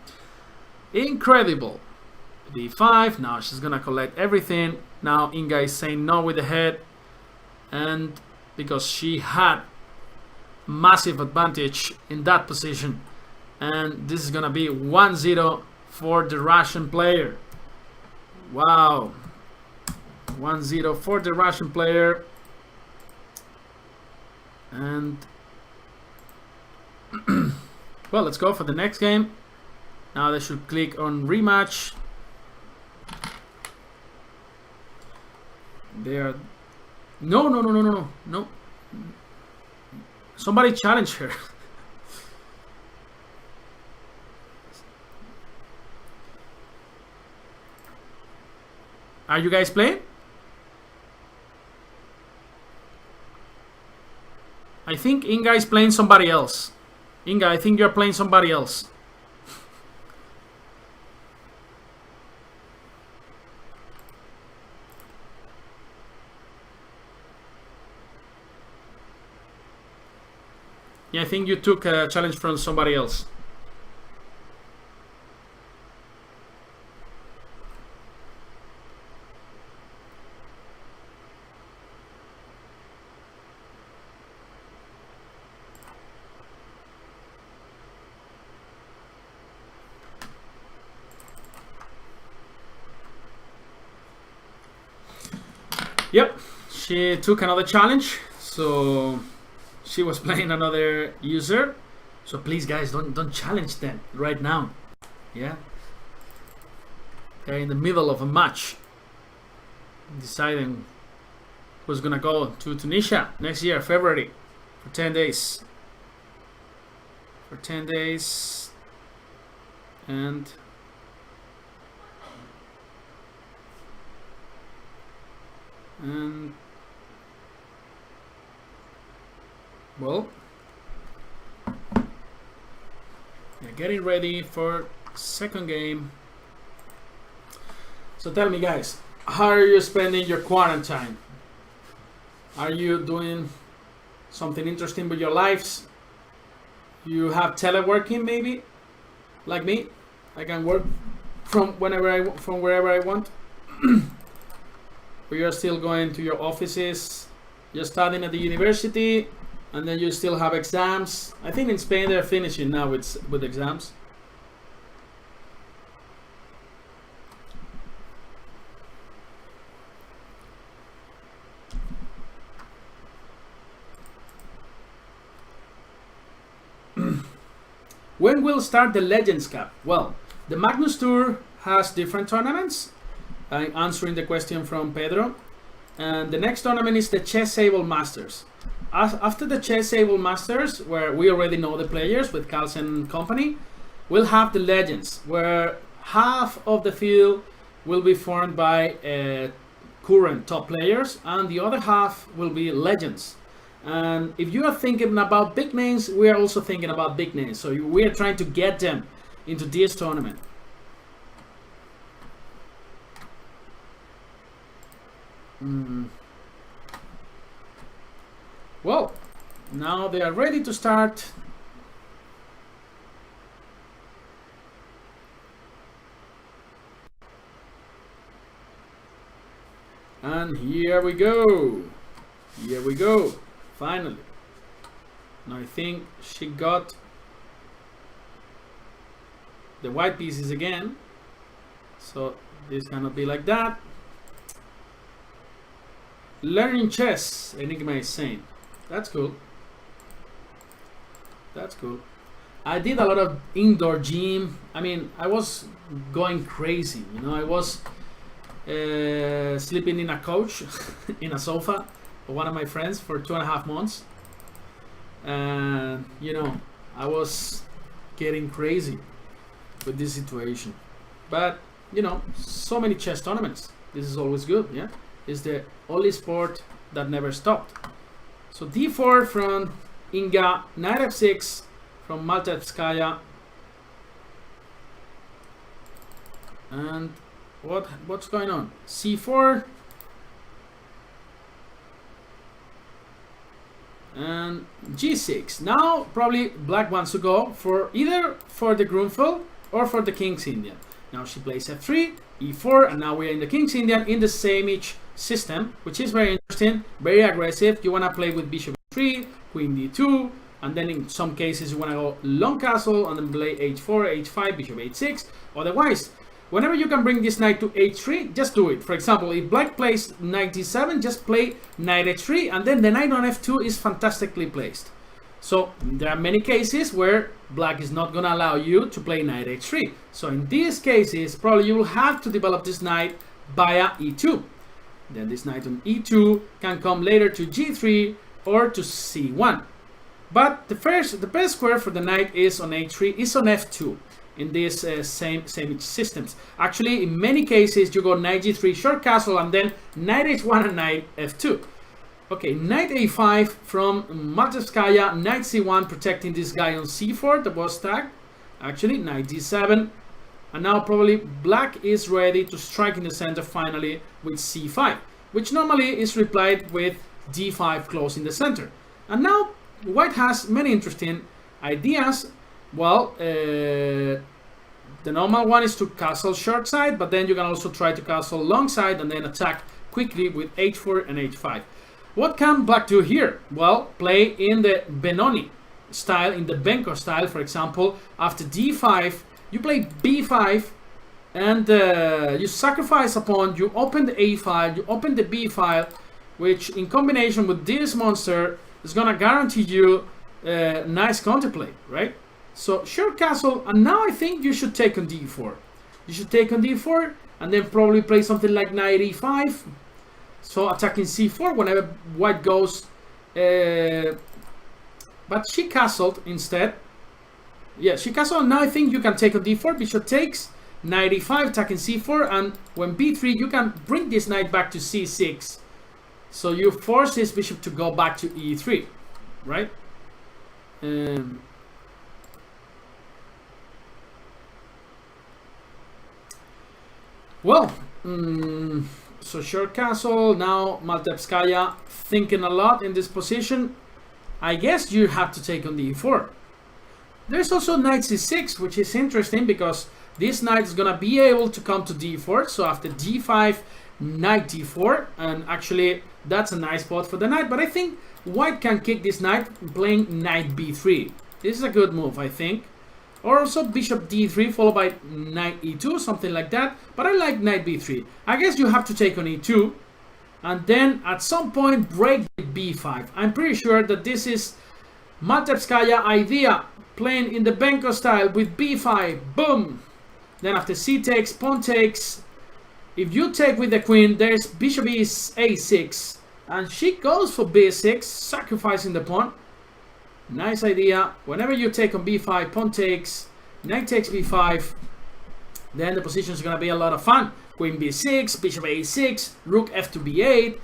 Incredible. d5, now she's gonna collect everything. Now Inga is saying no with the head, and because she had massive advantage in that position, and this is gonna be 1-0 for the Russian player. Wow, 1-0 for the Russian player. And well, let's go for the next game. Now they should click on rematch. They are no. Somebody challenge her. Are you guys playing? I think Inga is playing somebody else. Inga, I think you're playing somebody else. Yeah, I think you took a challenge from somebody else. Yep, she took another challenge, so she was playing another user. So please, guys, don't challenge them right now. Yeah, they're in the middle of a match, deciding who's gonna go to Tunisia next year, February, for 10 days. For 10 days, and well, we're getting ready for second game. So tell me, guys, how are you spending your quarantine? Are you doing something interesting with your lives? You have teleworking, maybe, like me. I can work from wherever I want. Or you're still going to your offices, you're studying at the university, and then you still have exams. I think in Spain they're finishing now with exams. When will start the Legends Cup? Well, the Magnus Tour has different tournaments. I'm answering the question from Pedro. And the next tournament is the Chessable Masters. After the Chessable Masters, where we already know the players with Carlsen Company, we'll have the Legends, where half of the field will be formed by current top players, and the other half will be Legends. And if you are thinking about big names, we are also thinking about big names. So we are trying to get them into this tournament. Well, now they are ready to start. And here we go. Here we go. Finally. Now I think she got the white pieces again. So this cannot be like that. Learning chess, Enigma is saying. That's cool. That's cool. I did a lot of indoor gym. I mean, I was going crazy. You know, I was sleeping in a couch, in a sofa, of one of my friends for 2.5 months. And, you know, I was getting crazy with this situation. But, you know, so many chess tournaments. This is always good, yeah? It's the only sport that never stopped. So d4 from Inga, knight f6 from Maltevskaya. And what's going on? c4 and g6. Now probably black wants to go for either for the Grunfeld or for the King's Indian. Now she plays f3, e4, and now we're in the King's Indian in the same each system, which is very interesting, very aggressive. You want to play with bishop e3, queen d2, and then in some cases you want to go long castle and then play h4, h5, bishop h6. Otherwise, whenever you can bring this knight to h3, just do it. For example, if black plays knight d7, just play knight h3, and then the knight on f2 is fantastically placed. So there are many cases where black is not going to allow you to play knight h3. So in these cases, probably you will have to develop this knight via e2. Then this knight on e2 can come later to g3 or to c1. But the best square for the knight is on h3, is on f2 in these same systems. Actually, in many cases, you go knight g3, short castle, and then knight h1 and knight f2. Okay, knight a5 from Maltevskaya, knight c1 protecting this guy on c4 that was tagged. Actually, knight d7, and now probably black is ready to strike in the center finally with c5, which normally is replied with d5 close in the center. And now white has many interesting ideas. Well, the normal one is to castle short side, but then you can also try to castle long side and then attack quickly with h4 and h5. What can black do here? Well, play in the Benoni style, in the Benko style, for example. After d5, you play b5, and you sacrifice a pawn, you open the a file, you open the b file, which in combination with this monster is gonna guarantee you nice counterplay, right? So short castle, and now I think you should take on d4. You should take on d4, and then probably play something like knight e5. So attacking c4 whenever white goes, but she castled instead. Yeah, she castled. Now I think you can take on d4. Bishop takes, knight e5, attacking c4, and when b3, you can bring this knight back to c6. So you force this bishop to go back to e3, right? Well, so short castle. Now Maltevskaya thinking a lot in this position. I guess you have to take on d4. There's also knight c6, which is interesting because this knight is gonna be able to come to d4. So after d5, knight d4, and actually that's a nice spot for the knight. But I think white can kick this knight playing knight b3. This is a good move, I think. Or also bishop d3 followed by knight e2, something like that. But I like knight b3. I guess you have to take on e2, and then at some point break b5. I'm pretty sure that this is Maltevskaya idea, playing in the Benko style with b5. Boom. Then after c takes, pawn takes. If you take with the queen, there's bishop is a6, and she goes for b6, sacrificing the pawn. Nice idea. Whenever you take on b5, pawn takes, knight takes b5, then the position is gonna be a lot of fun. Queen b6, bishop a6, rook f to b8.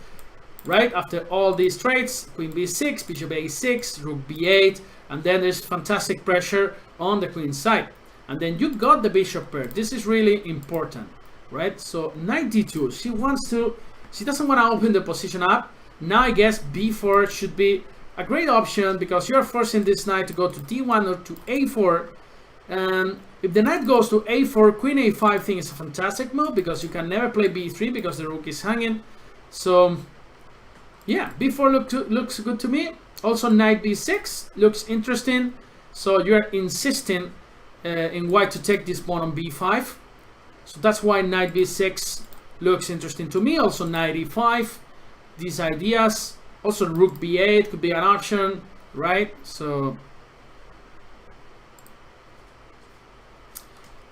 Right after all these traits, queen b6, bishop a6, rook b8, and then there's fantastic pressure on the queen side. And then you got the bishop pair. This is really important, right? So knight d2. She doesn't want to open the position up. Now I guess b4 should be a great option because you're forcing this knight to go to d1 or to a4. And if the knight goes to a4, queen a5 thing is a fantastic move because you can never play b3 because the rook is hanging. So yeah, b4 looks good to me. Also knight b6 looks interesting. So you're insisting in white to take this pawn on b5. So that's why knight b6 looks interesting to me. Also knight e5, these ideas. Also rook b8 could be an option, right? So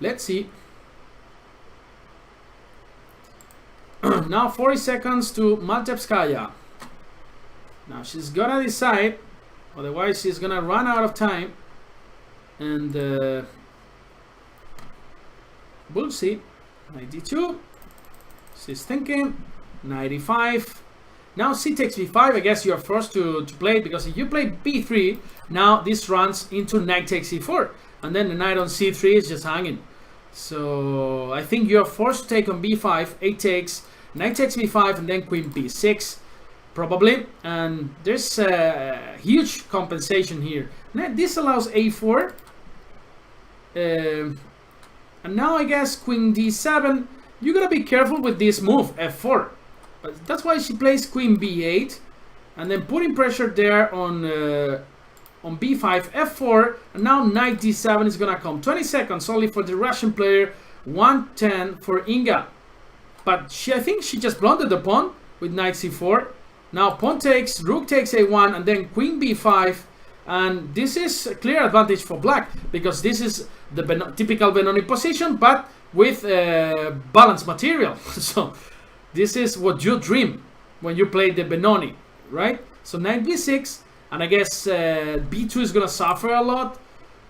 let's see. Now 40 seconds to Maltevskaya. Now she's gonna decide, otherwise she's gonna run out of time. And we'll see. Knight d2. She's thinking. Knight e5. Now c takes b5. I guess you're forced to play it because if you play b3, now this runs into knight takes e4, and then the knight on c3 is just hanging. So I think you're forced to take on b5. A takes, knight takes b5, and then queen b6 probably. And there's a huge compensation here. Now this allows a4, and now I guess queen d7. You gotta be careful with this move f4. But that's why she plays queen b8, and then putting pressure there on b5, f4, and now knight d7 is gonna come. 20 seconds only for the Russian player, 110 for Inga. But I think she just blundered the pawn with knight c4. Now pawn takes, rook takes a1, and then queen b5, and this is a clear advantage for black because this is the typical Benoni position, but with balanced material. So this is what you dream when you play the Benoni, right? So knight b6, And I guess b2 is gonna suffer a lot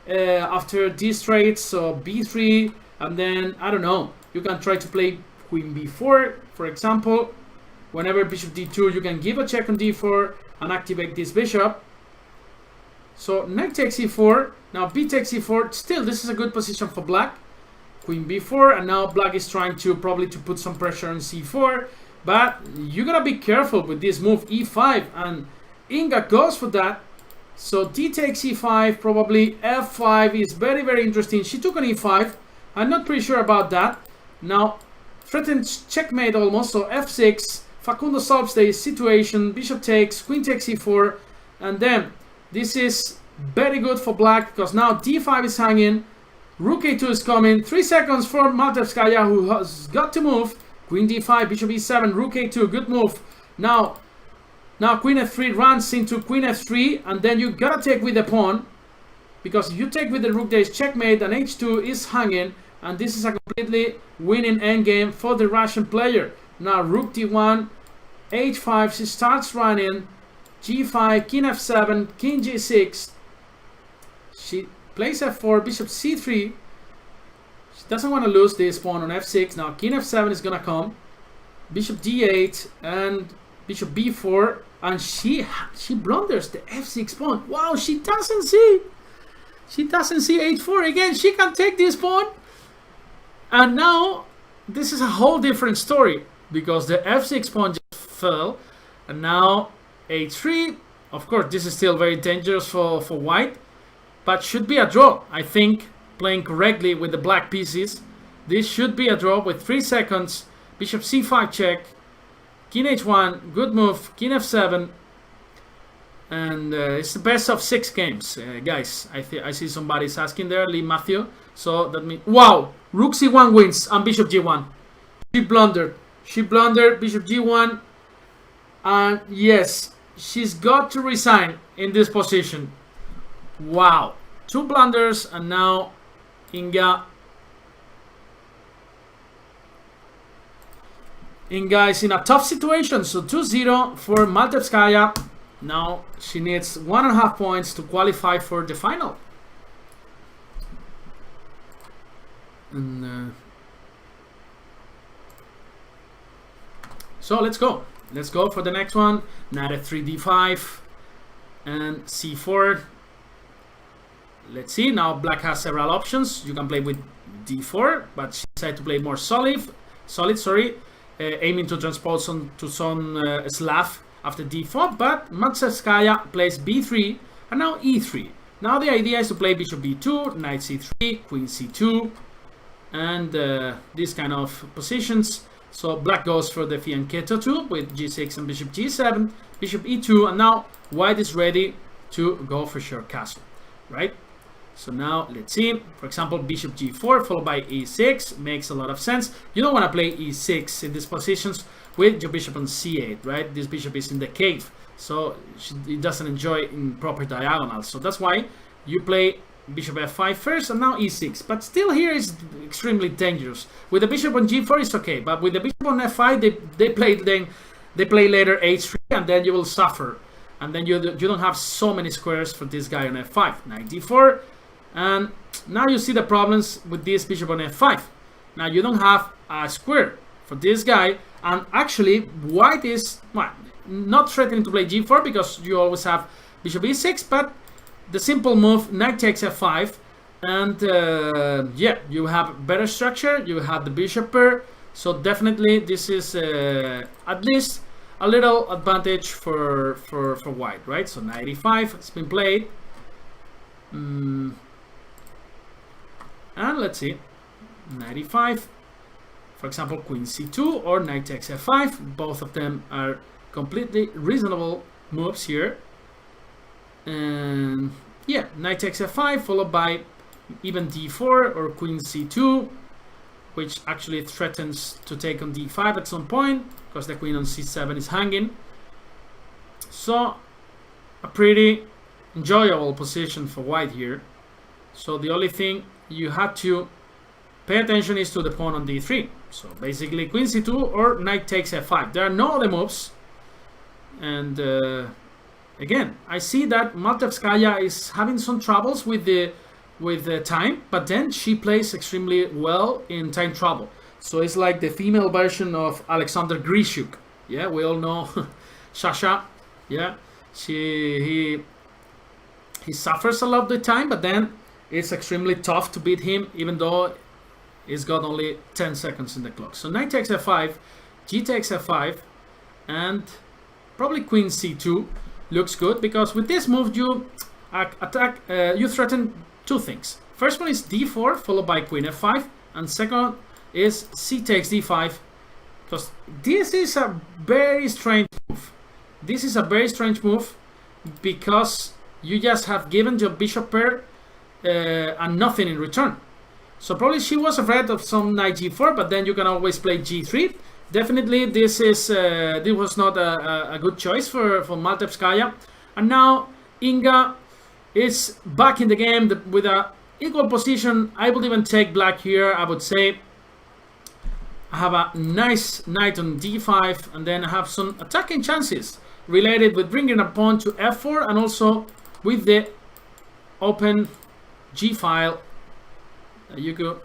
after these trades. So b3, and then I don't know, you can try to play queen b4, for example. Whenever bishop d2, you can give a check on d4 and activate this bishop. So knight takes e4, now b takes e4. Still, this is a good position for black. Queen b4, and now black is trying to probably to put some pressure on c4, but you gotta be careful with this move e5, and Inga goes for that. So d takes e5, probably f5 is very, very interesting. She took an e5. I'm not pretty sure about that. Now threatens checkmate almost, so f6. Facundo solves the situation. Bishop takes, queen takes e4, and then this is very good for black because now d5 is hanging. Rook a2 is coming. 3 seconds for Maltevskaya, who has got to move. Queen d5, bishop e7, rook a2, good move. Now queen f3 runs into queen f3, and then you gotta take with the pawn, because if you take with the rook, there is checkmate, and h2 is hanging, and this is a completely winning endgame for the Russian player. Now rook d1, h5, she starts running, g5, king f7, king g6. She plays f4, bishop c3. She doesn't want to lose this pawn on f6. Now king f7 is gonna come, bishop d8 and bishop b4, and she blunders the f6 pawn. Wow, she doesn't see h4 again. She can take this pawn, and now this is a whole different story because the f6 pawn just fell, and now h3. Of course, this is still very dangerous for white, but should be a draw. I think, playing correctly with the black pieces, this should be a draw with 3 seconds. Bishop c5 check, king h1, good move, king f7, and it's the best of 6 games, guys. I see somebody's asking there, Lee Matthew. So that means, wow, rook c1 wins and bishop g1. She blundered, bishop g1, and yes, she's got to resign in this position. Wow, 2 blunders, and now Inga is in a tough situation. So 2-0 for Maltevskaya. Now she needs 1.5 points to qualify for the final. And so let's go for the next one. Knight f3, d5 and c4. Let's see, now black has several options. You can play with d4, but she decided to play more solid, aiming to transpose to some Slav after d4. But Maltevskaya plays b3 and now e3. Now the idea is to play bishop b2, knight c3, queen c2, and these kind of positions. So black goes for the fianchetto too with g6 and bishop g7, bishop e2, and now white is ready to go for short castle, right? So now let's see, for example, bishop g4 followed by e6 makes a lot of sense. You don't want to play e6 in these positions with your bishop on c8, right? This bishop is in the cave, so it doesn't enjoy in proper diagonals. So that's why you play bishop f5 first and now e6. But still here is extremely dangerous. With the bishop on g4 it's okay, but with the bishop on f5 they play later h3, and then you will suffer. And then you don't have so many squares for this guy on f5. Knight d4. And now you see the problems with this bishop on f5. Now you don't have a square for this guy, and actually white is, well, not threatening to play g4 because you always have bishop e6, but the simple move knight takes f5, and yeah, you have better structure, you have the bishop pair, so definitely this is at least a little advantage for white, right? So knight e5 has been played. And let's see, knight e5, for example, queen c2 or knight takes f5. Both of them are completely reasonable moves here. And yeah, knight takes f5 followed by even d4 or queen c2, which actually threatens to take on d5 at some point because the queen on c7 is hanging. So a pretty enjoyable position for white here. So the only thing you have to pay attention is to the pawn on d3. So basically queen c2 or knight takes f5. There are no other moves, and again, I see that Maltevskaya is having some troubles with the time, but then she plays extremely well in time trouble. So it's like the female version of Alexander Grishuk. Yeah, we all know Sasha. Yeah, he suffers a lot of the time, but then it's extremely tough to beat him, even though he's got only 10 seconds in the clock. So knight takes f5, g takes f5, and probably queen c2 looks good, because with this move you you threaten two things. First one is d4 followed by queen f5, and second is c takes d5, because this is a very strange move. This is a very strange move because you just have given your bishop pair and nothing in return. So probably she was afraid of some knight g4, but then you can always play g3. Definitely this was not a good choice for Maltevskaya. And now Inga is back in the game with a equal position. I would even take black here. I would say I have a nice knight on d5, and then I have some attacking chances related with bringing a pawn to f4, and also with the open g file that you could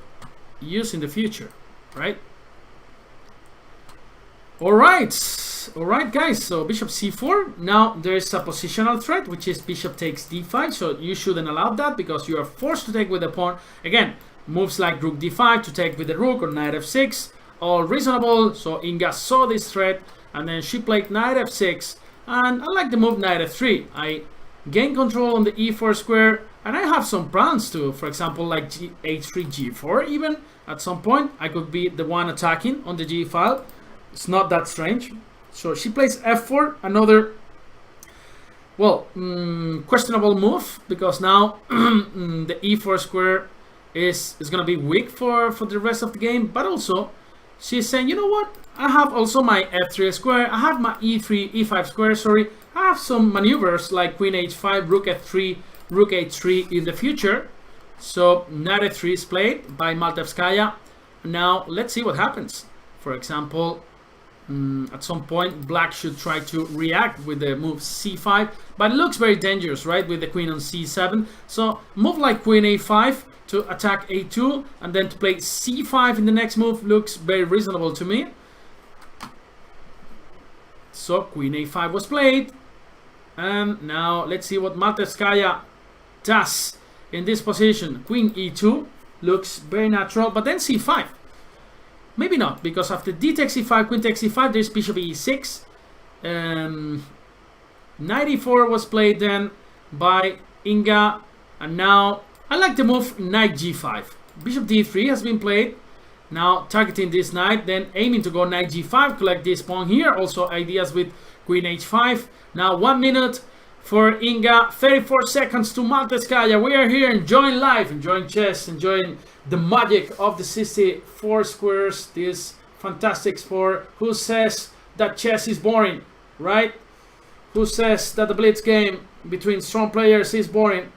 use in the future, right? Alright, guys, so bishop c4. Now there's a positional threat, which is bishop takes d5, so you shouldn't allow that because you are forced to take with the pawn. Again, moves like rook d5 to take with the rook, or knight f6, all reasonable. So Inga saw this threat, and then she played knight f6, and I like the move knight f3. I gain control on the e4 square, and I have some plans too. For example, like h3, g4 even. At some point, I could be the one attacking on the g file. It's not that strange. So she plays f4, another, well, questionable move, because now the e4 square is going to be weak for the rest of the game. But also, she's saying, you know what? I have also my f3 square. I have my e3, e5 square, sorry. I have some maneuvers like queen h5, rook f3, rook h3 in the future. So knight f3 is played by Maltevskaya. Now let's see what happens. For example, at some point black should try to react with the move c5, but it looks very dangerous, right, with the queen on c7. So move like queen a5 to attack a2, and then to play c5 in the next move looks very reasonable to me. So queen a5 was played, and now let's see what Maltevskaya does in this position. Queen e2 looks very natural, but then c5. Maybe not, because after d takes e5, queen takes e5, there's bishop e6. Knight e4 was played then by Inga, and now I like the move knight g5. Bishop d3 has been played. Now targeting this knight, then aiming to go knight g5, collect this pawn here. Also ideas with queen h5. Now 1 minute for Inga, 34 seconds to Maltevskaya. We are here enjoying life, enjoying chess, enjoying the magic of the 64 squares, this fantastic sport. Who says that chess is boring, right? Who says that the blitz game between strong players is boring?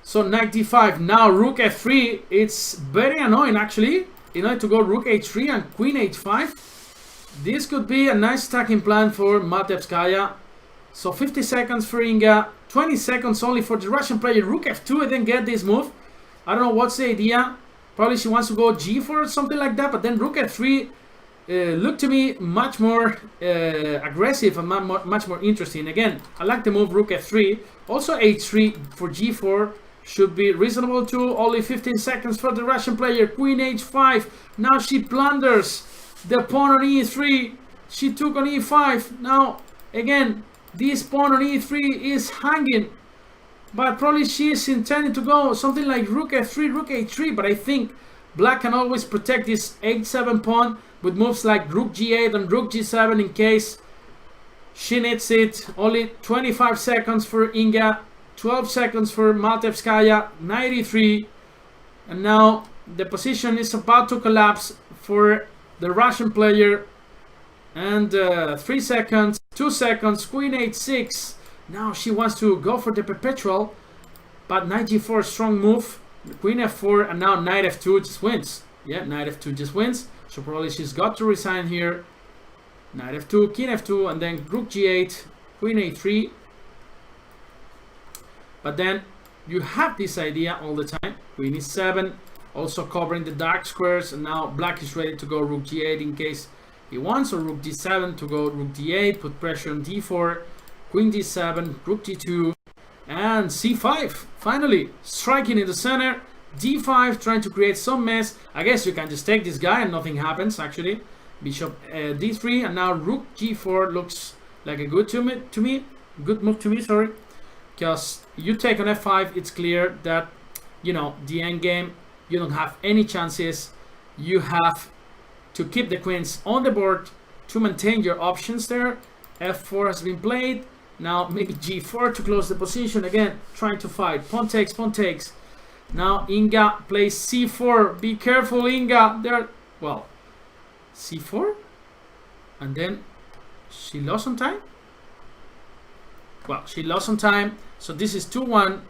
So knight d5, now rook f3. It's very annoying actually, you know, to go rook h3 and queen h5. This could be a nice attacking plan for Maltevskaya. So 50 seconds for Inga, 20 seconds only for the Russian player. Rook f2, I didn't get this move. I don't know what's the idea. Probably she wants to go g4 or something like that, but then rook f3 looked to me much more aggressive and much more interesting. Again, I like the move rook f3. Also h3 for g4 should be reasonable too. Only 15 seconds for the Russian player. Queen h5. Now she plunders the pawn on e3. She took on e5. Now, again, this pawn on e3 is hanging. But probably she is intending to go something like rook f3, rook h3. But I think black can always protect this h7 pawn with moves like rook g8 and rook g7 in case she needs it. Only 25 seconds for Inga, 12 seconds for Maltevskaya, knight e3. And now the position is about to collapse for the Russian player. And 3 seconds, 2 seconds, queen h6. Now she wants to go for the perpetual, but knight g4, strong move. Queen f4, and now knight f2 just wins. Yeah, knight f2 just wins. So probably she's got to resign here. Knight f2, king f2, and then rook g8. queen a3. But then you have this idea all the time. Queen e7, also covering the dark squares, and now black is ready to go rook g8 in case he wants, or rook d7 to go rook d8, put pressure on d4, queen d7, rook d2, and c5. Finally, striking in the center, d5, trying to create some mess. I guess you can just take this guy and nothing happens actually. Bishop d3, and now rook g4 looks like a good good move to me, sorry. Because you take on f5, it's clear that, you know, the endgame, you don't have any chances. You have to keep the queens on the board to maintain your options there. f4 has been played. Now maybe g4 to close the position. Again, trying to fight. Pawn takes, pawn takes. Now Inga plays c4. Be careful, Inga. There, well, c4? And then she lost some time? Well, she lost some time, so this is 2-1,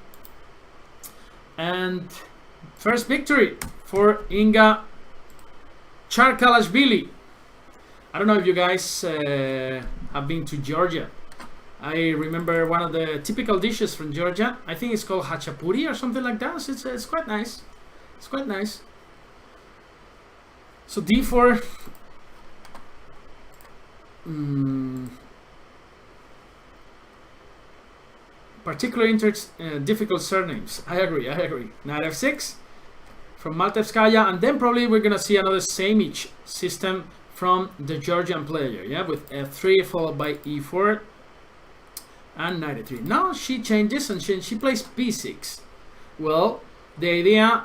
and first victory for Inga Charkalashvili. I don't know if you guys have been to Georgia. I remember one of the typical dishes from Georgia. I think it's called hachapuri or something like that. So it's quite nice. It's quite nice. So d4. Particularly difficult surnames. I agree. Knight f6 from Maltevskaya, and then probably we're gonna see another same-ish system from the Georgian player, yeah, with f3 followed by e4 and knight a3. Now she changes and she plays b6. Well, the idea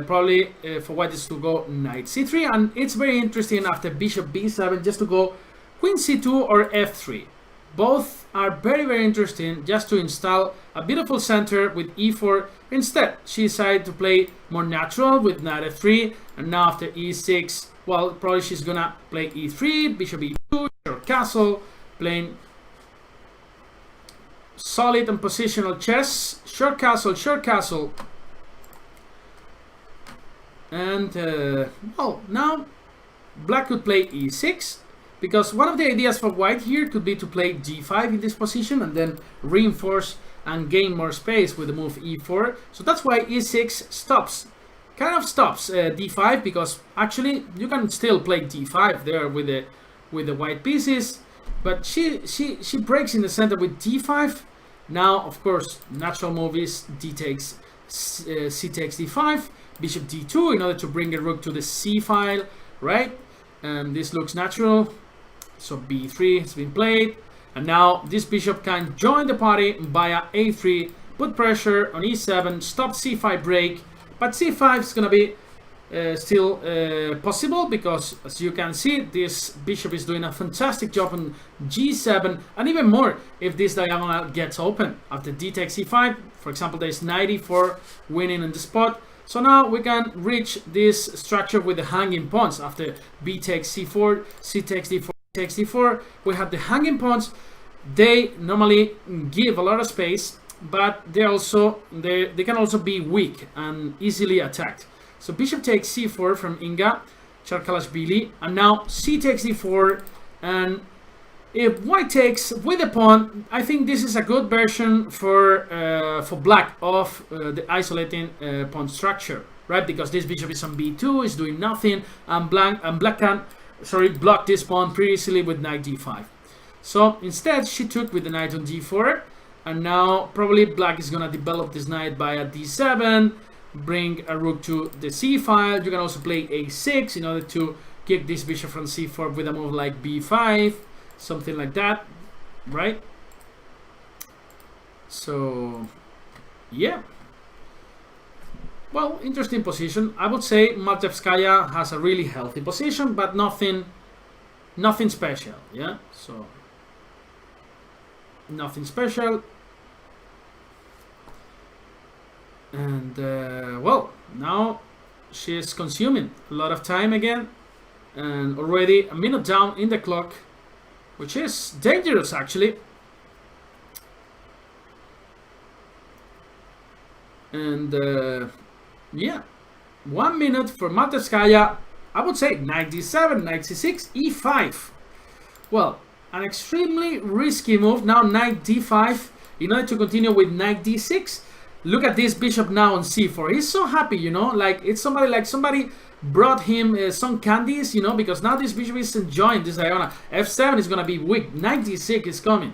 probably for white is to go knight c3, and it's very interesting after bishop b7 just to go queen c2 or f3. Both are very, very interesting, just to install a beautiful center with e4. Instead, she decided to play more natural with knight f3, and now after e6, well, probably she's gonna play e3, bishop e2, short castle, playing solid and positional chess. Short castle. And, well, now black could play e6. Because one of the ideas for white here could be to play g5 in this position and then reinforce and gain more space with the move e4. So that's why e6 stops, kind of stops d5, because actually you can still play d5 there with the white pieces. But she breaks in the center with d5. Now, of course, natural move is c takes d5, bishop d2 in order to bring a rook to the c file, right? And this looks natural. So b3 has been played, and now this bishop can join the party via a3, put pressure on e7, stop c5 break, but c5 is gonna be still possible, because as you can see, this bishop is doing a fantastic job on g7, and even more if this diagonal gets open after d takes e5. For example, there's knight e4 winning in the spot. So now we can reach this structure with the hanging pawns after b takes c4, c takes d4, takes d4. We have the hanging pawns. They normally give a lot of space, but they can also be weak and easily attacked. So bishop takes c4 from Inga Charkalashvili, and now c takes d4, and if white takes with the pawn, I think this is a good version for black of the isolating pawn structure, right? Because this bishop is on b2, is doing nothing, and black can block this pawn pretty easily with knight d5. So instead she took with the knight on d4, and now probably black is gonna develop this knight via d7, bring a rook to the c file. You can also play a6 in order to kick this bishop from c4 with a move like b5, something like that, right? So yeah, well, interesting position. I would say Maltevskaya has a really healthy position, but nothing special, yeah? So nothing special. And well, now she's consuming a lot of time again, and already a minute down in the clock, which is dangerous actually. And yeah, 1 minute for Maltevskaya. I would say knight d7, knight c6, e5. Well, an extremely risky move. Now knight d5 in order to continue with knight d6. Look at this bishop now on c4. He's so happy, you know, like it's somebody brought him some candies, you know, because now this bishop is enjoying this diagonal. f7 is gonna be weak. Knight d6 is coming,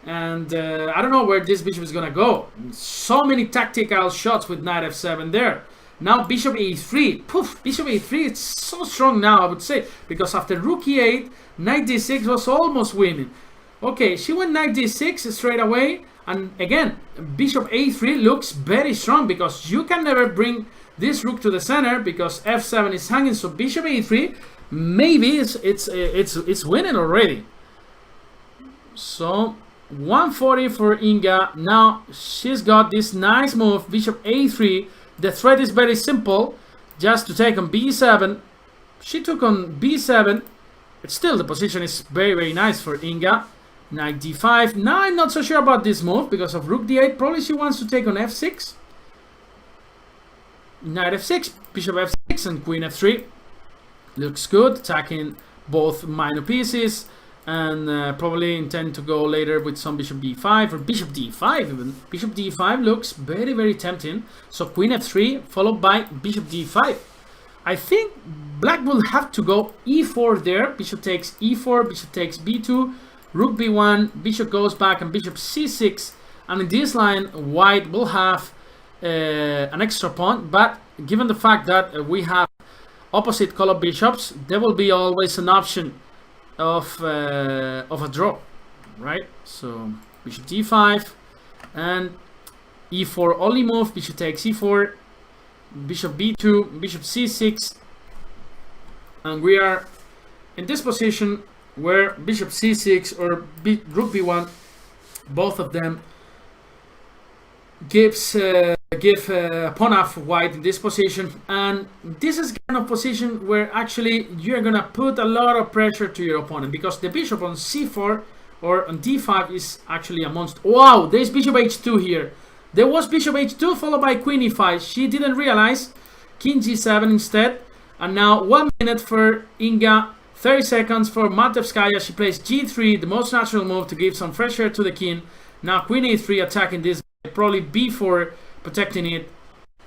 and I don't know where this bishop is gonna go. So many tactical shots with knight f7 there. Now bishop e3. Poof, bishop e3. It's so strong now, I would say, because after rook e8, knight d6 was almost winning. Okay, she went knight d6 straight away, and again bishop a3 looks very strong because you can never bring this rook to the center because f7 is hanging. So bishop a3, maybe it's winning already. So 140 for Inga. Now she's got this nice move, bishop a3. The threat is very simple, just to take on b7. She took on b7. But still, the position is very nice for Inga. Knight d5. Now I'm not so sure about this move because of rook d8. Probably she wants to take on f6. Knight f6, bishop f6, and queen f3. Looks good, attacking both minor pieces, and probably intend to go later with some bishop d5 or bishop d5 even. Bishop d5 looks very tempting. So queen f3 followed by bishop d5. I think black will have to go e4 there. Bishop takes e4, bishop takes b2, rook b1, bishop goes back, and bishop c6. And in this line, white will have an extra pawn, but given the fact that we have opposite color bishops, there will be always an option of a draw, right? So bishop d5 and e4 only move. Bishop takes e4, bishop b2, bishop c6, and we are in this position where bishop c6 or rook b1, both of them give a pawn off white in this position, and this is kind of position where actually you're gonna put a lot of pressure to your opponent because the bishop on c4 or on d5 is actually a monster. Wow, there's bishop h2 here. There was bishop h2 followed by queen e5. She didn't realize. King g7 instead, and now 1 minute for Inga, 30 seconds for Matevskaya. She plays g3, the most natural move to give some fresh air to the king. Now queen a3 attacking this. Probably b4 protecting it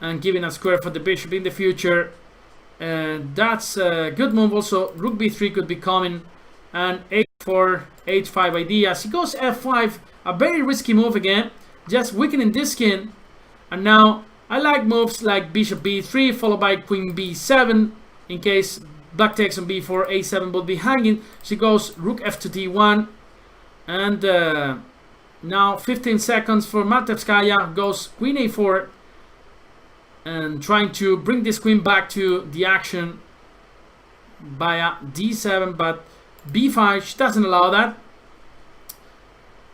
and giving a square for the bishop in the future, and that's a good move. Also rook b3 could be coming, and h4 h5 idea. She goes f5, a very risky move again, just weakening this king. And now I like moves like bishop b3 followed by queen b7 in case black takes on b4. a7 will be hanging. She goes rook f to d1, and now 15 seconds for Matevskaya. Goes queen a4 and trying to bring this queen back to the action via d7, but b5 she doesn't allow that,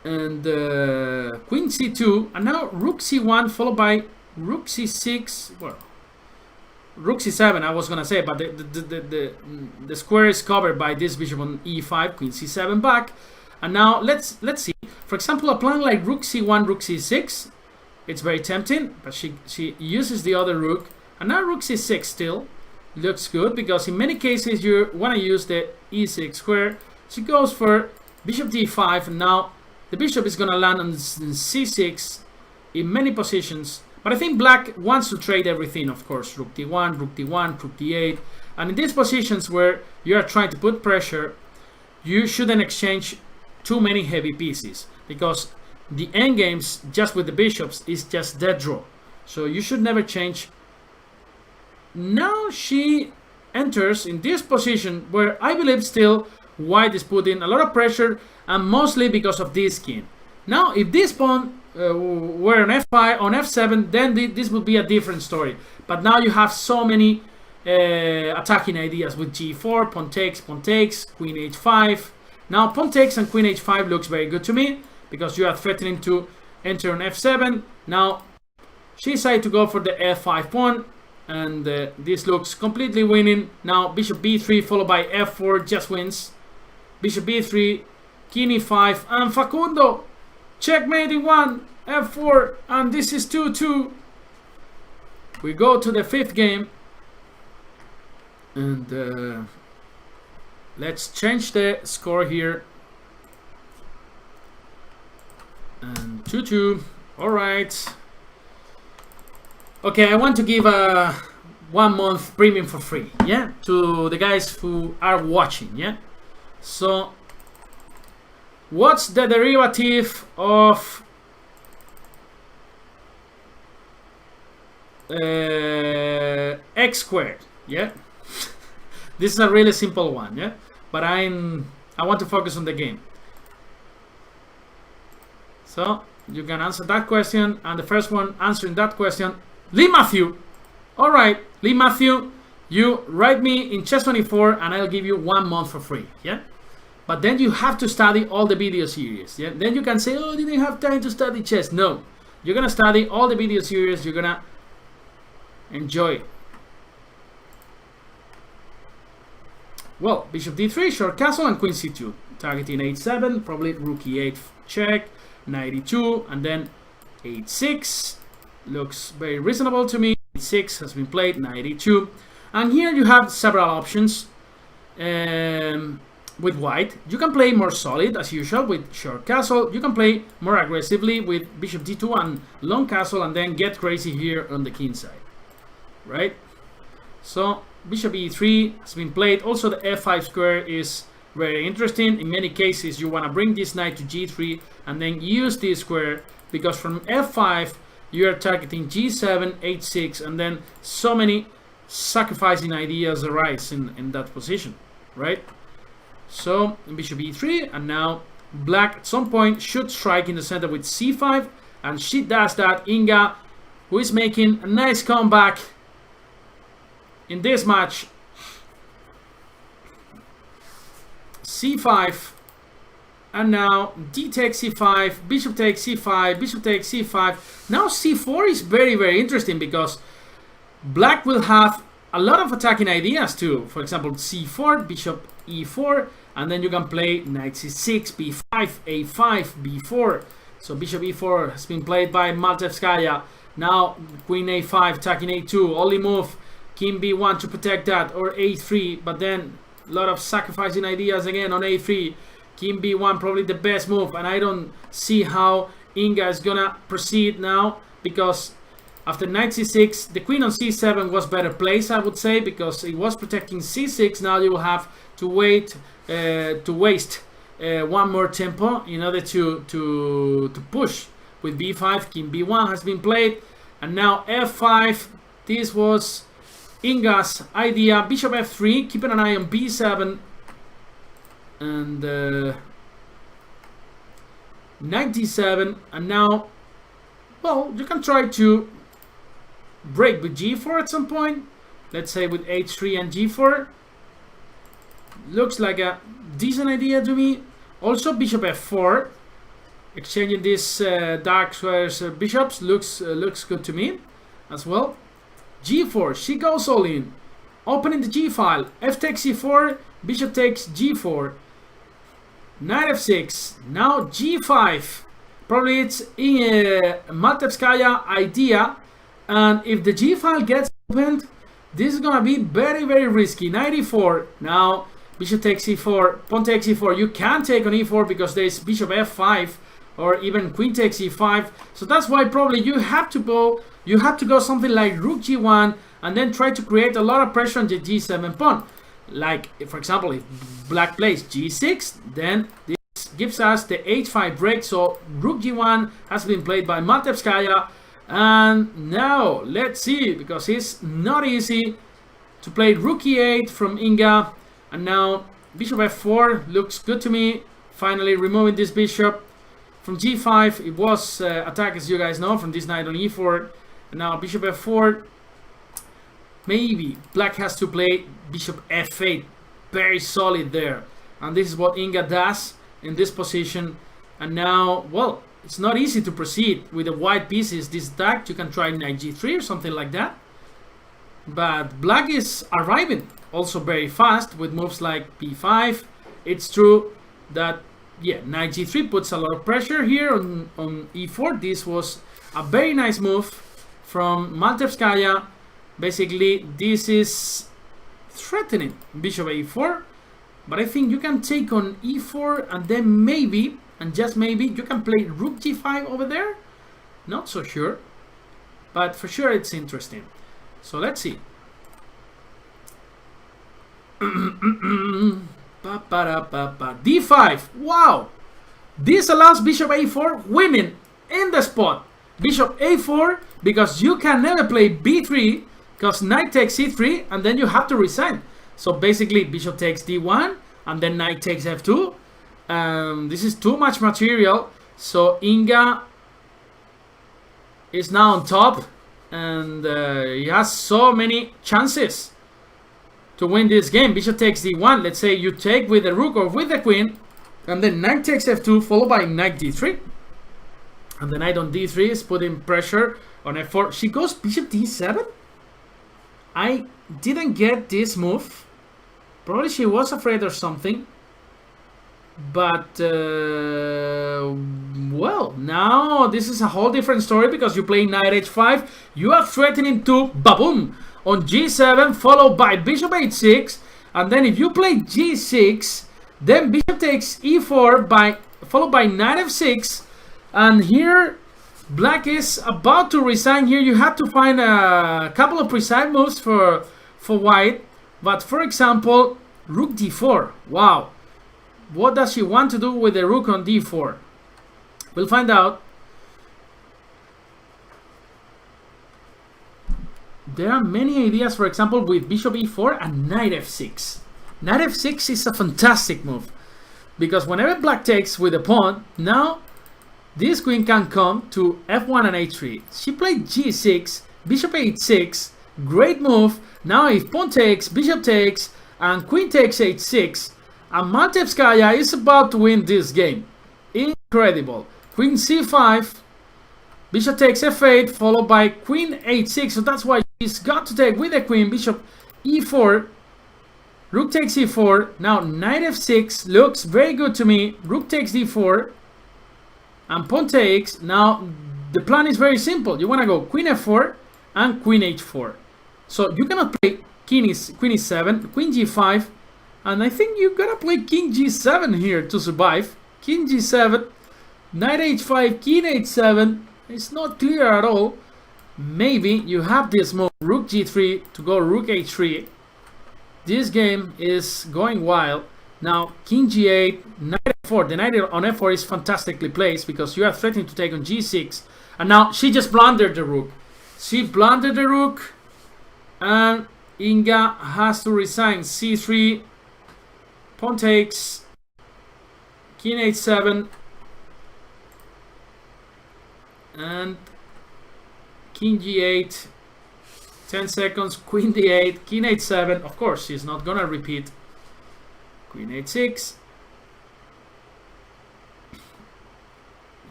and queen c2, and now rook c1 followed by rook c6, well rook c7 I was gonna say, but the square is covered by this bishop on e5, queen c7 back. And now let's see. For example, a plan like rook c1, rook c6, it's very tempting, but she uses the other rook, and now rook c6 still looks good because in many cases you want to use the e6 square. She goes for bishop d5, and now the bishop is gonna land on c6 in many positions. But I think black wants to trade everything, of course. Rook d1, rook d1, rook d8, and in these positions where you are trying to put pressure, you shouldn't exchange too many heavy pieces because the endgames just with the bishops is just dead draw. So you should never change. Now she enters in this position where I believe still white is putting a lot of pressure, and mostly because of this king. Now if this pawn were on f5, on f7, then this would be a different story. But now you have so many attacking ideas with g4, pawn takes, queen h5. Now pawn takes and queen h5 looks very good to me because you are threatening to enter on f7. Now she decided to go for the f5 pawn, and this looks completely winning. Now bishop b3 followed by f4 just wins. Bishop b3, king e5, and Facundo checkmate in 1, f4, and this is 2-2. We go to the 5th game, and let's change the score here And 2-2. Alright. Okay, I want to give a 1 month premium for free, yeah, to the guys who are watching, yeah. So what's the derivative of x squared? Yeah. This is a really simple one, yeah, but I want to focus on the game. So you can answer that question, and the first one answering that question, Lee Matthew. All right, Lee Matthew, you write me in Chess24 and I'll give you 1 month for free, yeah. But then you have to study all the video series, yeah. Then you can say, oh, I didn't have time to study chess. No, you're gonna study all the video series. You're gonna enjoy it. Well, bishop d3, short castle, and queen c2, targeting h7, probably rook e8 check, knight e2, and then h6. Looks very reasonable to me. h6 has been played, knight e2, and here you have several options with white. You can play more solid as usual with short castle. You can play more aggressively with bishop d2 and long castle, and then get crazy here on the king side, right? So bishop e3 has been played. Also the f5 square is very interesting. In many cases you want to bring this knight to g3 and then use this square, because from f5 you are targeting g7, h6, and then so many sacrificing ideas arise in that position, right? So bishop e3, and now black at some point should strike in the center with c5, and she does that. Inga, who is making a nice comeback in this match. c5, and now d takes c5, bishop takes c5, bishop takes c5. Now c4 is very, very interesting, because black will have a lot of attacking ideas too. For example, c4, bishop e4, and then you can play knight c6, b5, a5, b4. So bishop e4 has been played by Maltevskaya. Now queen a5, attacking a2, only move king b1 to protect that, or a3, but then a lot of sacrificing ideas again on a3. King b1 probably the best move, and I don't see how Inga is gonna proceed now, because after knight c6 the queen on c7 was better placed, I would say, because it was protecting c6. Now you will have to wait to waste one more tempo in order to push with b5. King b1 has been played, and now f5. This was Inga's idea. Bishop f3, keeping an eye on b7, and knight d7, and now, well, you can try to break with g4 at some point. Let's say with h3 and g4. Looks like a decent idea to me. Also bishop f4, exchanging these dark squares bishops looks good to me as well. g4, she goes all in, opening the g file. F takes c4, bishop takes g4, knight f6, now g5. Probably it's Maltevskaya idea, and if the g file gets opened, this is gonna be very, very risky. Knight e4, now bishop takes e4, pawn takes e4. You can't take on e4 because there's bishop f5, or even queen takes e5. So that's why probably you have to go something like rook g1, and then try to create a lot of pressure on the g7 pawn. Like, for example, if black plays g6, then this gives us the h5 break. So rook g1 has been played by Maltevskaya, and now let's see, because it's not easy to play rook e8 from Inga. And now bishop f4 looks good to me. Finally removing this bishop from g5. It was attack, as you guys know, from this knight on e4. And now bishop f4. Maybe black has to play bishop f8. Very solid there. And this is what Inga does in this position. And now, well, it's not easy to proceed with the white pieces. This attack, you can try knight g3 or something like that. But black is arriving also very fast with moves like b5. It's true that, yeah, knight g3 puts a lot of pressure here on e4. This was a very nice move from Maltevskaya. Basically, this is threatening bishop a4, but I think you can take on e4 and then maybe and just maybe you can play rook g5 over there. Not so sure, but for sure it's interesting. So let's see. D5. Wow, this allows bishop a4 winning in the spot. Bishop a4, because you can never play b3 because knight takes c3 and then you have to resign. So basically bishop takes d1 and then knight takes f2. This is too much material, so Inga is now on top, and he has so many chances to win this game. Bishop takes d1. Let's say you take with the rook or with the queen, and then knight takes f2 followed by knight d3, and the knight on d3 is putting pressure on f4. She goes bishop d7. I didn't get this move. Probably she was afraid or something. But well, now this is a whole different story, because you play knight h5. You are threatening to baboom on g7 followed by bishop h6, and then if you play g6, then bishop takes e4 followed by knight f6, and here black is about to resign. Here you have to find a couple of precise moves for white, but for example rook d4. Wow, what does she want to do with the rook on d4? We'll find out. There are many ideas, for example, with bishop e4 and knight f6. Knight f6 is a fantastic move, because whenever black takes with a pawn, now this queen can come to f1 and h3. She played g6, bishop h6, great move. Now if pawn takes, bishop takes, and queen takes h6, and Maltevskaya is about to win this game. Incredible. Queen c5, bishop takes f8, followed by queen h6. So that's why she's got to take with the queen. Bishop e4, rook takes e4. Now knight f6 looks very good to me. Rook takes d4, and pawn takes. Now the plan is very simple. You want to go queen f4 and queen h4. So you cannot play queen e7, queen g5. And I think you gotta play king g7 here to survive. King g7, knight h5, king h7. It's not clear at all. Maybe you have this move, rook g3 to go rook h3. This game is going wild. Now king g8, knight f4. The knight on f4 is fantastically placed because you are threatening to take on g6. And now she just blundered the rook. She blundered the rook, and Inga has to resign. c3, pawn takes, king h7, and king g8, 10 seconds, queen d8, king h7. Of course, she's not gonna repeat. Queen h6,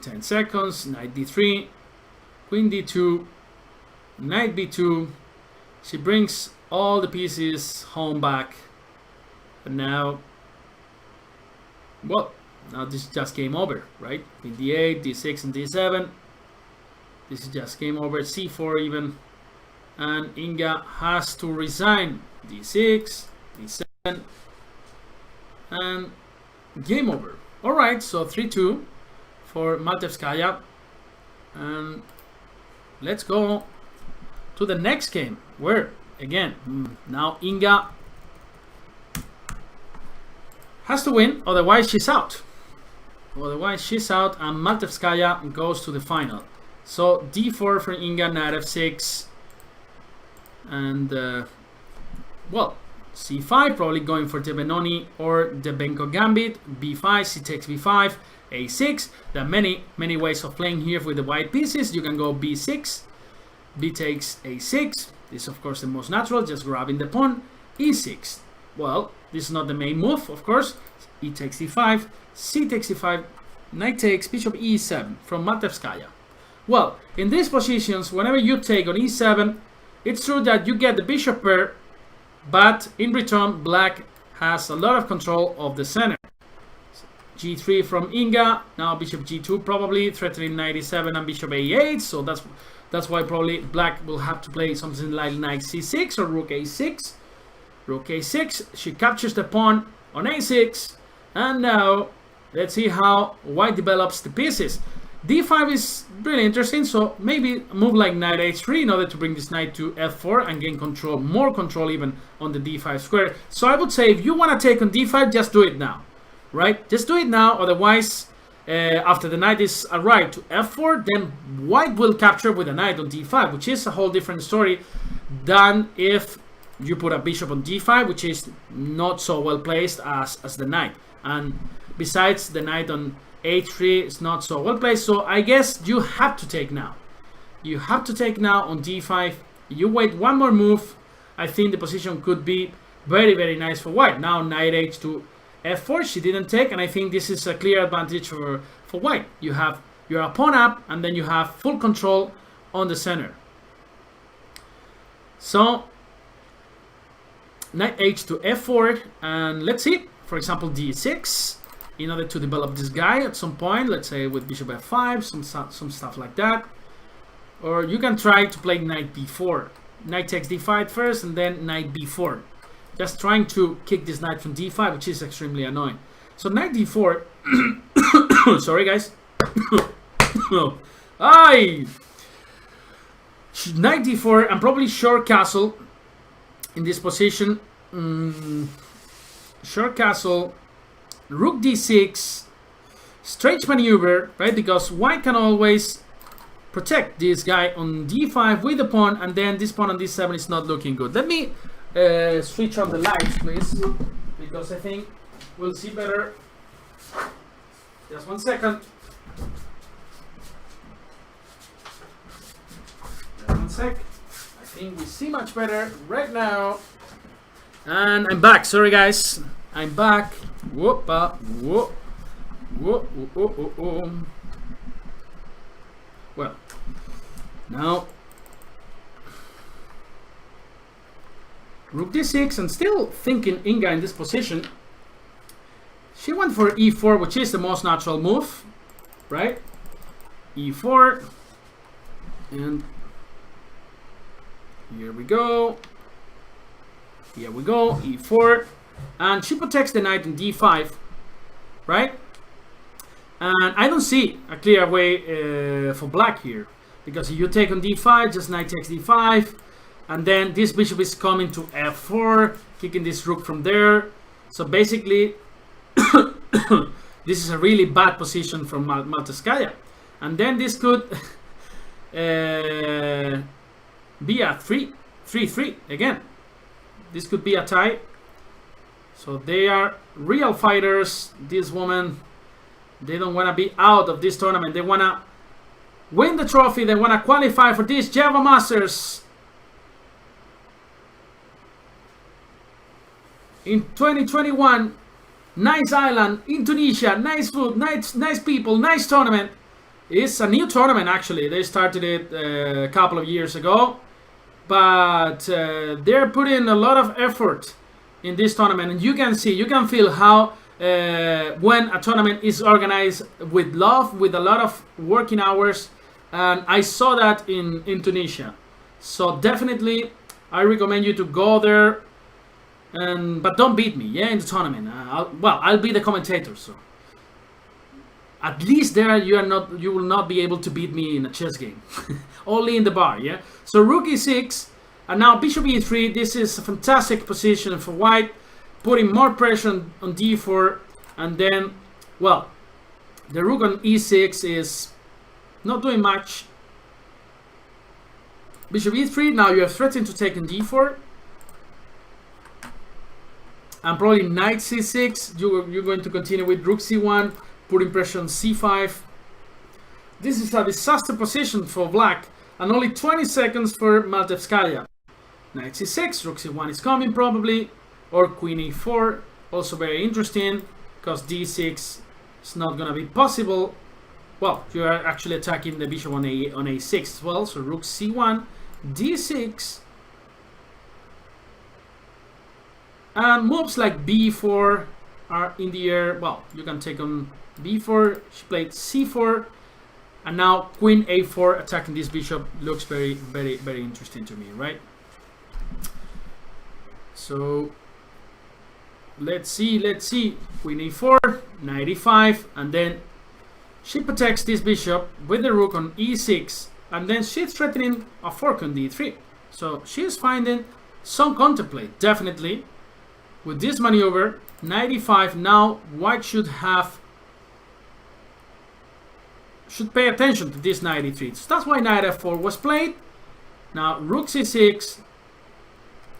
10 seconds, knight d3, queen d2, knight b2. She brings all the pieces home back, and now, well, now this is just game over, right? Queen d8, d6, and d7. This is just game over. c4 even, and Inga has to resign. d6, d7, and game over. All right, so 3-2 for Maltevskaya, and let's go to the next game, where again now Inga has to win, otherwise she's out. Otherwise she's out, and Maltevskaya goes to the final. So d4 for Inga, knight f6, and well, c5, probably going for the Benoni or the Benko gambit. b5, she takes b5, a6. There are many ways of playing here with the white pieces. You can go b6, b takes a6. This is of course the most natural, just grabbing the pawn. e6, well, this is not the main move, of course. E takes e5, c takes e5, knight takes, bishop e7 from Maltevskaya. Well, in these positions, whenever you take on e7, it's true that you get the bishop pair, but in return black has a lot of control of the center. g3 from Inga, now bishop g2 probably, threatening knight e7 and bishop a8, so that's why probably black will have to play something like knight c6 or rook a6. Rook a6, she captures the pawn on a6, and now let's see how white develops the pieces. d5 is really interesting, so maybe a move like knight h3 in order to bring this knight to f4 and gain control, more control even on the d5 square. So I would say if you want to take on d5, just do it now, right? Just do it now, otherwise after the knight is arrived to f4, then white will capture with a knight on d5, which is a whole different story than if you put a bishop on d5, which is not so well placed as the knight. And besides, the knight on h3 is not so well placed, so I guess you have to take now. You have to take now on d5. You wait one more move. I think the position could be very, very nice for white. Now knight h to f4, she didn't take, and I think this is a clear advantage for white. You have your pawn up, and then you have full control on the center. So knight h to f4, and let's see, for example, d6, in order to develop this guy at some point, let's say with bishop f5, some stuff like that. Or you can try to play knight b4. Knight takes d5 first, and then knight b4. Just trying to kick this knight from d5, which is extremely annoying. So knight d4, sorry guys. Aye! Knight d4, and probably short castle in this position. Short castle, rook d6, strange maneuver, right? Because white can always protect this guy on d5 with the pawn, and then this pawn on d7 is not looking good. Let me switch on the lights, please, because I think we'll see better. Just 1 second. Just 1 sec. I think we see much better right now. And I'm back. Sorry, guys. I'm back. Whoop, whoop, whoop, whoop, whoop, whoop. Well, now rook d6, and still thinking Inga in this position. She went for e4, which is the most natural move, right? e4, and here we go. Here we go, e4, and she protects the knight in d5, right? And I don't see a clear way for black here, because if you take on d5, just knight takes d5, and then this bishop is coming to f4, kicking this rook from there. So basically, this is a really bad position from Malteskaya. And then this could be a 3-3 again. This could be a tie. So they are real fighters. This woman, they don't want to be out of this tournament. They want to win the trophy. They want to qualify for this Djerba Masters in 2021. Nice island in Tunisia. Nice food, nice people, nice tournament. It's a new tournament, actually. They started it a couple of years ago, but they're putting a lot of effort in this tournament, and you can see, you can feel how when a tournament is organized with love, with a lot of working hours, and I saw that in Tunisia. So definitely I recommend you to go there, but don't beat me, yeah, in the tournament. I'll be the commentator, so at least there you will not be able to beat me in a chess game. Only in the bar, yeah. So rook e6, and now bishop e3. This is a fantastic position for white, putting more pressure on d4, and then, well, the rook on e6 is not doing much. Bishop e3. Now you are threatening to take on d4, and probably knight c6. You're going to continue with rook c1, putting pressure on c5. This is a disaster position for black, and only 20 seconds for Maltevskaya. Knight c6, rook c1 is coming probably, or queen e4, also very interesting, because d6 is not going to be possible. Well, you are actually attacking the bishop on a6 as well, so rook c1, d6, and moves like b4 are in the air. Well, you can take on b4, she played c4, and now queen a4 attacking this bishop looks very, very, very interesting to me, right? So let's see. Queen a4, knight e5, and then she protects this bishop with the rook on e6, and then she's threatening a fork on d3. So she's finding some contemplate, definitely. With this maneuver, knight e5, now white should pay attention to this knight e3. So that's why knight f4 was played. Now rook c6,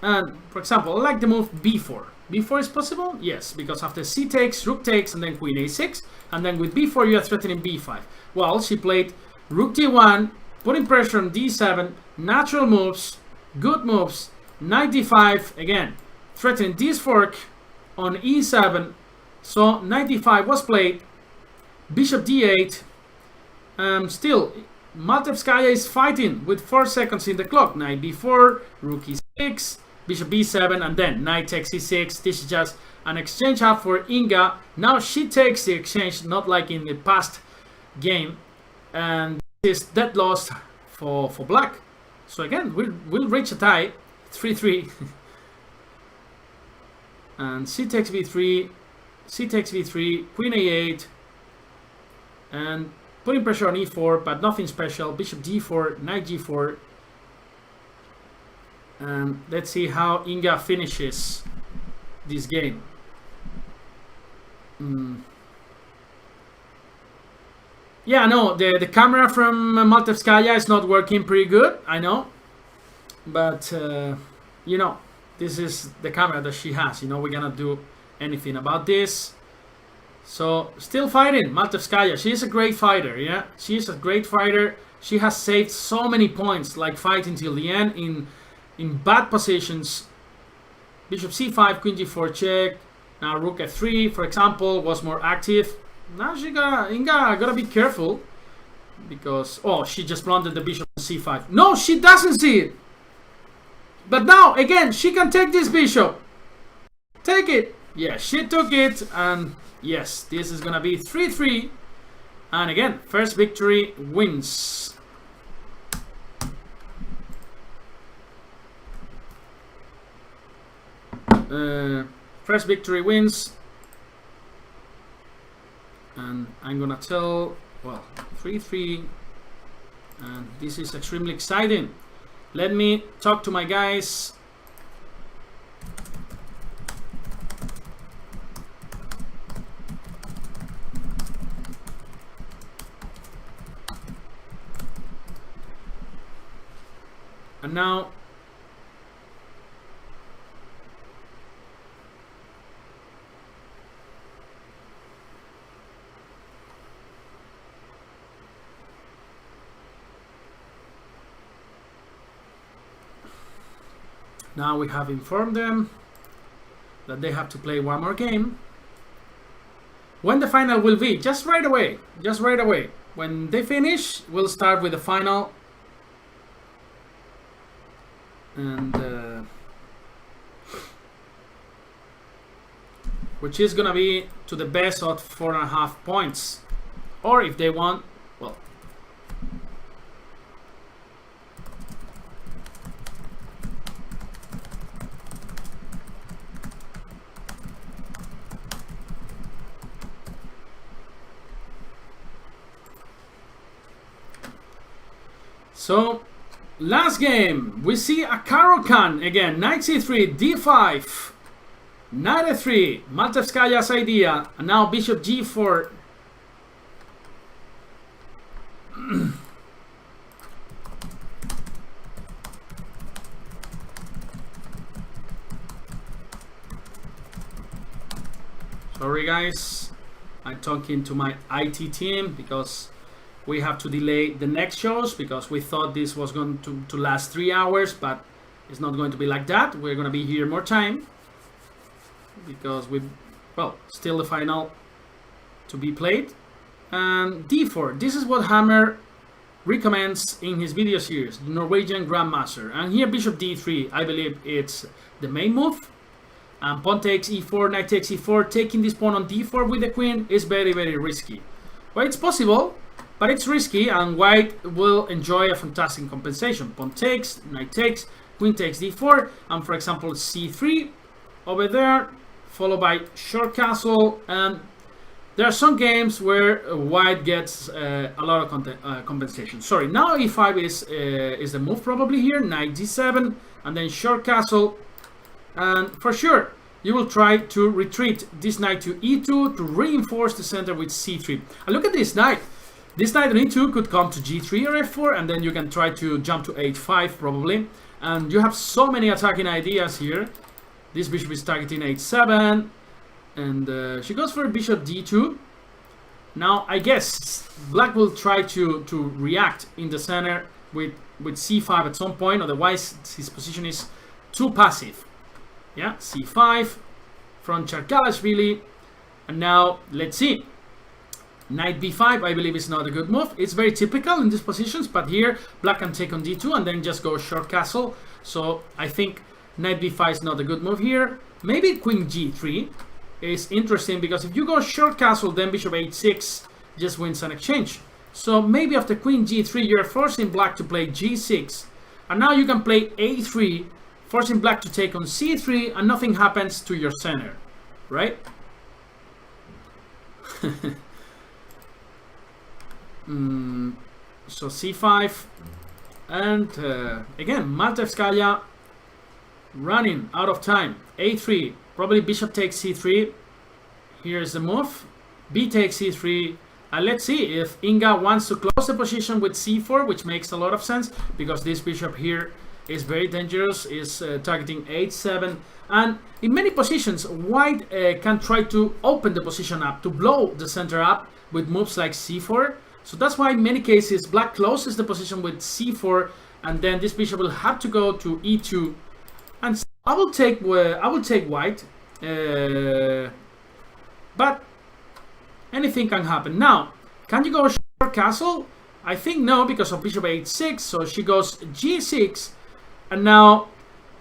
and for example, I like the move b4. b4 is possible? Yes, because after c takes, rook takes, and then queen a6, and then with b4 you are threatening b5. Well, she played rook d1, putting pressure on d7, natural moves, good moves, knight d5, again, threatening this fork on e7, so knight d5 was played, bishop d8, still, Maltevskaya is fighting with 4 seconds in the clock, knight b4, rook e6, bishop b7, and then knight takes e6. This is just an exchange up for Inga. Now she takes the exchange, not like in the past game, and this is dead loss for black. So again, we'll reach a tie, 3-3. And c takes b3, c takes b3, queen a8, and putting pressure on e4, but nothing special. Bishop d4, knight g4. And let's see how Inga finishes this game. Yeah, no, the camera from Maltevskaya is not working pretty good, I know. But, you know, this is the camera that she has. You know, we're gonna do anything about this. So, still fighting, Maltevskaya. She is a great fighter, yeah? She is a great fighter. She has saved so many points, like fighting till the end in bad positions. Bishop c5, queen g4 check. Now rook f3, for example, was more active. Now Inga gotta be careful. Because, oh, she just blundered the bishop on c5. No, she doesn't see it. But now, again, she can take this bishop. Take it. Yeah, she took it, and yes, this is gonna be 3-3. And again, first victory wins. First victory wins. And I'm gonna tell, well, 3-3. And this is extremely exciting. Let me talk to my guys. And now we have informed them that they have to play one more game. When the final will be, just right away. When they finish, we'll start with the final. And which is gonna be to the best of 4.5 points, or if they want, well, so last game, we see a Caro-Kann again, knight c3, d5, knight f3, Maltevskaya's idea, and now bishop g4. Sorry guys, I'm talking to my IT team because we have to delay the next shows because we thought this was going to last 3 hours, but it's not going to be like that. We're going to be here more time because well, still the final to be played. And d4, this is what Hammer recommends in his video series, the Norwegian Grandmaster. And here bishop d3, I believe it's the main move. And pawn takes e4, knight takes e4, taking this pawn on d4 with the queen is very, very risky. Well, it's possible, but it's risky, and white will enjoy a fantastic compensation. Pawn takes, knight takes, queen takes d4, and for example c3 over there, followed by short castle, and there are some games where white gets a lot of compensation. Sorry, now e5 is the move probably here, knight d7, and then short castle, and for sure you will try to retreat this knight to e2 to reinforce the center with c3. And look at this knight. This knight on e2 could come to g3 or f4, and then you can try to jump to h5 probably. And you have so many attacking ideas here. This bishop is targeting h7, and she goes for bishop d2. Now I guess black will try to react in the center with c5 at some point, otherwise his position is too passive. Yeah, c5 from Charkalashvili, and now let's see. Knight b5 I believe is not a good move. It's very typical in these positions, but here black can take on d2 and then just go short castle. So I think knight b5 is not a good move here. Maybe queen g3 is interesting, because if you go short castle, then bishop h6 just wins an exchange. So maybe after queen g3 you're forcing black to play g6, and now you can play a3, forcing black to take on c3, and nothing happens to your center, right? So c5, and again Maltevskaya running out of time. a3, probably bishop takes c3. Here's the move, b takes c3, and let's see if Inga wants to close the position with c4, which makes a lot of sense because this bishop here is very dangerous, is targeting h7, and in many positions white can try to open the position up, to blow the center up with moves like c4. So that's why in many cases black closes the position with c4, and then this bishop will have to go to e2, and so I will take white, but anything can happen. Now, can you go short castle? I think no, because of bishop h6. So she goes g6, and now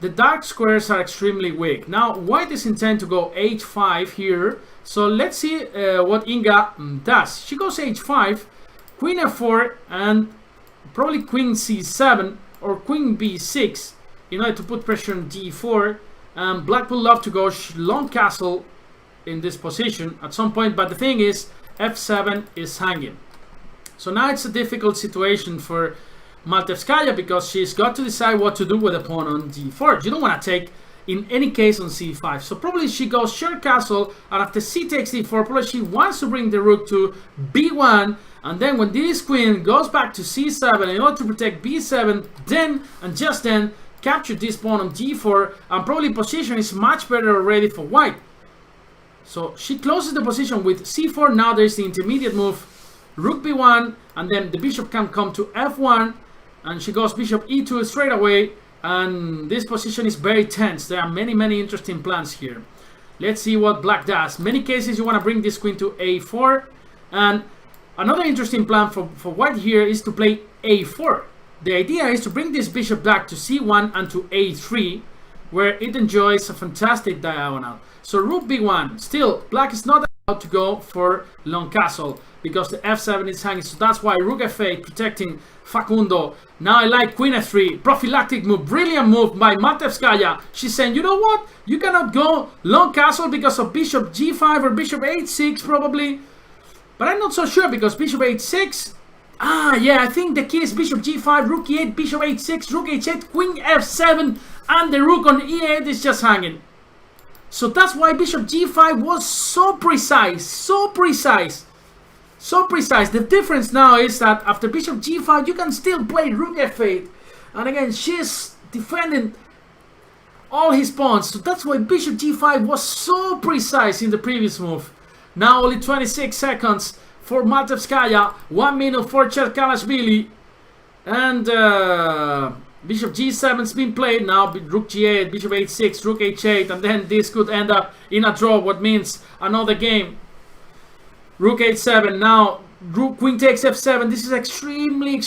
the dark squares are extremely weak. Now white is intent to go h5 here. So let's see what Inga does. She goes h5, queen f4, and probably queen c7 or queen b6 in order to put pressure on d4. Black will love to go long castle in this position at some point, but the thing is f7 is hanging. So now it's a difficult situation for Maltevskaya, because she's got to decide what to do with the pawn on d4. You don't want to take in any case on c5. So probably she goes short castle, and after c takes d4, probably she wants to bring the rook to b1, and then when this queen goes back to c7 in order to protect b7, then and just then capture this pawn on d4, and probably position is much better already for white. So she closes the position with c4. Now there's the intermediate move, rook b1, and then the bishop can come to f1, and she goes bishop e2 straight away, and this position is very tense. There are many interesting plans here. Let's see what black does. Many cases you want to bring this queen to a4, and another interesting plan for white here is to play a4. The idea is to bring this bishop back to c1 and to a3, where it enjoys a fantastic diagonal. So rook b1, still black is not allowed to go for long castle because the f7 is hanging. So that's why rook f8 protecting Facundo. Now I like queen f3, prophylactic move, brilliant move by Maltevskaya. She's saying, you know what, you cannot go long castle because of bishop g5 or bishop h6 probably, but I'm not so sure, because bishop h6, yeah, I think the key is bishop g5, rook e8, bishop h6, rook h8, queen f7, and the rook on e8 is just hanging. So that's why bishop g5 was so precise, so precise. The difference now is that after bishop g5 you can still play rook f8, and again she's defending all his pawns. So that's why bishop g5 was so precise in the previous move. Now only 26 seconds for Maltevskaya, 1 minute for Charkalashvili, and bishop g7's been played. Now rook g8, bishop h6, rook h8, and then this could end up in a draw, what means another game. Rook h7, now rook, queen takes f7. This is extremely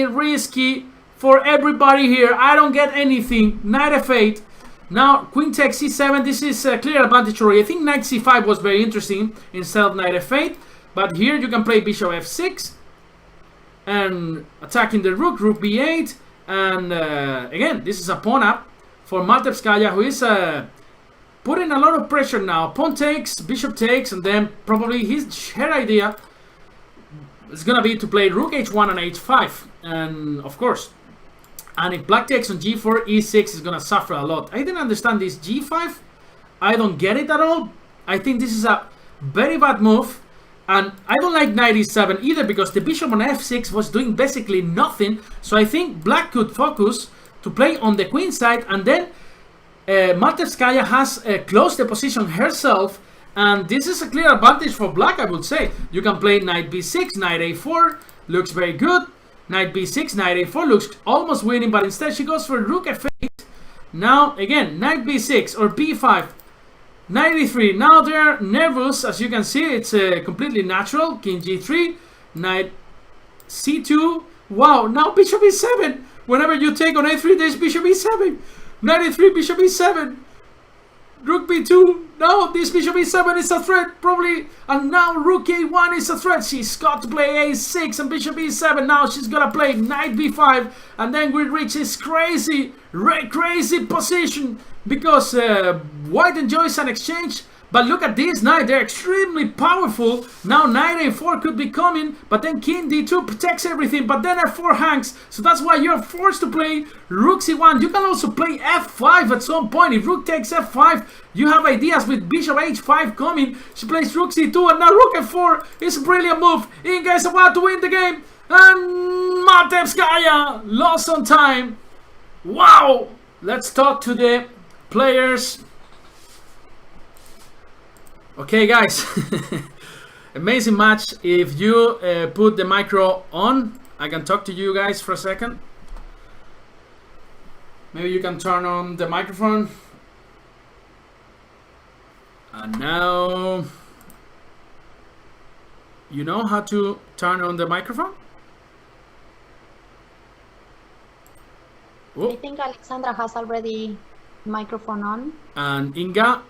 risky for everybody here. I don't get anything. Knight f8. Now queen takes c7. This is a clear advantage already. I think knight c5 was very interesting instead of knight f8, but here you can play bishop f6 and attacking the rook, rook b8, and again this is a pawn up for Maltevskaya, who is putting a lot of pressure now. Pawn takes, bishop takes, and then probably her idea is gonna be to play rook h1 and h5, and of course, and if black takes on g4, e6 is gonna suffer a lot. I didn't understand this g5. I don't get it at all. I think this is a very bad move, and I don't like knight e7 either because the bishop on f6 was doing basically nothing. So I think black could focus to play on the queen side, and then Maltevskaya has closed the position herself, and this is a clear advantage for black, I would say. You can play knight b6, knight a4, looks very good. Knight b6, knight a4 looks almost winning, but instead she goes for rook f8. Now again, knight b6 or b5, knight e3. Now they're nervous, as you can see. It's completely natural. King g3, knight c2. Wow, now bishop e7. Whenever you take on a3, there's bishop e7. Knight e3, bishop e7. Rook b2. No, this bishop e7 is a threat, probably. And now rook a1 is a threat. She's got to play a6 and bishop e7. Now she's gonna play knight b5. And then we reach this crazy position. Because white enjoys an exchange. But look at this knight, they're extremely powerful. Now knight a4 could be coming, but then king d2 protects everything, but then f4 hangs. So that's why you're forced to play rook c1. You can also play f5 at some point. If rook takes f5, you have ideas with bishop h5 coming. She plays rook c2 and now rook f4. It's a brilliant move. Inga is about to win the game. And Maltevskaya lost on time. Wow! Let's talk to the players. Okay, guys, amazing match. If you put the micro on, I can talk to you guys for a second. Maybe you can turn on the microphone. And now, you know how to turn on the microphone? I think Alexandra has already microphone on. And Inga,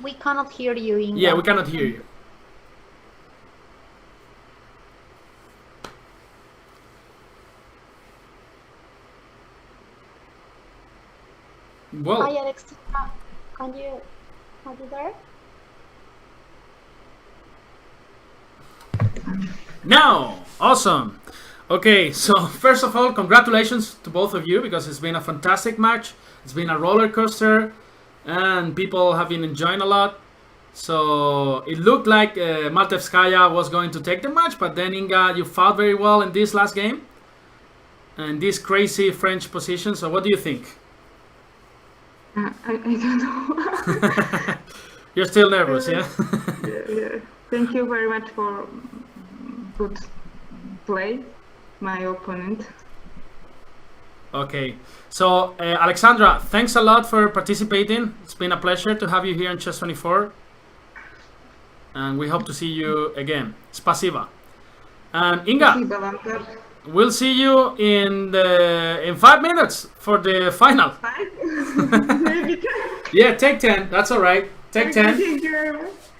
we cannot hear you, Inga. yeah, we cannot hear you. Well, Hi, Alexandra. Are you there? now, awesome. Okay, so first of all, congratulations to both of you because it's been a fantastic match. It's been a roller coaster. And people have been enjoying a lot. So it looked like Maltevskaya was going to take the match, but then Inga, you fought very well in this last game. And this crazy French position. So what do you think? I don't know. You're still nervous, yeah? Yeah. Thank you very much for good play, my opponent. Okay, so Alexandra, thanks a lot for participating. It's been a pleasure to have you here in Chess24. And we hope to see you again. Spasiba. And Inga, we'll see you in 5 minutes for the final. 5? Yeah, take 10. That's all right. Take 10.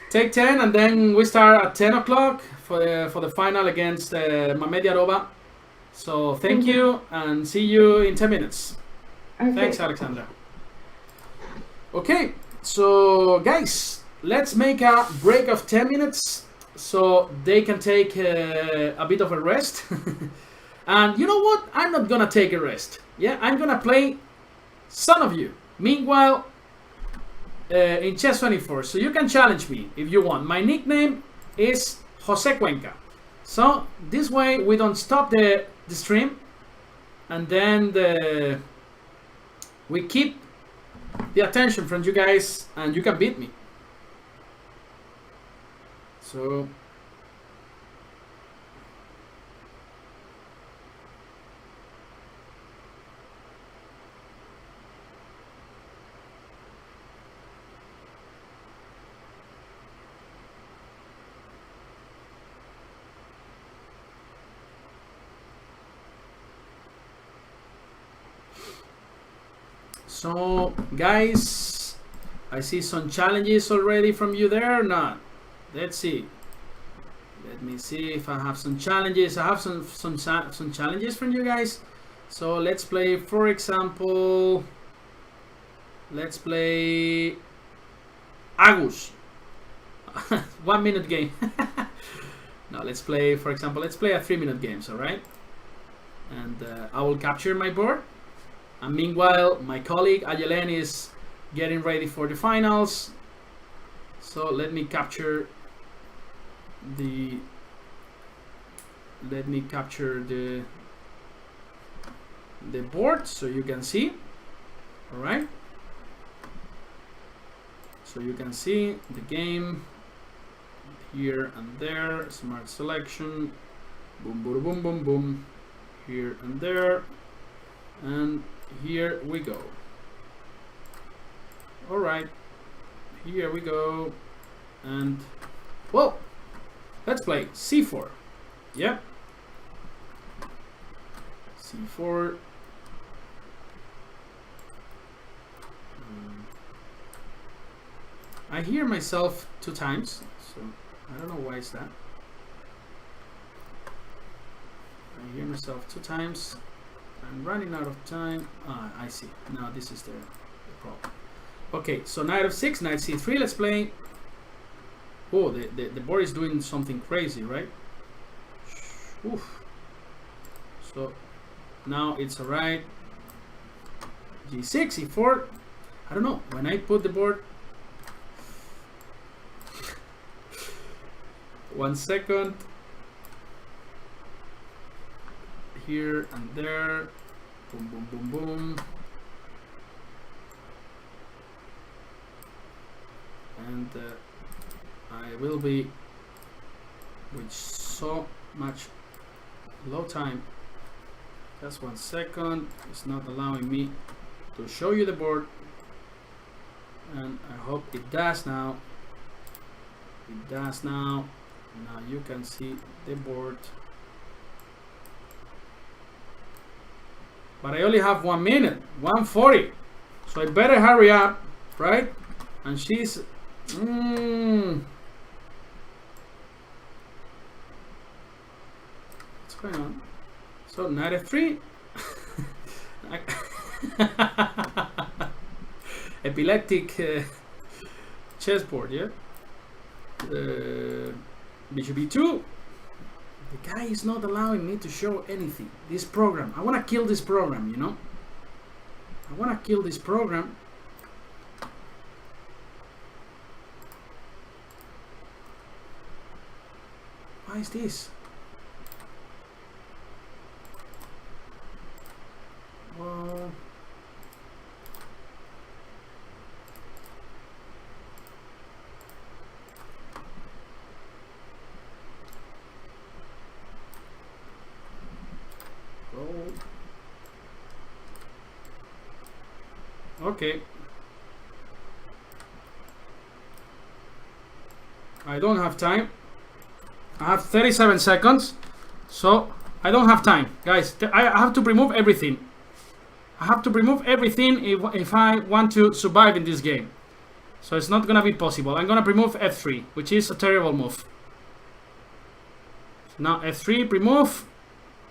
Take 10, and then we start at 10 o'clock for the final against Mamed Yaroba. So thank you, and see you in 10 minutes. Okay. Thanks, Alexandra. Okay, so guys, let's make a break of 10 minutes so they can take a bit of a rest. And you know what? I'm not gonna take a rest. Yeah, I'm gonna play Son of You. Meanwhile, in Chess24, so you can challenge me if you want. My nickname is Jose Cuenca. So this way we don't stop the stream, and then we keep the attention from you guys, and you can beat me. So guys, I see some challenges already from you there or not. Let's see. Let me see if I have some challenges. I have some challenges from you guys. So let's play, for example, Let's play Agus. 1 minute game. No, let's play, for example, let's play a 3-minute game, alright? And I will capture my board. And meanwhile, my colleague Ayelen is getting ready for the finals. So let me capture the board so you can see. All right, so you can see the game here and there. Smart selection, boom boom boom boom boom, here and there, and here we go. All right, here we go. And well, let's play c4. Yeah, c4. I hear myself 2 times, so I don't know why is that. I hear myself 2 times. I'm running out of time. Ah, I see. Now this is the problem. Okay, so knight f6, knight c3. Let's play. Oh, the board is doing something crazy, right? Oof. So now it's alright. g6, e4. I don't know. When I put the board. 1 second. Here and there. Boom, boom, boom, boom. And I will be with so much low time. Just 1 second. It's not allowing me to show you the board. And I hope it does now. It does now. Now you can see the board. But I only have 1 minute, 1:40. So I better hurry up, right? And she's what's going on? So knight f3. Epileptic chessboard, yeah. Bishop e2. The guy is not allowing me to show anything. This program, I want to kill this program, you know. I want to kill this program. Why is this? Well, okay. I don't have time. I have 37 seconds. So I don't have time. Guys, I have to remove everything. I have to remove everything if I want to survive in this game. So it's not gonna be possible. I'm gonna remove f3, which is a terrible move. So now f3, remove.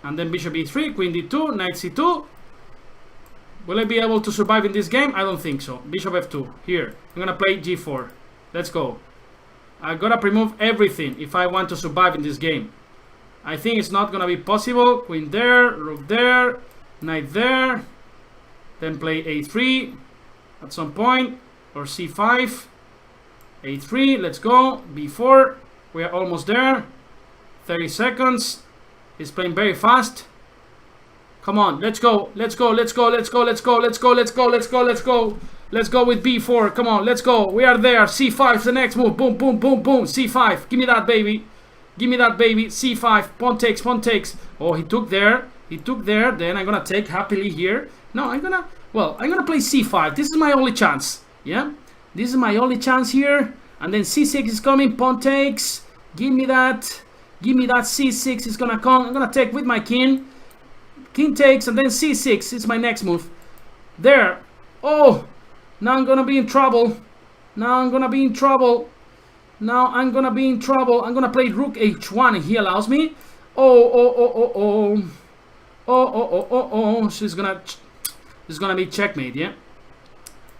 And then bishop e3, queen d2, knight c2. Will I be able to survive in this game? I don't think so. Bishop f2. Here. I'm gonna play g4. Let's go. I gotta remove everything if I want to survive in this game. I think it's not gonna be possible. Queen there, rook there, knight there. Then play a3 at some point. Or c5. a3. Let's go. b4. We are almost there. 30 seconds. He's playing very fast. Come on, let's go, let's go, let's go, let's go, let's go, let's go, let's go, let's go, let's go. Let's go with b4. Come on, let's go. We are there. c5 is the next move. Boom, boom, boom, boom. c5. Give me that, baby. Give me that, baby. c5. Pawn takes, pawn takes. Oh, he took there. He took there. Then I'm gonna take happily here. No, I'm gonna play c5. This is my only chance. Yeah, this is my only chance here. And then c6 is coming. Pawn takes. Give me that. Give me that. c6 is gonna come. I'm gonna take with my king. King takes and then c6 is my next move. There. Oh, now I'm gonna be in trouble. Now I'm gonna be in trouble. Now I'm gonna be in trouble. I'm gonna play rook h1 and he allows me. Oh, oh, oh, oh, oh. Oh, oh, oh, oh, oh. So it's gonna be checkmate, yeah?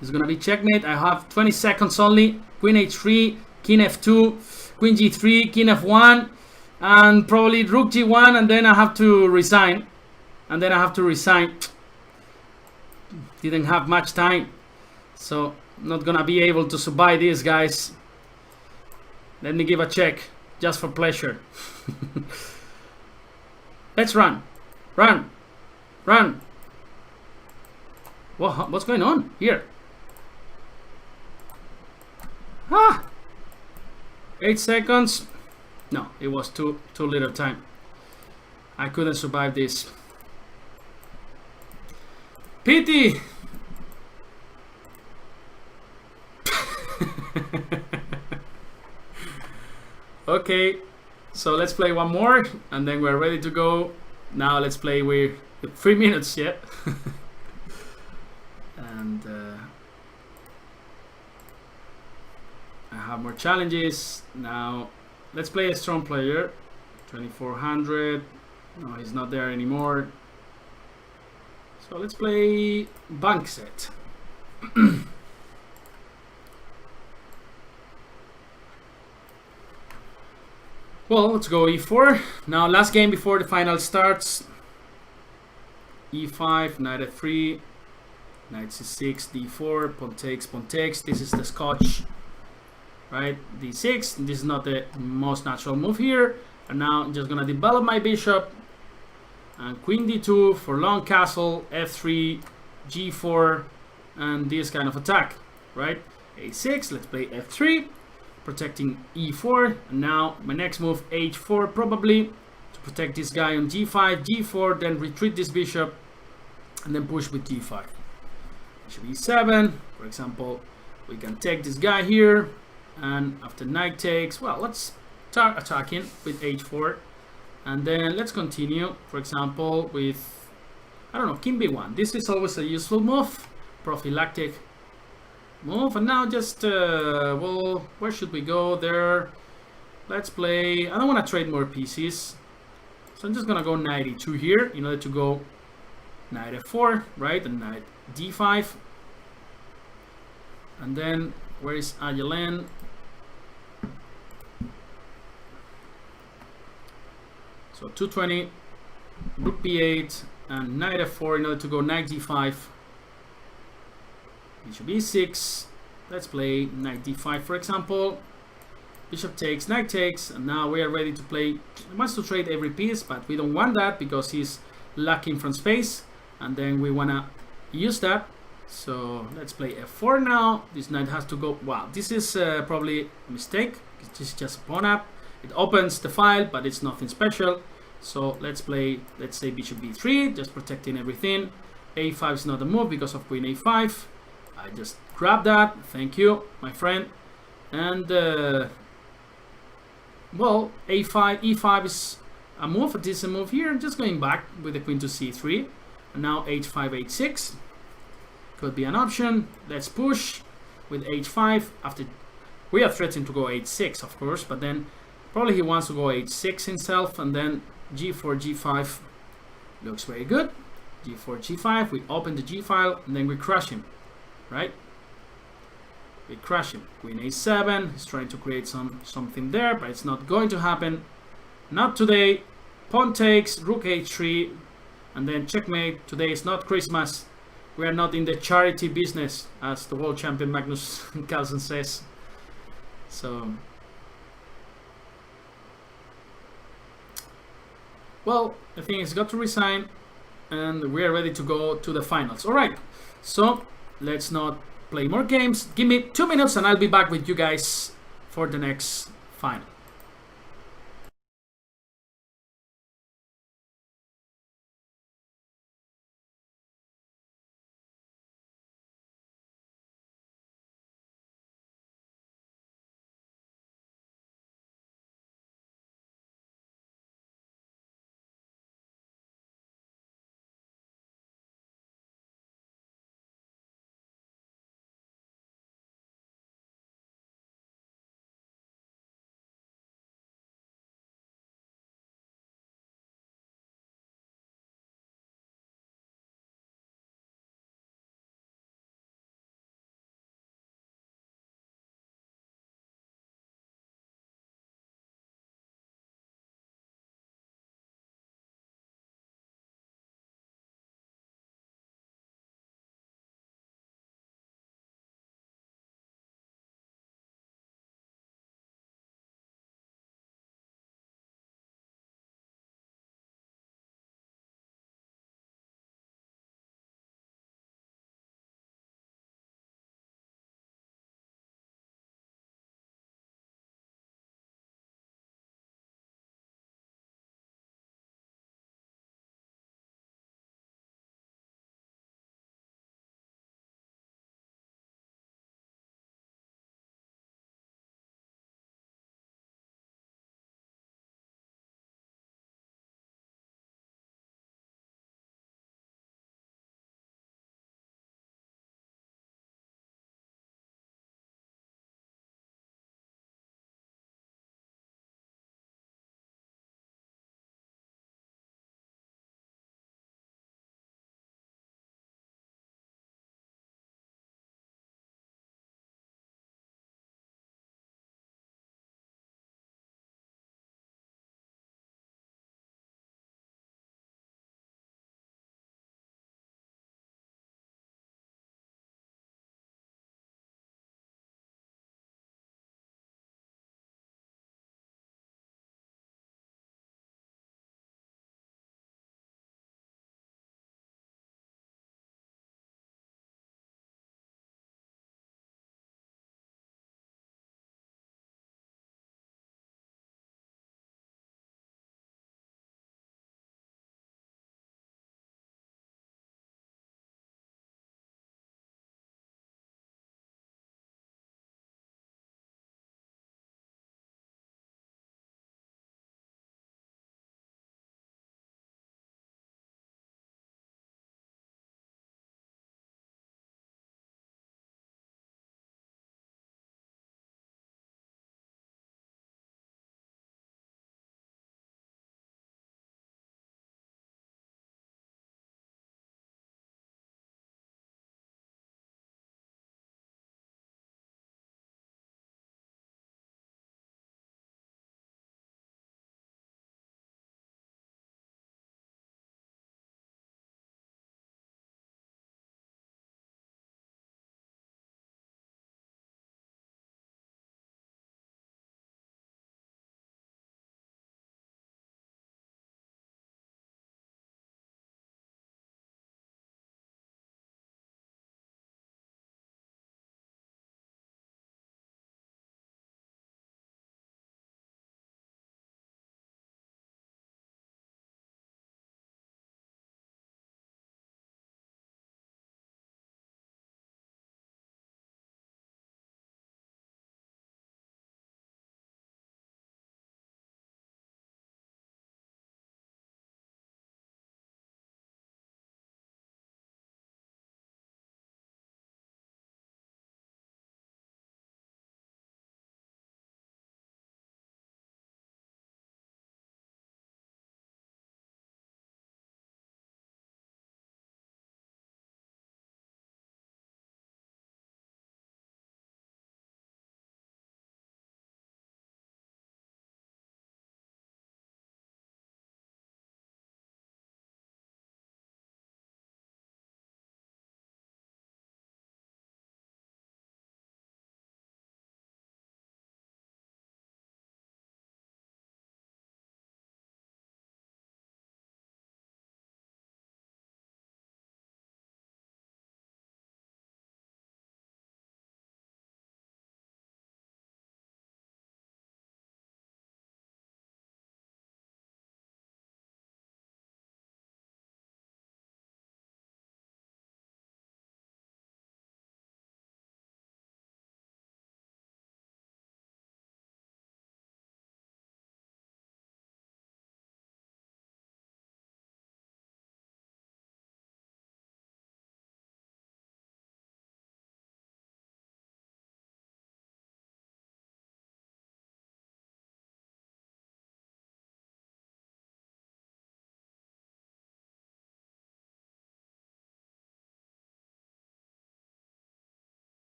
It's gonna be checkmate. I have 20 seconds only. Queen h3, king f2, queen g3, king f1, and probably rook g1, and then I have to resign. Didn't have much time, so not gonna be able to survive this, guys. Let me give a check, just for pleasure. Let's run. What's going on here? 8 seconds. No, it was too little time. I couldn't survive this. Pity. Okay, so let's play one more and then we're ready to go. Now let's play with 3 minutes yet. And I have more challenges. Now let's play a strong player. 2400. No, he's not there anymore. So let's play bank set. Well, let's go e4. Now last game before the final starts. e5, knight f3, knight c6, d4, pawn takes. This is the Scotch, right? d6. This is not the most natural move here. And now I'm just gonna develop my bishop. And queen d2 for long castle, f3, g4, and this kind of attack, right? a6, let's play f3, protecting e4. And now my next move, h4, probably to protect this guy on g5, g4, then retreat this bishop, and then push with g5. Bishop e7, for example, we can take this guy here, and after knight takes, well, let's start attacking with h4. And then let's continue, for example, with, I don't know, king b1. This is always a useful move, prophylactic move. And now just, well, where should we go there? Let's play, I don't want to trade more pieces. So I'm just going to go knight e2 here in order to go knight f4, right? And knight d5. And then, where is Ayelen? So 220, rook b8, and knight f4 in order to go knight d5. Bishop e6. Let's play knight d5, for example. Bishop takes, knight takes, and now we are ready to play. He wants to trade every piece, but we don't want that because he's lacking from space, and then we want to use that. So let's play f4 now. This knight has to go. Wow, this is probably a mistake. This is just a pawn up. It opens the file, but it's nothing special. So let's play, let's say bishop b3, just protecting everything. a5 is not a move because of queen a5. I just grab that. Thank you, my friend. And well, a5, e5 is a move, a decent move here. Just going back with the queen to c3. And now h5, h6 could be an option. Let's push with h5. After we are threatening to go h6, of course, but then probably he wants to go h6 himself, and then g4, g5 looks very good. g4, g5, we open the g file, and then we crush him, right? We crush him. Queen a7, he's trying to create something there, but it's not going to happen. Not today. Pawn takes, rook h3, and then checkmate. Today is not Christmas. We are not in the charity business, as the world champion Magnus Carlsen says. So, well, I think he's got to resign, and we are ready to go to the finals. All right, so let's not play more games. Give me 2 minutes, and I'll be back with you guys for the next final.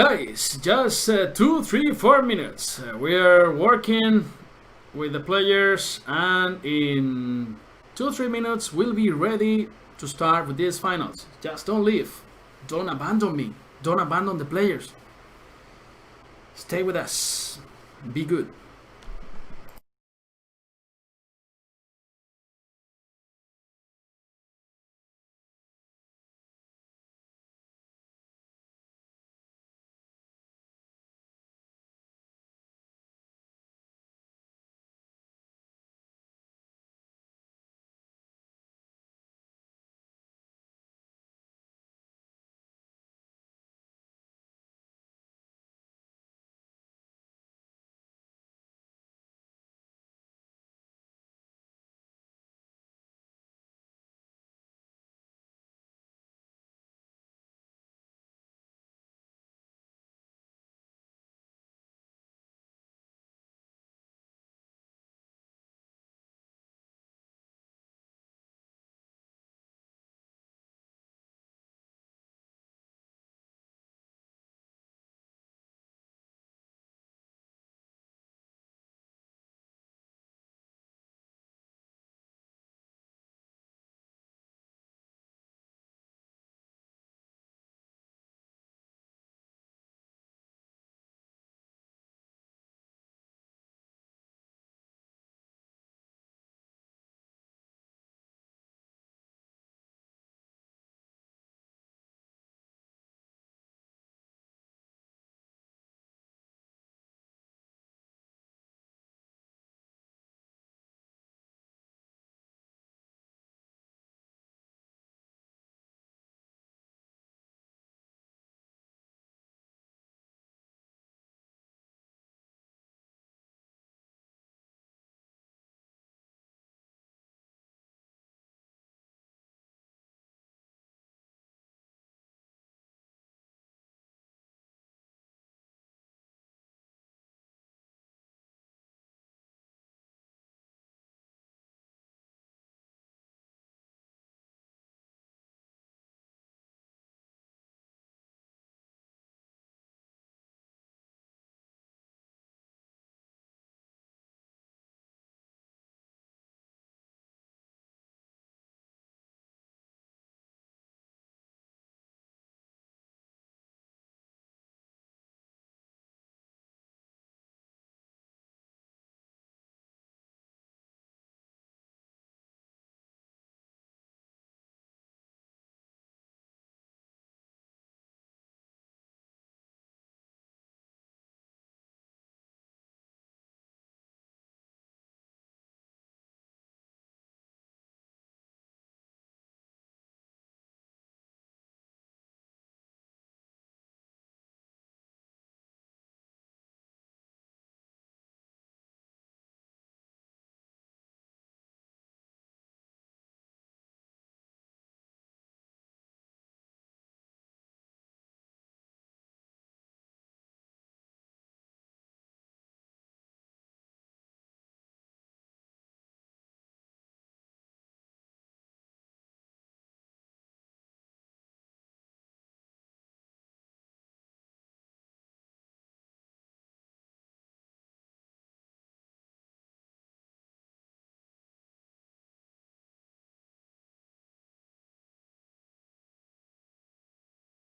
Guys, just 2, 3, 4 minutes. We are working with the players, and in 2-3 minutes we'll be ready to start with these finals. Just don't leave. Don't abandon me. Don't abandon the players. Stay with us. Be good.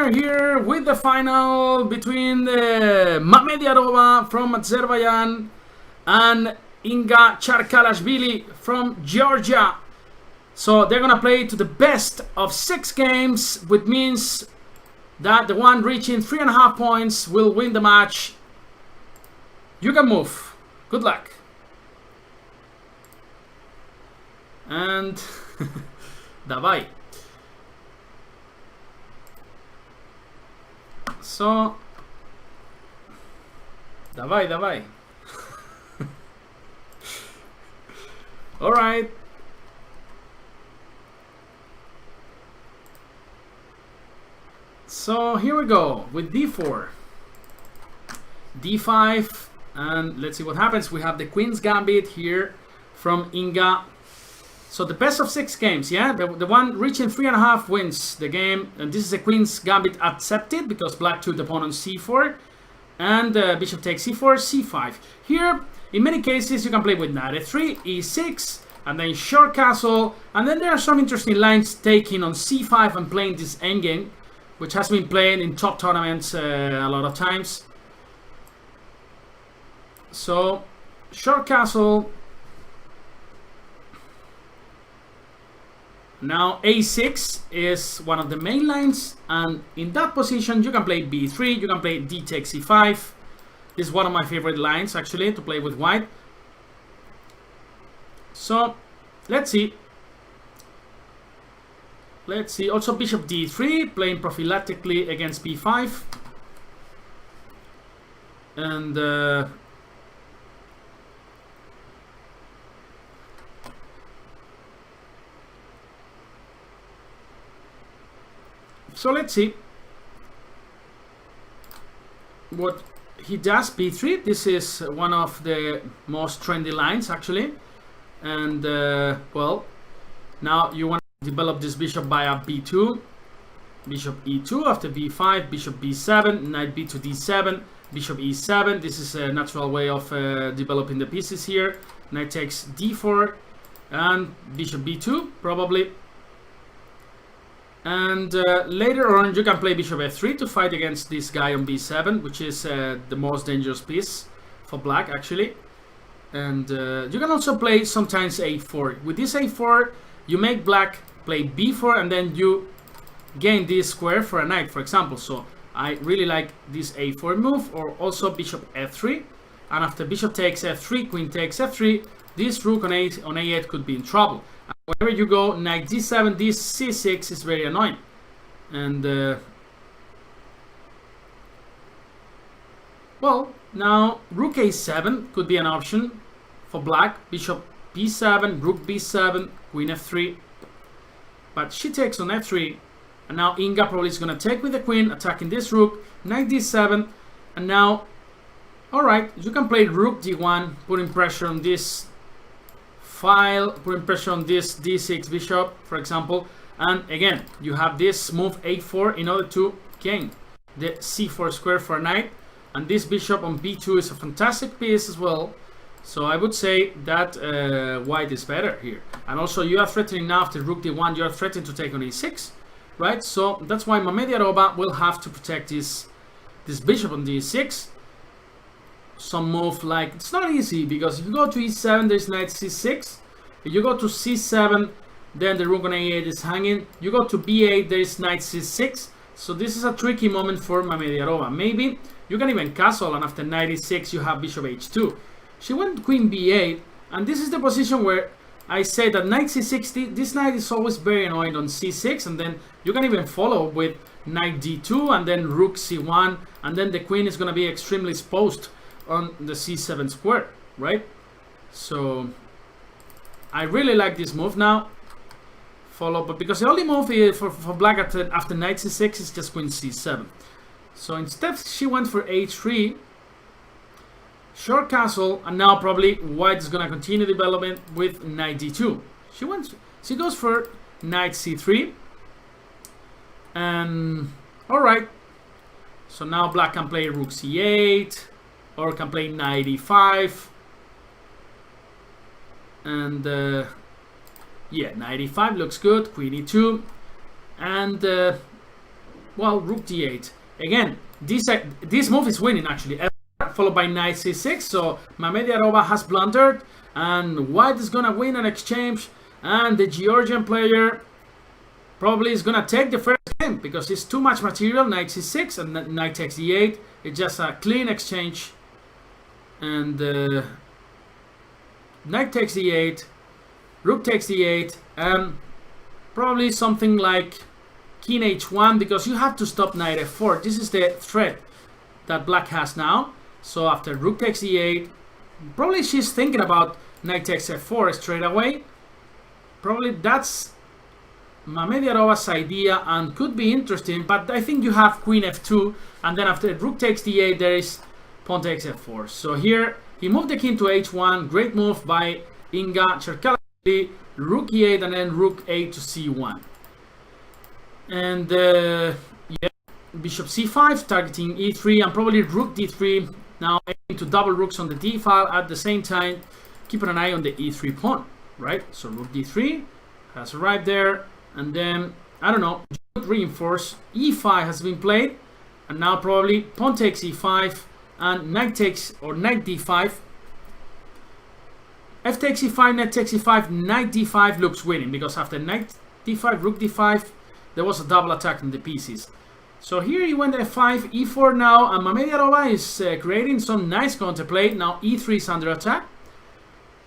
Here with the final between the Mamediarova from Azerbaijan and Inga Charkalashvili from Georgia. So they're gonna play to the best of 6 games, which means that the one reaching 3.5 points will win the match. You can move. Good luck. And давай. So, давай. All right. So here we go with d4, d5, and let's see what happens. We have the Queen's Gambit here from Inga. So the best of 6 games, yeah? The one reaching 3.5 wins the game. And this is a Queen's Gambit accepted because black took the pawn on c4. And bishop takes c4, c5. Here, in many cases, you can play with knight f3, e6, and then short castle. And then there are some interesting lines taking on c5 and playing this endgame, which has been played in top tournaments a lot of times. So, short castle. Now a6 is one of the main lines, and in that position you can play b3, you can play d takes e5. This is one of my favorite lines actually to play with white. So let's see. Also bishop d3, playing prophylactically against b5. And so let's see what he does. b3, this is one of the most trendy lines actually. And well, now you want to develop this bishop via b2, bishop e2, after b5, bishop b7, knight b to d7, bishop e7. This is a natural way of developing the pieces here. Knight takes d4 and bishop b2 probably. And later on you can play bishop f3 to fight against this guy on b7, which is the most dangerous piece for black actually. And you can also play sometimes a4. With this a4 you make black play b4 and then you gain this square for a knight, for example. So I really like this a4 move, or also bishop f3, and after bishop takes f3, queen takes f3, this rook on a8 could be in trouble. Wherever you go, knight d7, this c6 is very annoying. And well, now rook a7 could be an option for black. Bishop b7, rook b7, queen f3. But she takes on f3, and now Inga probably is going to take with the queen, attacking this rook. Knight d7, and now, alright, you can play rook d1, putting pressure on this file, putting pressure on this d6 bishop, for example. And again, you have this move a4 in order to gain the c4 square for a knight. And this bishop on b2 is a fantastic piece as well. So I would say that white is better here. And also you are threatening now after rook d1, you are threatening to take on e6, right? So that's why Djerba will have to protect this bishop on d6. Some move like, it's not easy because if you go to e7, there's knight c6. If you go to c7, then the rook on a8 is hanging. You go to b8, there is knight c6. So this is a tricky moment for Djerba. Maybe you can even castle, and after knight e6 you have bishop h2. She went queen b8, and this is the position where I say that knight c6, this knight is always very annoying on c6, and then you can even follow with knight d2 and then rook c1, and then the queen is going to be extremely exposed on the c7 square, right? So I really like this move now. Follow, but because the only move for black after knight c6 is just queen c7. So instead she went for h3, short castle, and now probably white is gonna continue development with knight d2. She goes for knight c3, and all right. So now black can play rook c8, or can play knight e5, and yeah, knight e5 looks good. Queen e2, and well, rook d8. Again, this move is winning actually. Followed by knight c6, so Djerba has blundered, and white is gonna win an exchange, and the Georgian player probably is gonna take the first game because it's too much material. Knight c6 and knight takes d8. It's just a clean exchange, and knight takes d8, rook takes d8, and probably something like king h1 because you have to stop knight f4. This is the threat that black has now. So after rook takes e8, probably she's thinking about knight takes f4 straight away. Probably that's Djerba's idea and could be interesting, but I think you have queen f2, and then after rook takes d8 there is pawn takes f4. So here he moved the king to h1. Great move by Inga Cherkala. rook e8 and then rook a to c1. And yeah, bishop c5 targeting e3 and probably rook d3. Now aiming to double rooks on the d file at the same time, keeping an eye on the e3 pawn, right? So rook d3 has arrived there, and then I don't know, reinforce e5 has been played, and now probably pawn takes e5 and knight takes, or knight d5. F takes e5, knight takes e5, knight d5 looks winning, because after knight d5, rook d5, there was a double attack on the pieces. So here he went f5, e4 now, and Djerba is creating some nice counterplay. Now e3 is under attack.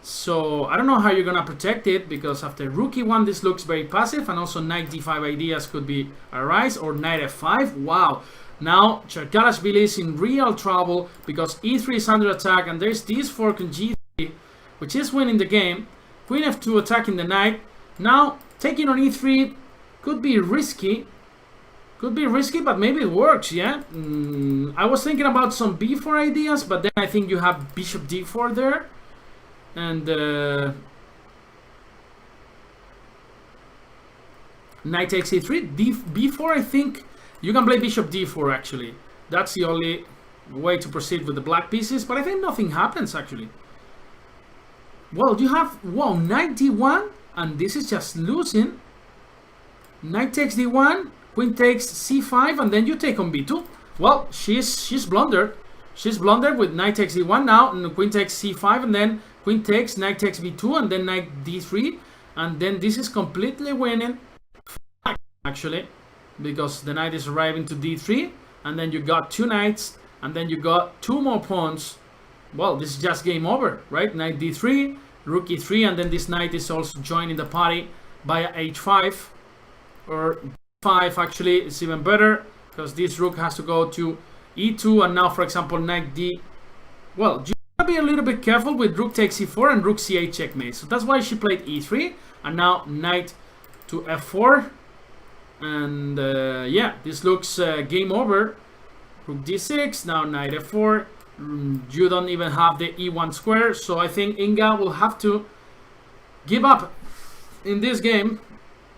So I don't know how you're gonna protect it, because after rook e1 this looks very passive, and also knight d5 ideas could be arise, or knight f5. Wow, now Cherkalashvili is in real trouble because e3 is under attack, and there's this fork on g3, which is winning the game. Queen f2 attacking the knight. Now taking on e3 could be risky. But maybe it works, yeah? I was thinking about some b4 ideas, but then I think you have bishop d4 there. And knight takes e3, b4, I think you can play bishop d4 actually. That's the only way to proceed with the black pieces, but I think nothing happens actually. Well, you have, wow, knight d1, and this is just losing. Knight takes d1, queen takes c5, and then you take on b2. Well, she's blundered. She's blundered with knight takes d1 now, and queen takes c5, and then queen takes, knight takes b2, and then knight d3, and then this is completely winning actually, because the knight is arriving to d3, and then you got two knights, and then you got two more pawns. Well, this is just game over, right? Knight d3, rook e3, and then this knight is also joining the party via h5, or d5 actually. It's even better, because this rook has to go to e2, and now for example knight d, well, you gotta be a little bit careful with rook takes e4 and rook c8 checkmate. So that's why she played e3, and now knight to f4, and yeah, this looks game over. Rook d6, now knight f4. You don't even have the e1 square, so I think Inga will have to give up in this game.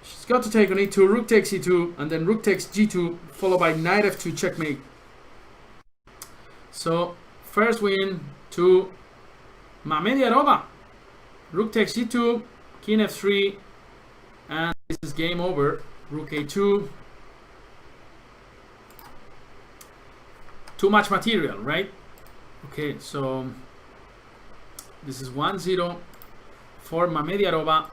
She's got to take on e2, rook takes e2, and then rook takes g2, followed by knight f2 checkmate. So first win to Djerba. Rook takes g2, king f3, and this is game over. Rook a2. Too much material, right? Okay, so this is 1-0 for Djerba,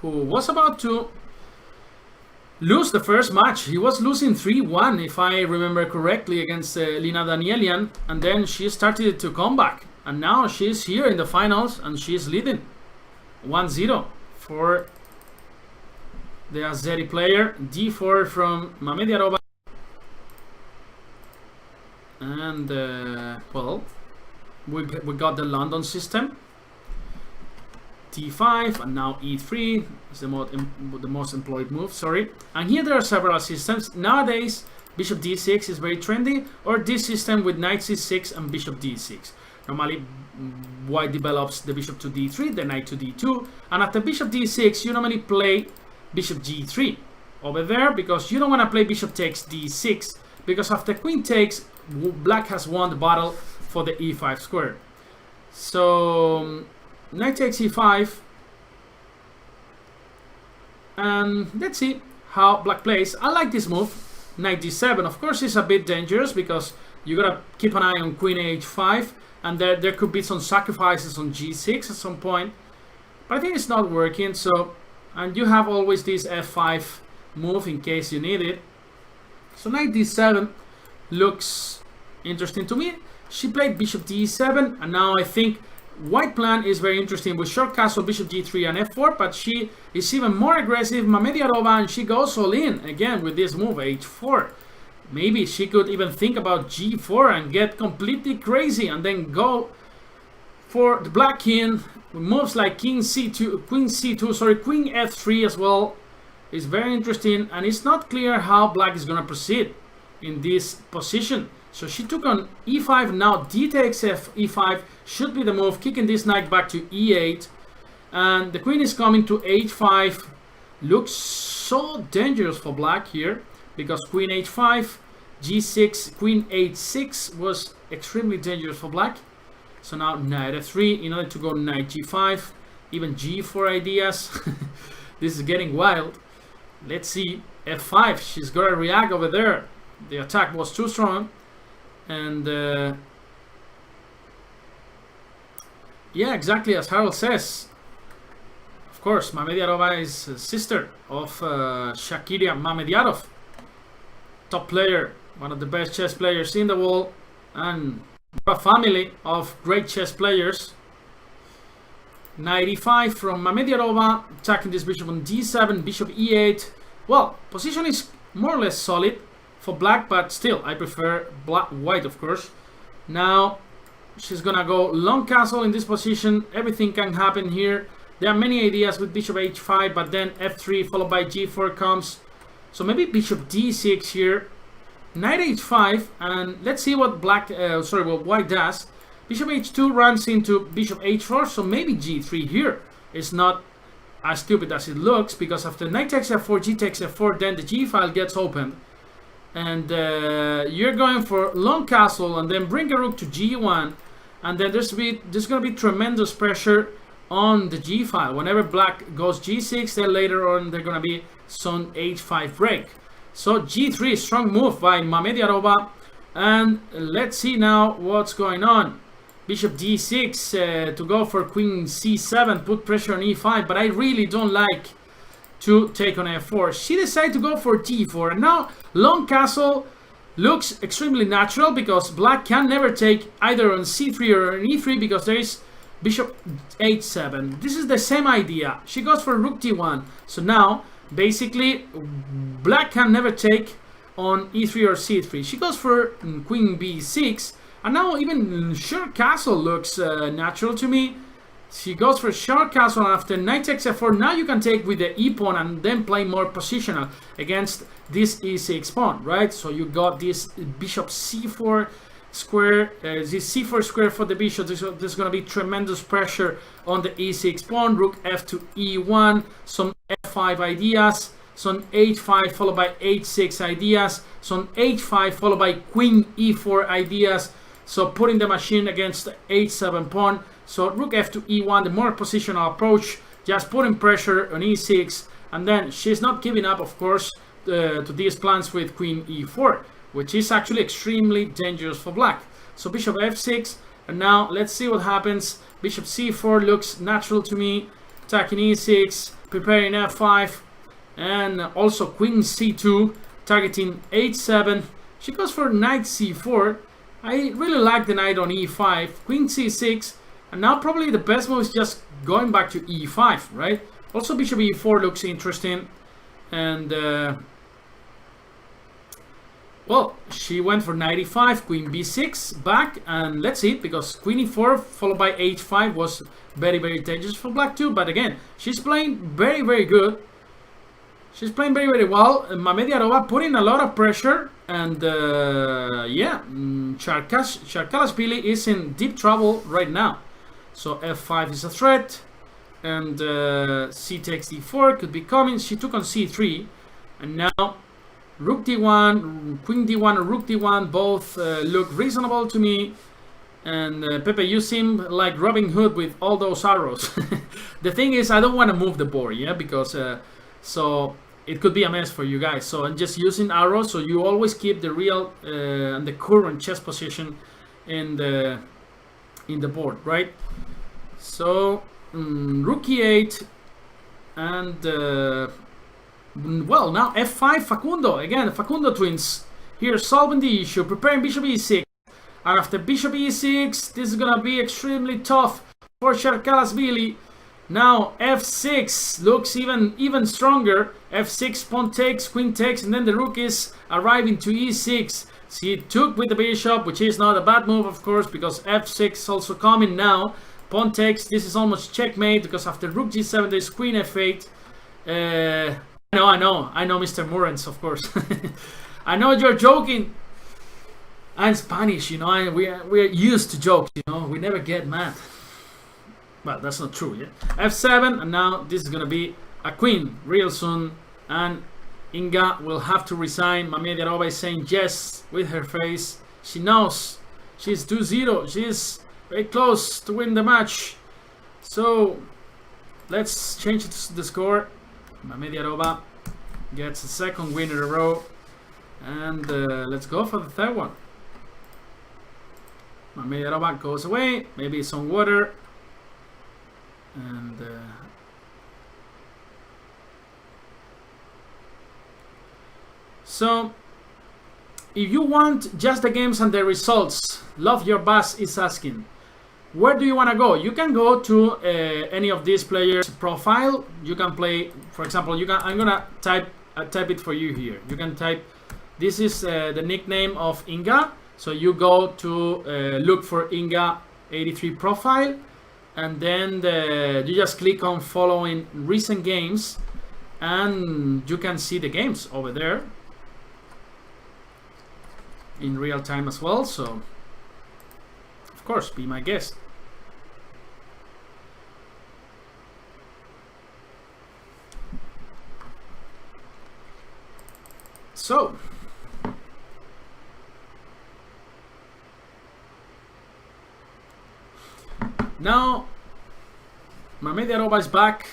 who was about to lose the first match. He was losing 3-1, if I remember correctly, against Lina Danielian, and then she started to come back, and now she's here in the finals, and she's leading 1-0 for the Azeri player. d4 from Djerba. And well, we got the London system. d5, and now e3 is the most employed move, sorry. And here there are several systems. Nowadays, bishop d6 is very trendy, or this system with knight c6 and bishop d6. Normally, white develops the bishop to d3, the knight to d2, and after bishop d6, you normally play bishop g3 over there, because you don't want to play bishop takes d6, because after queen takes, black has won the battle for the e5 square. So knight takes e5, and let's see how black plays. I like this move. Knight d7, of course, is a bit dangerous, because you gotta keep an eye on queen h5, and there could be some sacrifices on g6 at some point, but I think it's not working. So, and you have always this f5 move in case you need it. So knight d7 looks interesting to me. She played bishop d7, and now I think white plan is very interesting with short castle, bishop g3 and f4, but she is even more aggressive, Djerba, and she goes all in again with this move, h4. Maybe she could even think about g4 and get completely crazy, and then go for the black king. Moves like king c2, queen c2, sorry, queen f3 as well is very interesting, and it's not clear how black is gonna proceed in this position. So she took on e5. Now d takes e5 should be the move, kicking this knight back to e8, and the queen is coming to h5. Looks so dangerous for black here, because queen h5, g6, queen h6 was extremely dangerous for black. So now knight f3 in order to go knight g5, even g4 ideas. This is getting wild. Let's see, f5, she's got to react over there. The attack was too strong. And yeah, exactly as Harold says. Of course, Mamediarova is sister of Shakiria Mamediarov, top player, one of the best chess players in the world, and a family of great chess players. Knight e5 from Mamediarova, attacking this bishop on d7, bishop e8. Well, position is more or less solid for black, but still I prefer white, of course. Now she's gonna go long castle in this position. Everything can happen here. There are many ideas with bishop h5, but then f3 followed by g4 comes. So maybe bishop d6 here, knight h5, and let's see what what white does. Bishop h2 runs into bishop h4, so maybe g3 here is not as stupid as it looks, because after knight takes f4, g takes f4, then the g file gets opened, and you're going for long castle, and then bring a rook to g1, and then there's going to be tremendous pressure on the g file. Whenever black goes g6, then later on there's going to be some h5 break. So g3, strong move by Mamediarova, and let's see now what's going on. Bishop d6 to go for queen c7, put pressure on e5, but I really don't like to take on f4. She decided to go for d4, and now long castle looks extremely natural, because black can never take either on c3 or on e3, because there is bishop h7. This is the same idea. She goes for rook d1. So now basically black can never take on e3 or c3. She goes for queen b6, and now even short castle looks natural to me. She goes for short castle, and after knight takes f4, now you can take with the e pawn and then play more positional against this e6 pawn, right? So you got this bishop c4 square, this c4 square for the bishop. There's going to be tremendous pressure on the e6 pawn. Rook f to e1, some f5 ideas, some h5 followed by h6 ideas, some h5 followed by queen e4 ideas. So putting the machine against the h7 pawn. So rook f to e1, the more positional approach, just putting pressure on e6, and then she's not giving up, of course, to these plans with queen e4, which is actually extremely dangerous for black. So bishop f6, and now let's see what happens. Bishop c4 looks natural to me, attacking e6, preparing f5, and also queen c2, targeting h7. She goes for knight c4. I really like the knight on e5, queen c6, and now probably the best move is just going back to e5, right? Also bishop e4 looks interesting, and well, she went for knight e5, queen b6 back, and let's see, because queen e4 followed by h5 was very, very dangerous for black too. But again, she's playing very, very good. She's playing very, very well. Mamediarova putting a lot of pressure, and yeah, Charkalashvili is in deep trouble right now. So f5 is a threat, and c takes d4 could be coming. She took on c3, and now rook d1, queen d1, or rook d1 both look reasonable to me. And Pepe, you seem like Robin Hood with all those arrows. The thing is, I don't want to move the board, yeah, because so it could be a mess for you guys. So I'm just using arrows, so you always keep the real and the current chess position in the board, right? So rook e8, and well, now f5, Facundo again, Facundo twins here solving the issue, preparing bishop e6, and after bishop e6, this is gonna be extremely tough for Charkalashvili. Now f6 looks even stronger. F6, pawn takes, queen takes, and then the rook is arriving to e6. She took with the bishop, which is not a bad move, of course, because f6 also coming now. Pawn takes, this is almost checkmate, because after rook g7 there's queen f8. I know, Mr. Murrens, of course. I know you're joking. I'm Spanish, you know, and we're used to jokes, you know, we never get mad. Well, that's not true, yeah. F7, and now this is gonna be a queen real soon, and Inga will have to resign. Mami Djerba is saying yes with her face. She knows she's 2-0. She's very close to win the match. So let's change it to the score. Mami Djerba gets a second win in a row, and let's go for the third one. Mami Djerba goes away. Maybe some water, and so if you want just the games and the results, Love Your Bass is asking, where do you want to go? You can go to any of these players' profile. You can play, for example, I'm gonna type it for you here. You can type, this is the nickname of Inga. So you go to look for Inga 83 profile, and then you just click on following recent games, and you can see the games over there in real time as well. So of course, be my guest. So now Mami Djerba is back,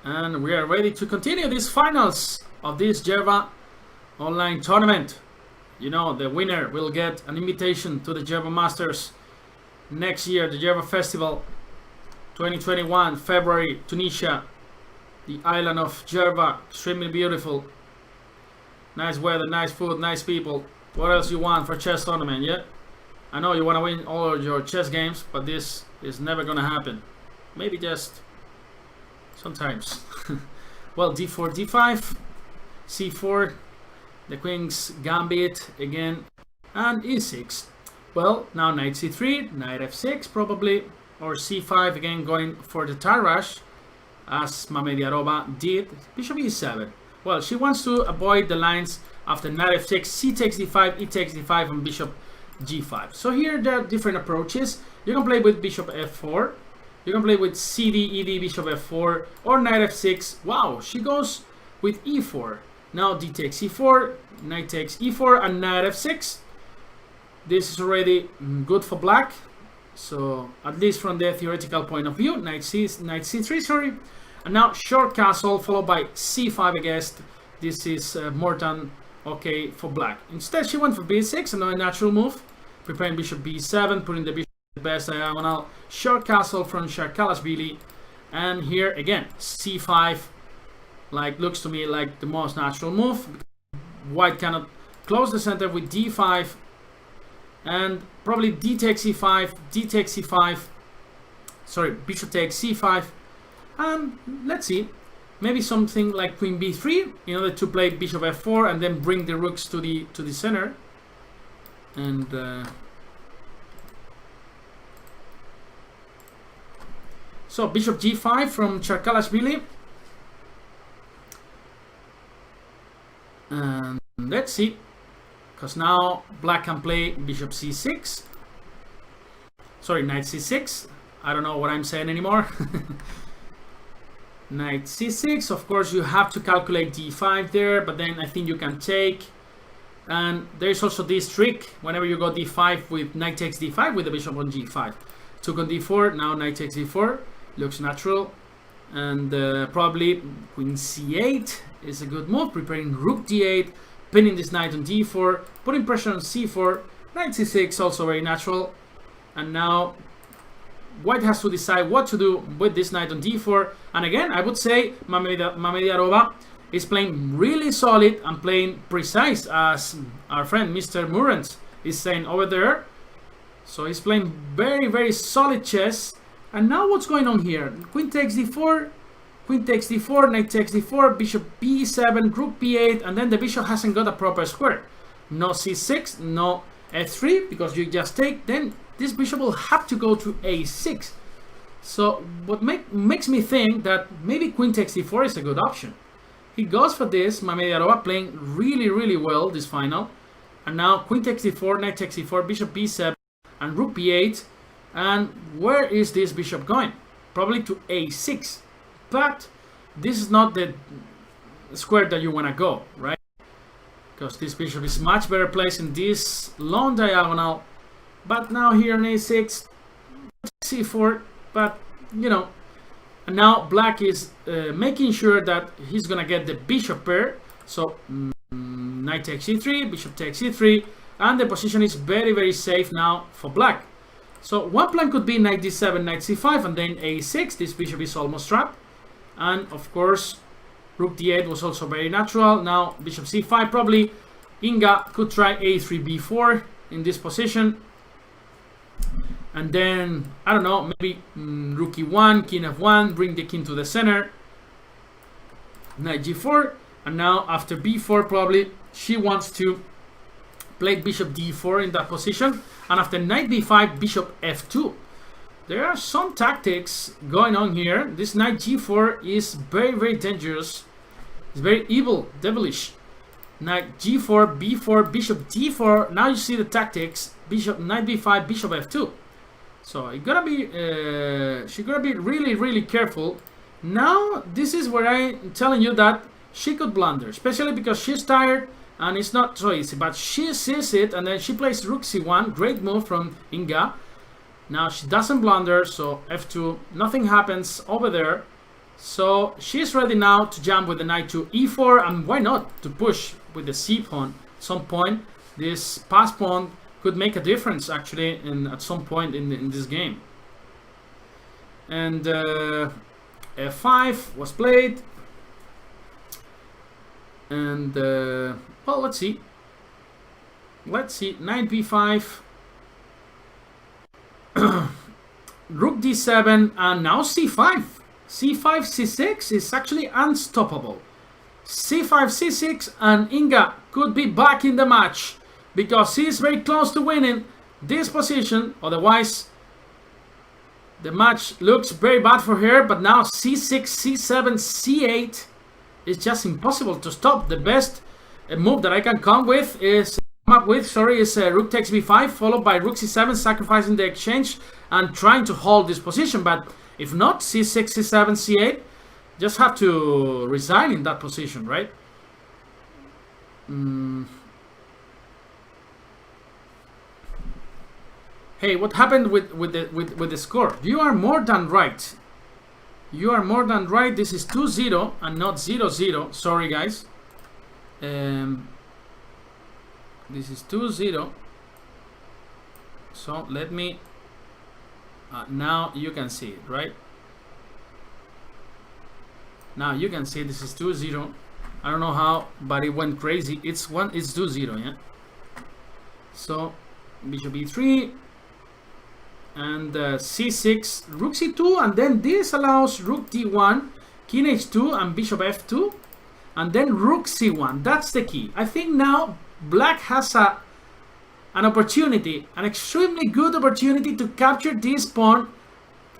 and we are ready to continue these finals of this Djerba online tournament. You know, the winner will get an invitation to the Djerba Masters next year, the Djerba Festival 2021, February, Tunisia, the island of Djerba, extremely beautiful. Nice weather, nice food, nice people. What else you want for chess tournament, yeah? I know you want to win all of your chess games, but this is never gonna happen. Maybe just sometimes. Well, d4, d5, c4, the queen's gambit again, and e6. Well, now knight c3, knight f6 probably, or c5 again, going for the Tarrasch, as Mami Djerba did. Bishop e7. Well, she wants to avoid the lines after knight f6, c takes d5, e takes d5, and bishop g5. So here there are different approaches. You can play with bishop f4, you can play with cd, ed, bishop f4, or knight f6. Wow, she goes with e4. Now d takes e4, knight takes e4, and knight f6. This is already good for black. So at least from the theoretical point of view, knight c3, sorry. And now short castle followed by c5, I guess. This is more than okay for black. Instead, she went for b6, another natural move. Preparing bishop b7, putting the bishop in the best diagonal. Short castle from Sharkalashvili. And here again, c5. Like, looks to me like the most natural move. White cannot close the center with d5, and probably d takes e5, d takes e5, sorry, bishop takes c5, and let's see, maybe something like queen b3 in order to play bishop f4 and then bring the rooks to the center. And so bishop g5 from Sharkalashvili. And let's see, because now black can play bishop c6, sorry, knight c6. I don't know what I'm saying anymore. Knight c6, of course you have to calculate d5 there, but then I think you can take. And there's also this trick, whenever you go d5 with knight takes d5 with the bishop on g5. Took on d4, now knight takes d4, looks natural. And probably queen c8 is a good move, preparing rook d8, pinning this knight on d4, putting pressure on c4, knight c6, also very natural. And now white has to decide what to do with this knight on d4. And again, I would say Mami Djerba is playing really solid and playing precise, as our friend Mr. Murrens is saying over there. So he's playing very, very solid chess. And now what's going on here? Queen takes d4, queen takes d4, knight takes d4, bishop b7, rook b8, and then the bishop hasn't got a proper square. No c6, no f3, because you just take, then this bishop will have to go to a6. So what makes me think that maybe queen takes d4 is a good option. He goes for this, Mami Djerba playing really, really well this final. And now queen takes d4, knight takes d4, bishop b7, and rook b8. And where is this bishop going? Probably to a6. But this is not the square that you want to go, right? Because this bishop is much better placed in this long diagonal. But now here on a6, c4, but you know, and now black is making sure that he's gonna get the bishop pair. So knight takes e3, bishop takes e3, and the position is very safe now for black. So one plan could be knight d7, knight c5, and then a6. This bishop is almost trapped. And of course, rook d8 was also very natural. Now bishop c5, probably Inga could try a3, b4 in this position. And then, I don't know, maybe rook e1, king f1, bring the king to the center. Knight g4. And now after b4, probably she wants to play bishop d4 in that position. And after knight b5, bishop f2. There are some tactics going on here. This knight g4 is very dangerous. It's very evil, devilish. Knight g4, b4, bishop d4. Now you see the tactics. Bishop, knight b5, bishop f2. So you gotta be, she gotta be really careful. Now this is where I'm telling you that she could blunder, especially because she's tired and it's not so easy. But she sees it and then she plays rook c1. Great move from Inga. Now she doesn't blunder, so f2. Nothing happens over there. So she's ready now to jump with the knight to e4, and why not to push with the c pawn. At some point, this pass pawn could make a difference actually at some point in this game. And f5 was played. And well, let's see. Knight b5. Rook d7, and now c5. c5, c6 is actually unstoppable. c5, c6, and Inga could be back in the match because she is very close to winning this position. Otherwise, the match looks very bad for her. But now c6, c7, c8 is just impossible to stop. The best move that I can come with is rook takes b5, followed by rook c7, sacrificing the exchange and trying to hold this position. But if not, c6, c7, c8, just have to resign in that position, right? Hey, what happened with the score? You are more than right. You are more than right. This is 2-0 and not 0-0. Sorry, guys. This is 2-0. So let me now you can see it, right? Now you can see this is 2-0. I don't know how, but it went crazy. It's 2-0, yeah. So bishop e3 and c6, rook c2, and then this allows rook d1, king h2, and bishop f2, and then rook c1. That's the key. I think now black has an opportunity, an extremely good opportunity to capture this pawn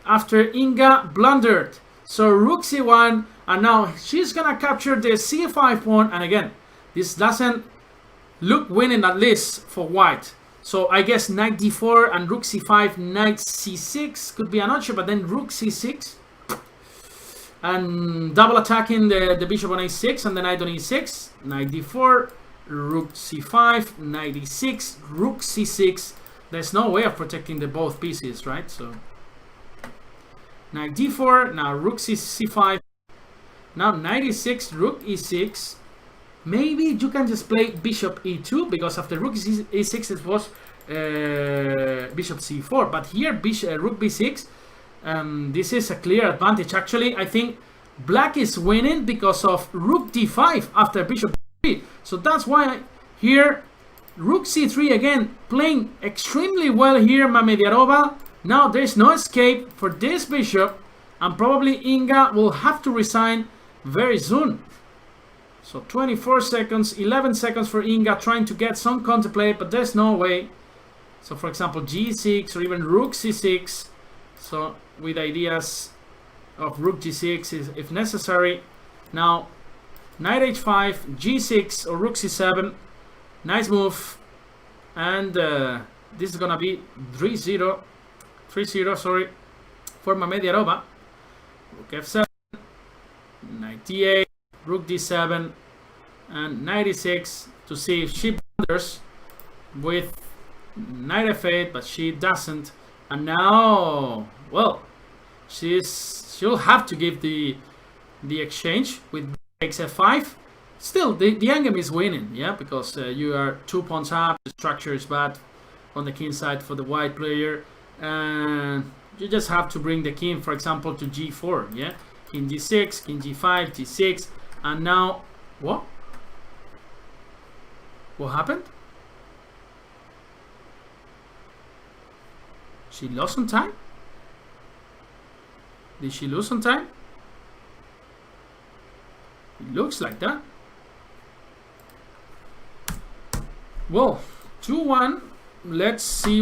after Inga blundered. So rook c1, and now she's gonna capture the c5 pawn, and again, this doesn't look winning, at least for white. So I guess knight d4 and rook c5, knight c6 could be an option, but then rook c6 and double attacking the bishop on a6 and the knight on e6, knight d4, rook c5, knight e6, rook c6. There's no way of protecting the both pieces, right? So knight d4, now rook c5, now knight e6, rook e6. Maybe you can just play bishop e2, because after rook e6 it was bishop c4, but here rook b6. This is a clear advantage. Actually, I think black is winning because of rook d5 after bishop d3. So that's why here rook c3 again, playing extremely well here, Mamediarova. Now there's no escape for this bishop, and probably Inga will have to resign very soon. So 24 seconds, 11 seconds for Inga, trying to get some counterplay, but there's no way. So for example, g6 or even rook c6. So with ideas of rook g6 if necessary. Now knight h5, g6 or rook c7. Nice move. and this is gonna be 3-0, sorry, for Mamediarova. Rook f7, knight d8, rook d7, and knight e6 to see if she blunders with knight f8, but she doesn't. And now, well, she'll have to give the exchange with takes f5. Still, the endgame is winning, yeah, because you are 2 pawns up. The structure is bad on the king side for the white player, and you just have to bring the king, for example, to g4, yeah, king g6, king g5, g6, and now what happened? She lost some time? Did she lose some time? It looks like that. Well, 2-1. Let's see